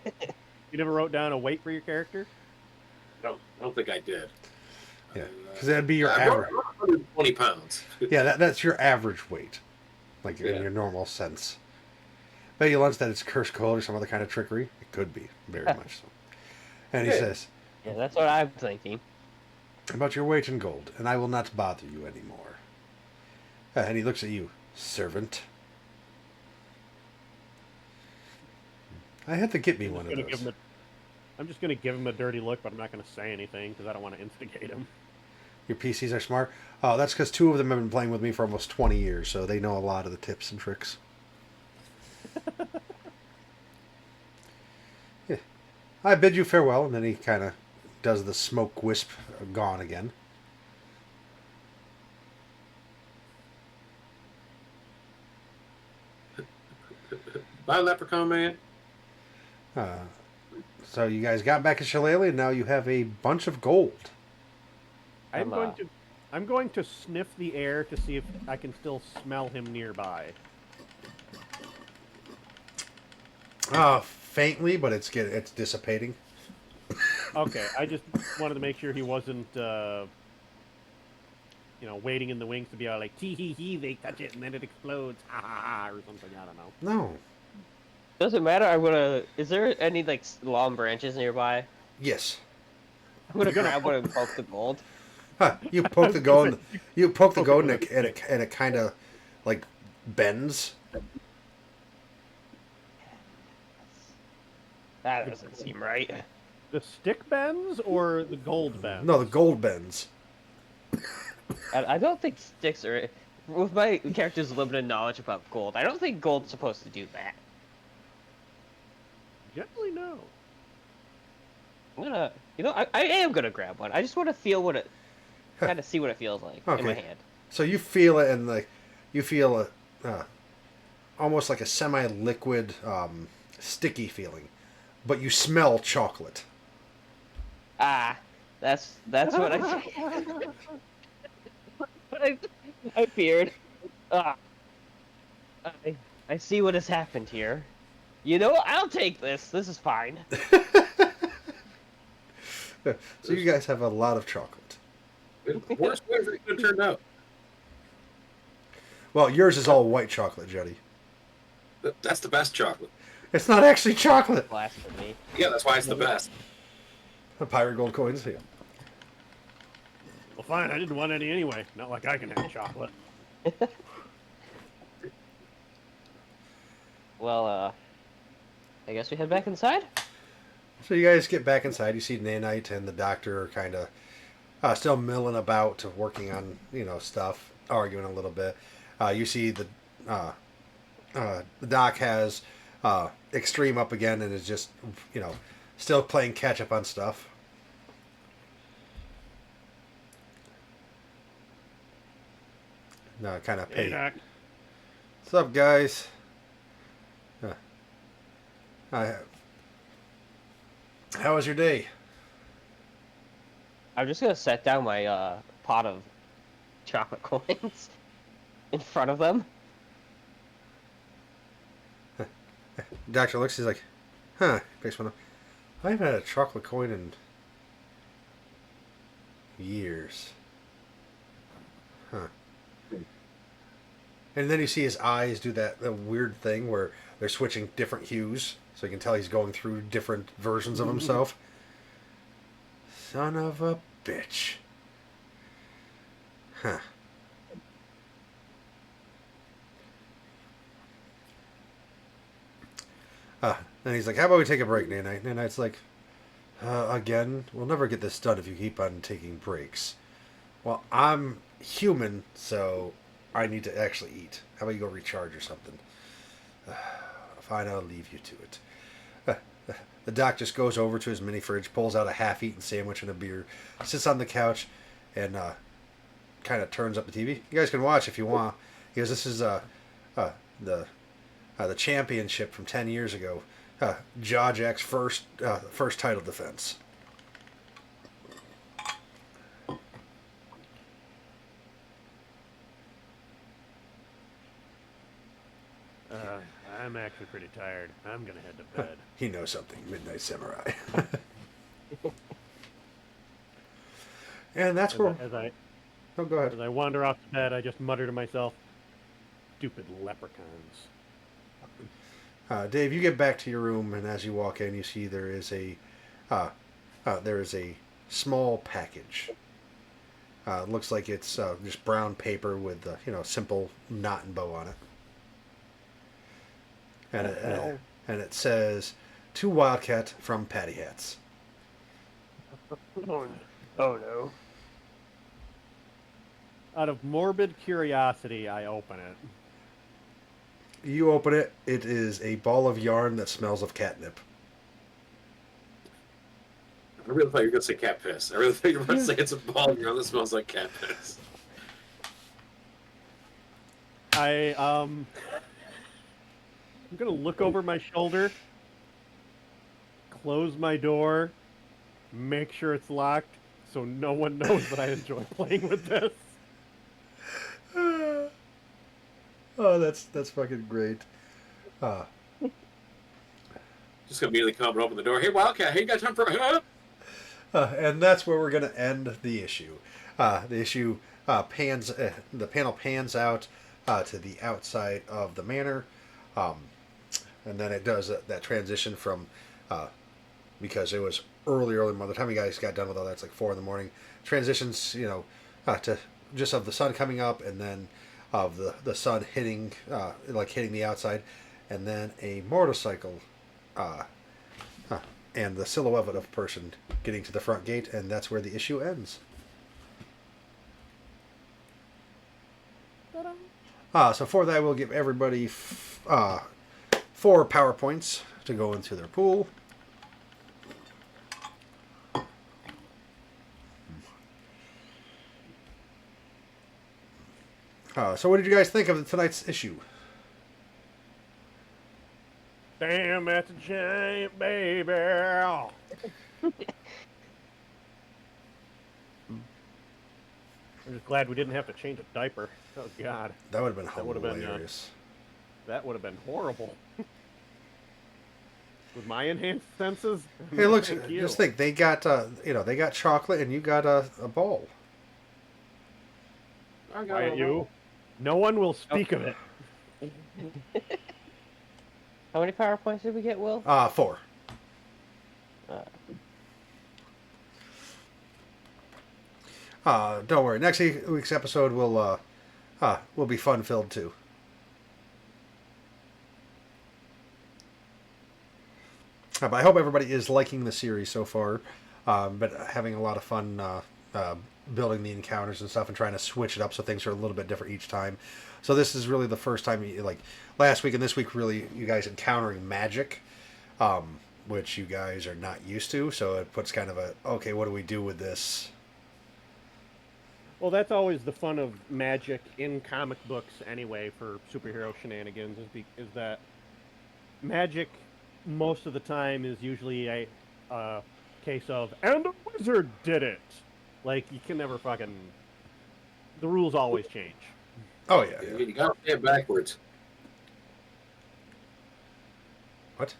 Speaker 5: never wrote down a weight for your character?
Speaker 4: I don't think I did.
Speaker 2: Yeah, because that'd be your
Speaker 4: I
Speaker 2: average.
Speaker 4: wrote 120 pounds.
Speaker 2: Yeah, that's your average weight, like
Speaker 4: Yeah.
Speaker 2: in your normal sense. Bet you lunch that it's cursed code or some other kind of trickery. It could be, very much so. And he
Speaker 4: Yeah.
Speaker 2: says,
Speaker 3: Yeah, that's what I'm thinking.
Speaker 2: about your weight in gold, and I will not bother you anymore. And he looks at you, servant. I had to get me one of those.
Speaker 5: I'm just going to give him a dirty look, but I'm not going to say anything because I don't want to instigate him.
Speaker 2: Your PCs are smart. Oh, that's because 2 of them have been playing with me for almost 20 years, so they know a lot of the tips and tricks. Yeah. I bid you farewell, and then he kind of does the smoke wisp gone again.
Speaker 4: Bye, Leprechaun Man.
Speaker 2: So you guys got back to Shillelagh, and now you have a bunch of gold.
Speaker 5: I'm going to sniff the air to see if I can still smell him nearby.
Speaker 2: Faintly, but it's dissipating.
Speaker 5: Okay, I just wanted to make sure he wasn't, waiting in the wings to be all like, tee hee hee, they touch it and then it explodes, ha ha ha, or something, I don't know.
Speaker 2: No.
Speaker 3: Doesn't matter. Is there any like long branches nearby?
Speaker 2: Yes.
Speaker 3: I'm gonna grab one and poke the gold.
Speaker 2: You poke the gold. You poke the gold, and it kind of like bends.
Speaker 3: That doesn't seem right.
Speaker 5: The stick bends or the gold bends?
Speaker 2: No, the gold bends.
Speaker 3: I don't think sticks are. With my character's limited knowledge about gold, I don't think gold's supposed to do that.
Speaker 5: Generally, no.
Speaker 3: I'm gonna, I am gonna grab one. I just want to feel what it, kind of see what it feels like in my
Speaker 2: Okay.
Speaker 3: hand.
Speaker 2: So you feel it, and you feel almost like a semi-liquid, sticky feeling, but you smell chocolate.
Speaker 3: Ah, that's what I feared. Ah, I see what has happened here. You know what? I'll take this. This is fine.
Speaker 2: So you guys have a lot of chocolate.
Speaker 4: Worst way it could have turned out.
Speaker 2: Well, yours is all white chocolate, Juddy.
Speaker 4: That's the best chocolate.
Speaker 2: It's not actually chocolate.
Speaker 3: Blasphemy.
Speaker 4: Yeah, that's why it's the best.
Speaker 2: Pirate gold coins here.
Speaker 5: Well, fine, I didn't want any anyway. Not like I can have chocolate.
Speaker 3: Well, I guess we head back inside.
Speaker 2: So you guys get back inside. You see Nanite and the doctor are kind of still milling about, working on stuff, arguing a little bit. You see the The Doc has Extreme up again and is just, still playing catch up on stuff. Kind of pay.
Speaker 6: Doc.
Speaker 2: What's up, guys? How was your day?
Speaker 3: I'm just gonna set down my pot of chocolate coins in front of them.
Speaker 2: Doctor looks, he's like, huh, picks one up. I haven't had a chocolate coin in years. Huh. And then you see his eyes do that weird thing where they're switching different hues, so you can tell he's going through different versions of himself. Son of a bitch. Huh. Then he's like, how about we take a break, Nana? And Nana's like, again? We'll never get this done if you keep on taking breaks. Well, I'm human, so I need to actually eat. How about you go recharge or something? Fine, I'll leave you to it. The Doc just goes over to his mini fridge, pulls out a half-eaten sandwich and a beer, sits on the couch, and kind of turns up the TV. You guys can watch if you want. He goes, this is the championship from 10 years ago. Jaw Jack's first title defense.
Speaker 6: I'm actually pretty tired. I'm gonna head to bed.
Speaker 2: He knows something. Midnight Samurai. And that's where... Oh, go ahead.
Speaker 6: As I wander off to bed, I just mutter to myself, "Stupid leprechauns."
Speaker 2: Dave, you get back to your room, and as you walk in, you see there is a small package. Looks like it's just brown paper with simple knot and bow on it. And it says, "To Wildcat from Paddyhats."
Speaker 3: Oh no.
Speaker 6: Out of morbid curiosity, I open it.
Speaker 2: You open it. It is a ball of yarn that smells of catnip.
Speaker 4: I really thought you were going to say cat piss. I really thought you were going to say it's a ball of yarn that smells like cat piss.
Speaker 6: I'm gonna look over my shoulder, close my door, make sure it's locked, so no one knows that I enjoy playing with this.
Speaker 2: Oh, that's fucking great.
Speaker 4: Just gonna immediately come and open the door. Hey, Wildcat, hey, you got time for
Speaker 2: And that's where we're gonna end the issue. The issue the panel pans out to the outside of the manor, and then it does that transition from because it was early by the time you guys got done with all that, it's like 4 a.m. Transitions, to just of the sun coming up, and then of the sun hitting hitting the outside, and then a motorcycle and the silhouette of a person getting to the front gate, and that's where the issue ends. So for that, we'll give everybody 4 PowerPoints to go into their pool. So what did you guys think of tonight's issue?
Speaker 6: Damn, that's a giant baby. I'm just glad we didn't have to change a diaper. Oh God,
Speaker 2: That would have been
Speaker 6: That would have been,
Speaker 2: hilarious.
Speaker 6: that would have been horrible. With my enhanced senses.
Speaker 2: Hey, look,
Speaker 6: Thank you.
Speaker 2: just think, they got they got chocolate, and you got a ball.
Speaker 6: Quiet you. No one will speak of it.
Speaker 3: How many PowerPoints did we get, Will?
Speaker 2: 4. Don't worry. Next week's episode will be fun filled too. But I hope everybody is liking the series so far. But having a lot of fun building the encounters and stuff and trying to switch it up so things are a little bit different each time. So this is really the first time, like last week and this week, really you guys encountering magic, which you guys are not used to. So it puts kind of a, okay, what do we do with this?
Speaker 6: Well, that's always the fun of magic in comic books anyway for superhero shenanigans is that magic most of the time is usually a case of, and the wizard did it. Like, you can never fucking... The rules always change.
Speaker 2: Oh, yeah.
Speaker 4: You gotta say it backwards.
Speaker 2: What?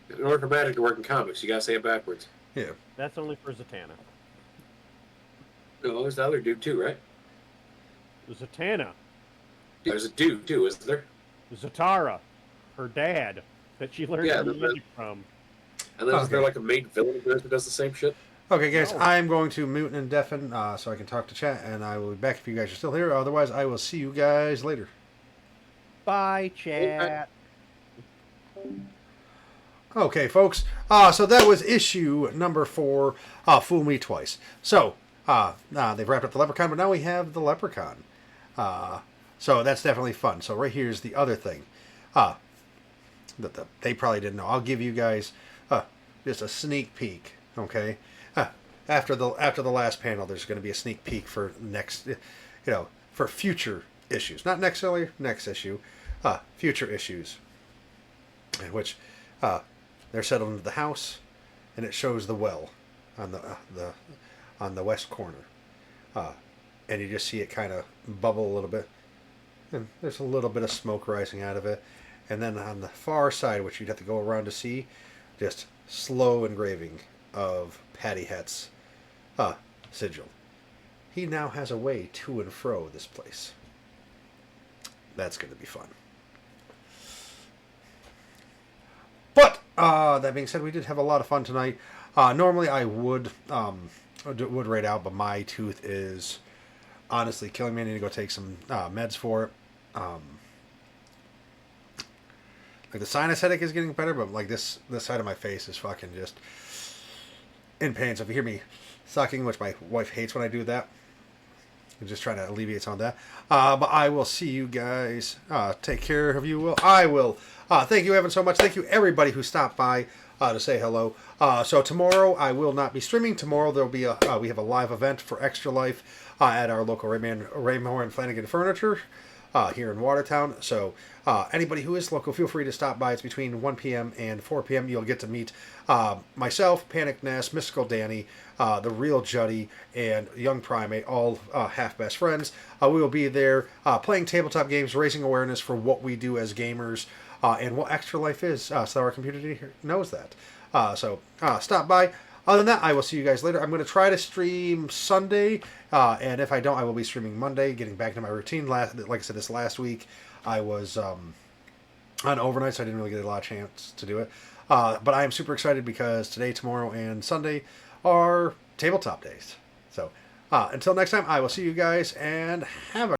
Speaker 4: In order for magic to work in comics, you gotta say it backwards.
Speaker 2: Yeah.
Speaker 6: That's only for Zatanna.
Speaker 4: No, there's the other dude too, right?
Speaker 6: Zatanna.
Speaker 4: There's a dude too, isn't there?
Speaker 6: Zatara. Her dad. That she learned the magic from.
Speaker 4: And then is there like a main villain who does the same shit?
Speaker 2: Okay, guys,
Speaker 6: No.
Speaker 2: I'm going to mute and deafen so I can talk to chat, and I will be back if you guys are still here. Otherwise, I will see you guys later.
Speaker 6: Bye, chat.
Speaker 2: Okay, folks. So that was issue number 4, Fool Me Twice. So, they've wrapped up the Leprechaun, but now we have the Leprechaun. So that's definitely fun. So right here's the other thing that they probably didn't know. I'll give you guys just a sneak peek, okay? After the last panel, there's going to be a sneak peek for next, for future issues. Not necessarily next issue, future issues. In which they're settled into the house, and it shows the well on the west corner, and you just see it kind of bubble a little bit, and there's a little bit of smoke rising out of it, and then on the far side, which you'd have to go around to see, just slow engraving of Paddyhats sigil. He now has a way to and fro this place. That's going to be fun. But that being said, we did have a lot of fun tonight. Normally I would raid out, but my tooth is honestly killing me. I need to go take some meds for it. Like the sinus headache is getting better, but like this side of my face is fucking just in pain. So if you hear me sucking, which my wife hates when I do that, I'm just trying to alleviate some of that. But I will see you guys. Take care of you. Will I will. Thank you, Evan, so much. Thank you, everybody who stopped by to say hello. So tomorrow I will not be streaming. Tomorrow there'll be we have a live event for Extra Life at our local Raymore and Flanagan Furniture here in Watertown. So anybody who is local, feel free to stop by. It's between 1 p.m. and 4 p.m. You'll get to meet myself, Panic Nest, Mystical Danny, the Real Juddy, and Young Primate, all half best friends. We will be there playing tabletop games, raising awareness for what we do as gamers and what Extra Life is, so our community knows that. So stop by. Other than that, I will see you guys later. I'm going to try to stream Sunday, and if I don't, I will be streaming Monday, getting back to my routine. Like I said, this last week, I was on overnight, so I didn't really get a lot of chance to do it. But I am super excited because today, tomorrow, and Sunday are tabletop days. So until next time, I will see you guys, and have a